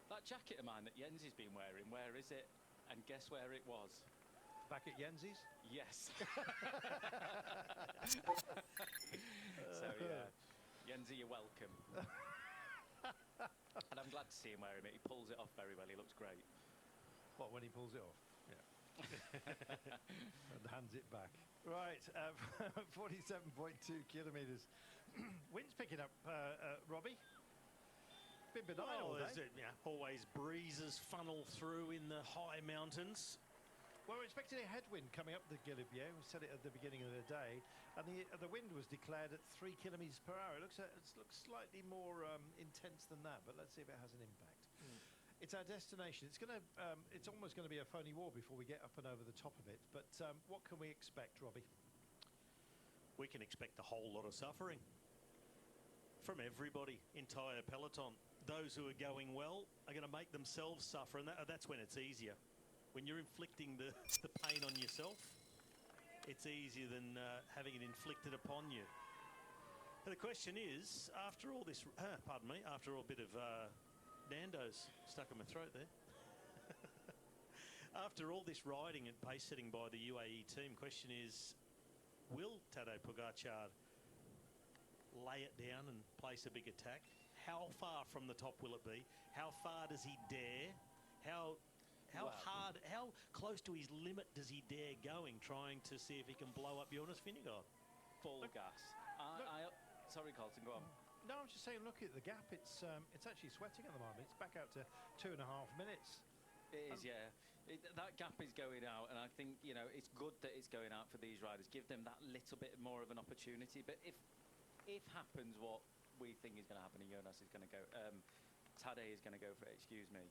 that jacket of mine that Jensi's been wearing, where is it? And guess where it was? Back at Jensi's? Yes. So yeah, Jensi, you're welcome. And I'm glad to see him wearing it. He pulls it off very well. He looks great. What, when he pulls it off? Yeah. And hands it back. Right, 47.2 kilometres. Wind's picking up, Robbie. Been benign all day. Always breezes funnel through in the high mountains. Well, we're expecting a headwind coming up the Galibier. We said it at the beginning of the day, and the wind was declared at 3 kilometres per hour. It looks slightly more intense than that, but let's see if it has an impact. It's our destination. It's almost going to be a phony war before we get up and over the top of it. But what can we expect, Robbie? We can expect a whole lot of suffering from everybody, entire peloton. Those who are going well are going to make themselves suffer, and that's when it's easier. when you're inflicting the pain on yourself, it's easier than having it inflicted upon you. But the question is, after all this, pardon me, after all, a bit of Nando's stuck in my throat there. After all this riding and pace setting by the UAE team, question is, will Tadej Pogacar lay it down and place a big attack? How far from the top will it be? How far does he dare? How hard, how close to his limit does he dare going, trying to see if he can blow up Jonas Vingegaard? Full gas. Sorry, Carlton, go on. No, I'm just saying, look at the gap. It's actually sweating at the moment. It's back out to 2.5 minutes. It is, yeah. That gap is going out, and I think, you know, it's good that it's going out for these riders. Give them that little bit more of an opportunity. But if happens what we think is going to happen, and Jonas is going to go, Tadej is going to go for it, excuse me,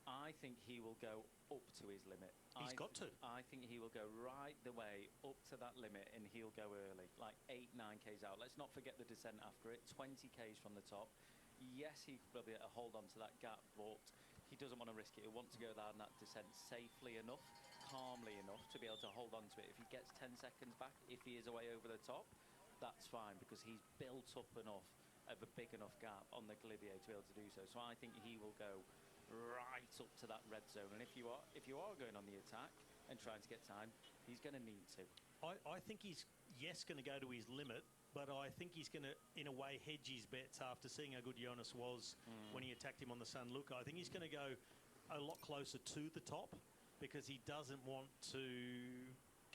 I think he will go up to his limit. He's got to. I think he will go right the way up to that limit, and he'll go early, like 8, 9 Ks out. Let's not forget the descent after it, 20 Ks from the top. Yes, he could be able to hold on to that gap, but he doesn't want to risk it. He wants to go down that descent safely enough, calmly enough to be able to hold on to it. If he gets 10 seconds back, if he is away over the top, that's fine, because he's built up enough of a big enough gap on the Galibier to be able to do so. So I think he will go right up to that red zone, and if you are going on the attack and trying to get time, he's going to need to. I think he's going to go to his limit, but I think he's going to, in a way, hedge his bets after seeing how good Jonas was when he attacked him on the San Luca. I think he's going to go a lot closer to the top, because he doesn't want to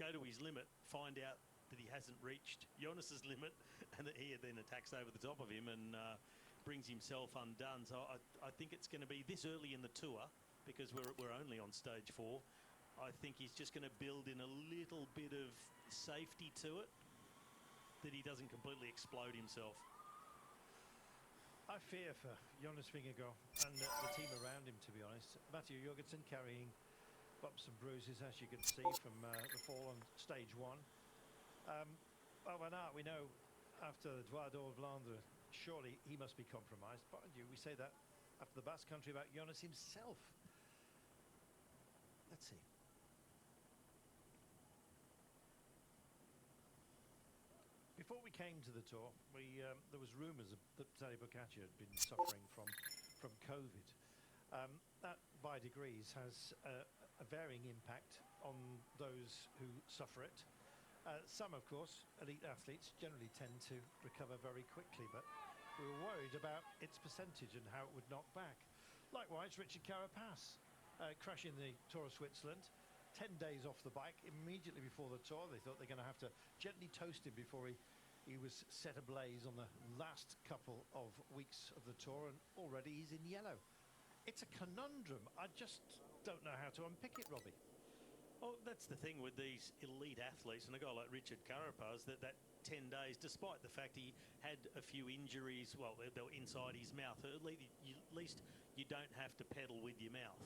go to his limit, find out that he hasn't reached Jonas's limit, and that he then attacks over the top of him and brings himself undone. So I think it's going to be this early in the tour, because we're only on stage 4. I think he's just going to build in a little bit of safety to it, that he doesn't completely explode himself. I fear for Jonas Vingegaard and the team around him, to be honest. Matthew Jorgensen carrying bumps and bruises, as you can see, from the fall on stage 1. Well, Van Aert, we know, after the Droit d'Or Vlaanderen, surely he must be compromised. But we say that after the Basque Country about Jonas himself. Let's see. Before we came to the tour, there was rumours that Tadej Pogacar had been suffering from COVID. That, by degrees, has a varying impact on those who suffer it. Some, of course, elite athletes generally tend to recover very quickly, but we were worried about its percentage and how it would knock back. Likewise, Richard Carapaz, crashing the Tour of Switzerland, 10 days off the bike. Immediately before the tour, they thought they're going to have to gently toast him before he was set ablaze on the last couple of weeks of the tour, and already he's in yellow. It's a conundrum. I just don't know how to unpick it, Robbie. Well, that's the thing with these elite athletes, and a guy like Richard Carapaz, that 10 days, despite the fact he had a few injuries, well, they were inside his mouth, at least you don't have to pedal with your mouth.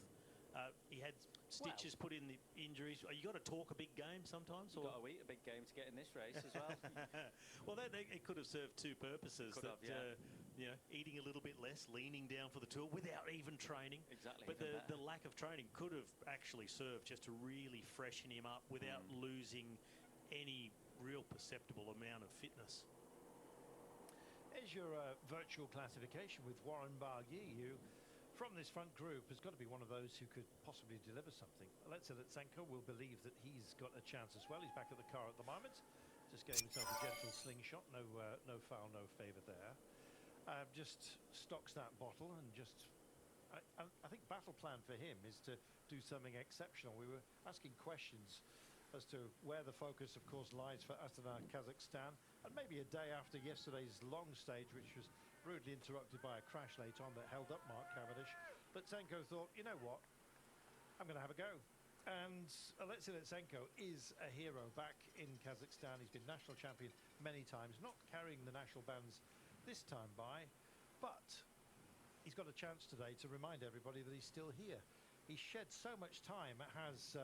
He had stitches put in the injuries. You got to talk a big game sometimes. You've got to eat a big game to get in this race as well. Well, it could have served two purposes. You know, eating a little bit less, leaning down for the tour without even training. Exactly. But the lack of training could have actually served just to really freshen him up without losing any real perceptible amount of fitness. There's your virtual classification with Warren Barguil, who, from this front group, has got to be one of those who could possibly deliver something. Alexei Litsenko will believe that he's got a chance as well. He's back at the car at the moment, just getting himself a gentle slingshot. No foul, no favour there. Just stocks that bottle and just... I think battle plan for him is to do something exceptional. We were asking questions as to where the focus, of course, lies for Astana, Kazakhstan, and maybe a day after yesterday's long stage, which was rudely interrupted by a crash late on that held up Mark Cavendish. But Litsenko thought, you know what, I'm going to have a go. And Alexei Litsenko is a hero back in Kazakhstan. He's been national champion many times, not carrying the national bands this time by, but he's got a chance today to remind everybody that he's still here. He's shed so much time, has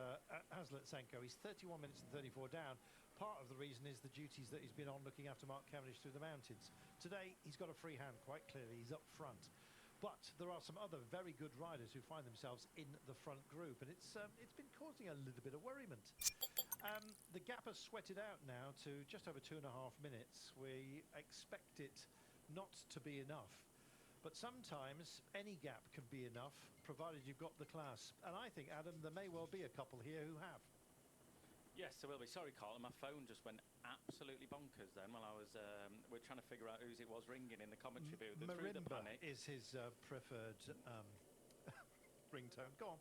Litsenko. He's 31 minutes and 34 down. Part of the reason is the duties that he's been on looking after Mark Cavendish through the mountains. Today, he's got a free hand, quite clearly. He's up front. But there are some other very good riders who find themselves in the front group, and it's been causing a little bit of worriment. The gap has sweated out now to just over 2.5 minutes. We expect it not to be enough. But sometimes any gap can be enough, provided you've got the class. And I think, Adam, there may well be a couple here who have. Yes, there will be. Sorry, Carl, my phone just went absolutely bonkers then while I was we're trying to figure out whose it was ringing in the commentary booth. Marimba is his preferred ringtone. Go on.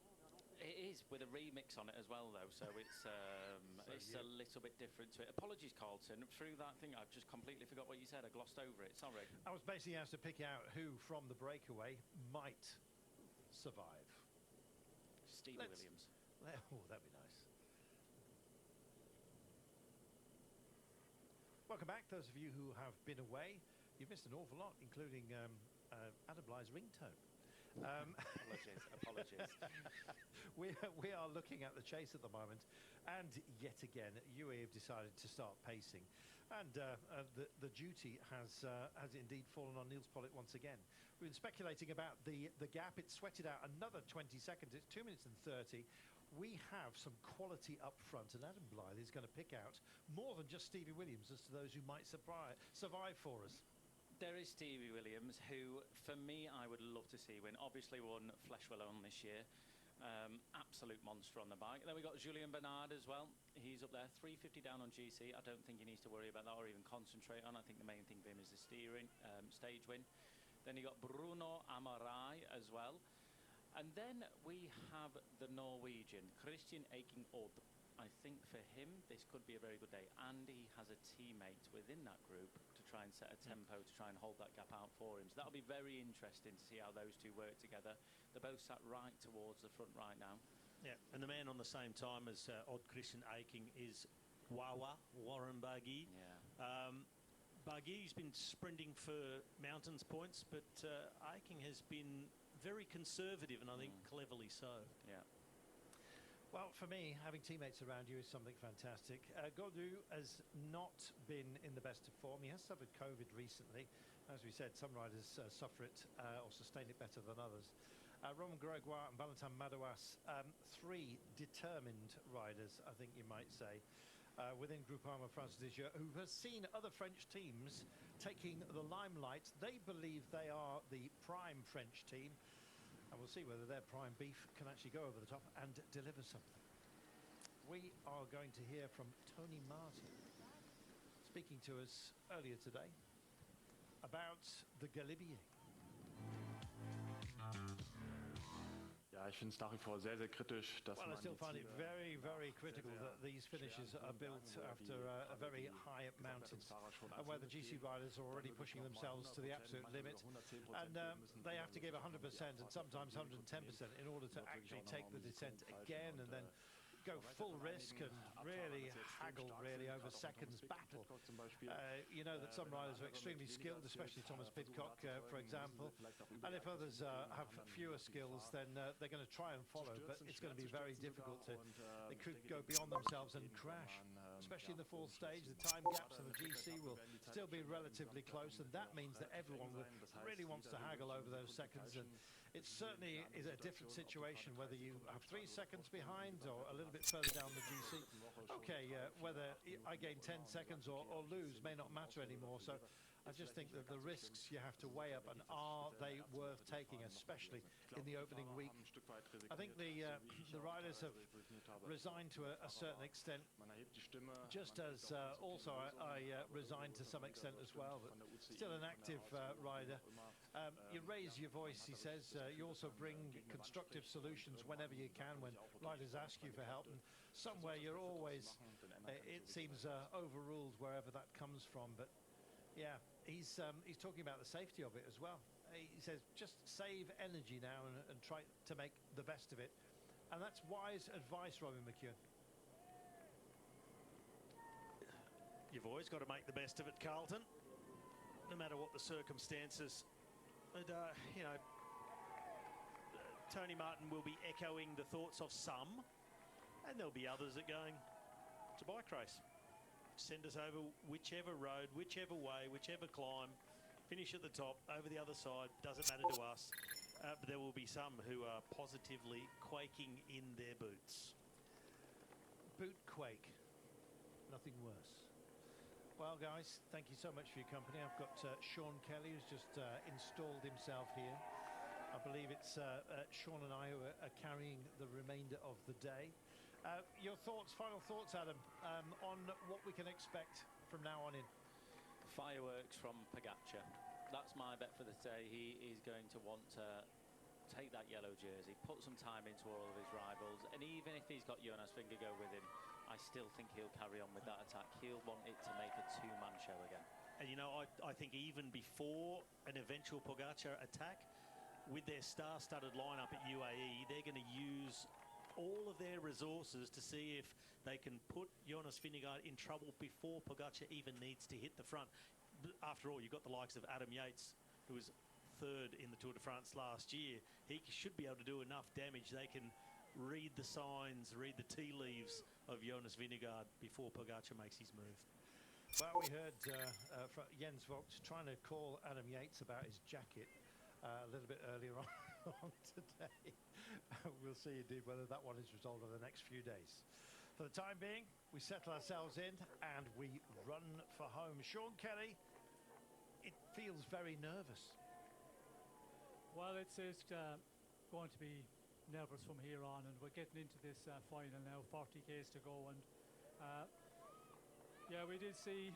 It is, with a remix on it as well, though, so it's a little bit different to it. Apologies, Carlton. Through that thing, I've just completely forgot what you said. I glossed over it. Sorry. I was basically asked to pick out who from the breakaway might survive. Stevie Williams. Oh, that'd be nice. Welcome back, those of you who have been away. You've missed an awful lot, including Adam Blythe's ringtone. Apologies. We are looking at the chase at the moment, and yet again, UAE have decided to start pacing, and the duty has indeed fallen on Niels Pollitt once again. We've been speculating about the gap. It's sweated out another 20 seconds. It's 2 minutes and 30. We have some quality up front, and Adam Blythe is going to pick out more than just Stevie Williams as to those who might survive for us. There is Stevie Williams, who, for me, I would love to see win. Obviously won Flèche Wallonne this year. Absolute monster on the bike. Then we got Julien Bernard as well. He's up there, 350 down on GC. I don't think he needs to worry about that or even concentrate on. I think the main thing for him is the steering, stage win. Then you got Bruno Amarai as well. And then we have the Norwegian, Christian Eiking Odd. I think for him, this could be a very good day. And he has a teammate within that group to try and set a tempo to try and hold that gap out for him. So that'll be very interesting to see how those two work together. They're both sat right towards the front right now. Yeah, and the man on the same time as Odd Christian Eiking is Warren Barguil. Yeah. Barguil's been sprinting for mountains points, but Eiking has been very conservative, and I think cleverly so. Yeah. Well, for me, having teammates around you is something fantastic. Gaudu has not been in the best of form. He has suffered COVID recently. As we said, some riders suffer it or sustain it better than others. Romain Gregoire and Valentin Madouas, three determined riders, I think you might say, within Groupama France Dijon, who has seen other French teams taking the limelight. They believe they are the prime French team. And we'll see whether their prime beef can actually go over the top and deliver something. We are going to hear from Tony Martin, speaking to us earlier today about the Galibier. Ja, ich finde es nach wie vor sehr, sehr kritisch, dass Well, I man still jetzt find it hier very, very critical that these finishes are built after a very high mountains, and where the GC riders are already pushing themselves to the absolute limit, and they have to give 100% and sometimes 110% in order to actually take the descent again and then go full risk and really haggle over seconds battle. You know that some riders are extremely skilled, especially Thomas Pidcock, for example, and if others have fewer skills, then they're going to try and follow, but it's going to be very difficult to. They could go beyond themselves and crash, especially in the fourth stage. The time gaps in the GC will still be relatively close, and that means that everyone really wants to haggle over those seconds, and it certainly is a different situation whether you have 3 seconds behind or a little bit further down the GC. Okay, whether I gain 10 seconds or lose may not matter anymore. So I just think that the risks you have to weigh up, and are they worth taking, especially in the opening week. I think the riders have resigned to a certain extent, just as also I resigned to some extent as well, but still an active rider. You raise your voice, he says. You also bring constructive solutions whenever you can when riders ask you for help, and somewhere you're always, it seems, overruled wherever that comes from. But yeah, he's talking about the safety of it as well. He says just save energy now and try to make the best of it, and that's wise advice, Robin McEwen. You've always got to make the best of it, Carlton, no matter what the circumstances. And, you know, Tony Martin will be echoing the thoughts of some, and there'll be others that going, it's a bike race. Send us over whichever road, whichever way, whichever climb. finish at the top, over the other side, doesn't matter to us. But there will be some who are positively quaking in their boots. Boot quake. Nothing worse. Well, guys, thank you so much for your company. I've got Sean Kelly, who's just installed himself here. I believe it's Sean and I who are carrying the remainder of the day. Your thoughts, final thoughts, Adam, on what we can expect from now on in? Fireworks from Pogacar. That's my bet for the day. He is going to want to take that yellow jersey, put some time into all of his rivals, and even if he's got Jonas Vingegaard with him, I still think he'll carry on with that attack. He'll want it to make a two-man show again. And, you know, I think even before an eventual Pogacar attack, with their star-studded lineup at UAE, they're going to use all of their resources to see if they can put Jonas Vingegaard in trouble before Pogacar even needs to hit the front. After all, you've got the likes of Adam Yates, who was third in the Tour de France last year. He should be able to do enough damage. They can read the signs, read the tea leaves of Jonas Vingegaard before Pogacar makes his move. Well, we heard from Jens Vogt trying to call Adam Yates about his jacket a little bit earlier on today. We'll see indeed whether that one is resolved over the next few days. For the time being, we settle ourselves in and we run for home. Sean Kelly, it feels very nervous. Well, it's going to be nervous from here on, and we're getting into this final now, 40 k's to go, and yeah, we did see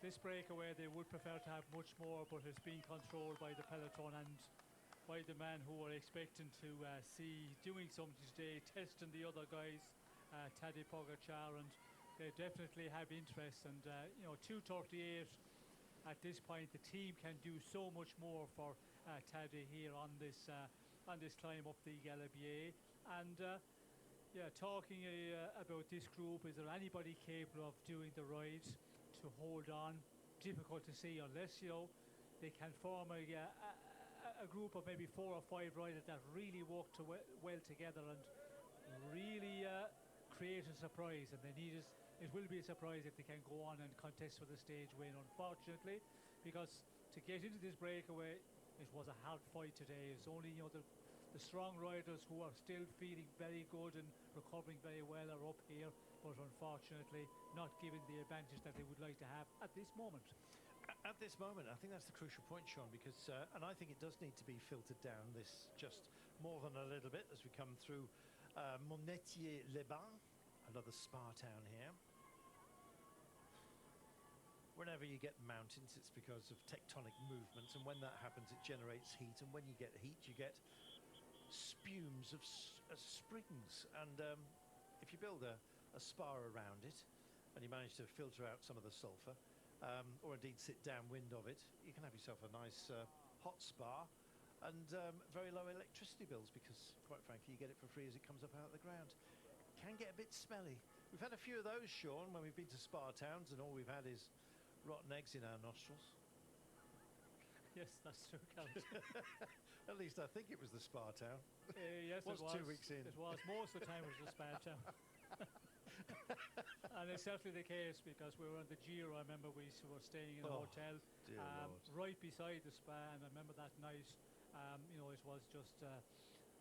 this breakaway. They would prefer to have much more, but it's been controlled by the peloton and by the man who are expecting to see doing something today, testing the other guys, Tadej Pogacar, and they definitely have interest. And you know, 2:38 at this point, the team can do so much more for Tadej here on this climb up the Galibier. And yeah, talking about this group, is there anybody capable of doing the ride to hold on? Difficult to see unless, you know, they can form a group of maybe 4 or 5 riders that really work well together and really create a surprise. And they need it will be a surprise if they can go on and contest for the stage win, unfortunately, because to get into this breakaway, it was a hard fight today. It's only, you know, the strong riders who are still feeling very good and recovering very well are up here, but unfortunately not given the advantage that they would like to have at this moment. At this moment, I think that's the crucial point, Sean, because, and I think it does need to be filtered down this just more than a little bit as we come through Monetier-les-Bains, another spa town here. Whenever you get mountains, it's because of tectonic movements, and when that happens, it generates heat, and when you get heat, you get spumes of springs. And if you build a spa around it, and you manage to filter out some of the sulfur, or indeed sit downwind of it, you can have yourself a nice hot spa and very low electricity bills, because, quite frankly, you get it for free as it comes up out of the ground. Can get a bit smelly. We've had a few of those, Sean, when we've been to spa towns, and all we've had is rotten eggs in our nostrils. Yes, that's true, Count. At least I think it was the spa town. Yes, it was 2 weeks in. It was. Most of the time it was the spa town. And it's certainly the case, because we were on the Giro. I remember we were staying in a hotel right beside the spa, and I remember that night, you know, it was just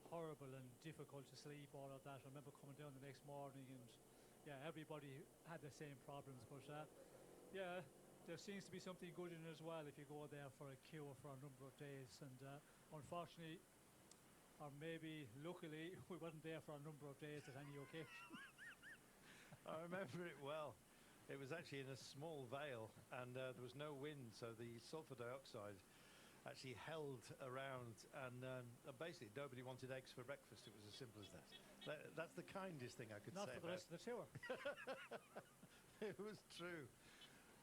horrible and difficult to sleep, all of that. I remember coming down the next morning, and yeah, everybody had the same problems. But yeah, there seems to be something good in it as well if you go there for a cure for a number of days. And unfortunately, or maybe luckily, we wasn't there for a number of days at any occasion. I remember it well. It was actually in a small vale, and there was no wind, so the sulfur dioxide actually held around, and basically nobody wanted eggs for breakfast. It was as simple as that. That's the kindest thing I could say. Not for the rest of the tour. It was true.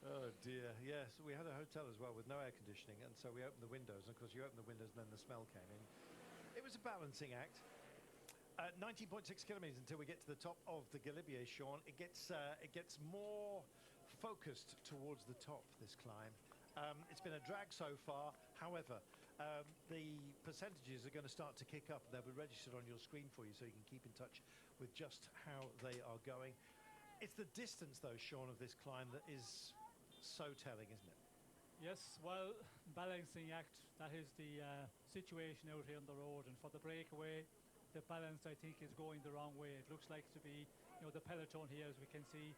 Oh dear, yes, we had a hotel as well with no air conditioning, and so we opened the windows, and of course you open the windows and then the smell came in. It was a balancing act. 19.6 kilometres until we get to the top of the Galibier, Sean. It gets more focused towards the top, this climb. It's been a drag so far. However, the percentages are going to start to kick up. They'll be registered on your screen for you, so you can keep in touch with just how they are going. It's the distance, though, Sean, of this climb that is so telling, isn't it? Yes, well, balancing act, that is the situation out here on the road. And for the breakaway, the balance, I think, is going the wrong way. It looks like to be, you know, the peloton here, as we can see.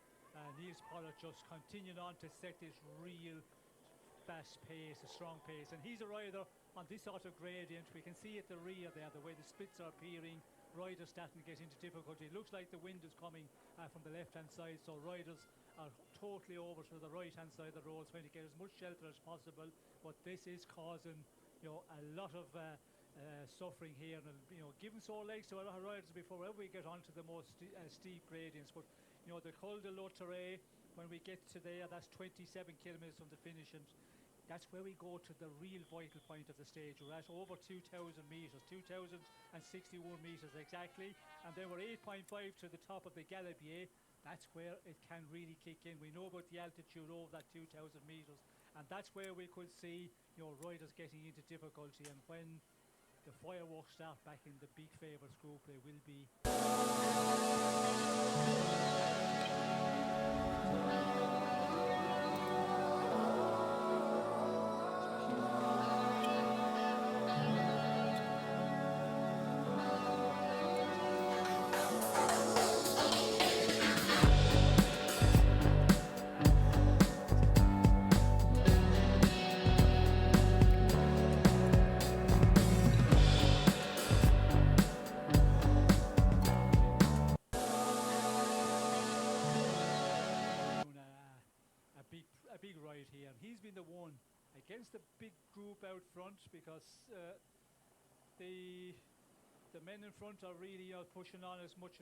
Niels Pollard just continuing on to set this real fast pace, a strong pace. And he's a rider on this sort of gradient. We can see at the rear there, the way the splits are appearing. Riders starting to get into difficulty. It looks like the wind is coming from the left-hand side, so riders are totally over to the right-hand side of the road, trying to get as much shelter as possible. But this is causing, you know, a lot of suffering here, and you know, giving sore legs to a lot of riders before we get onto the more steep gradients. But you know, the Col de l'Auterre, when we get to there, that's 27 kilometers from the finish, and that's where we go to the real vital point of the stage. We're at over 2,000 meters, 2,061 meters exactly, and then we're 8.5 to the top of the Galibier. That's where it can really kick in. We know about the altitude over that 2,000 meters, and that's where we could see, you know, riders getting into difficulty. And when the fireworks start back in the big favourites group, they will be. A big ride here, and he's been the one against the big group out front, because the men in front are really pushing on as much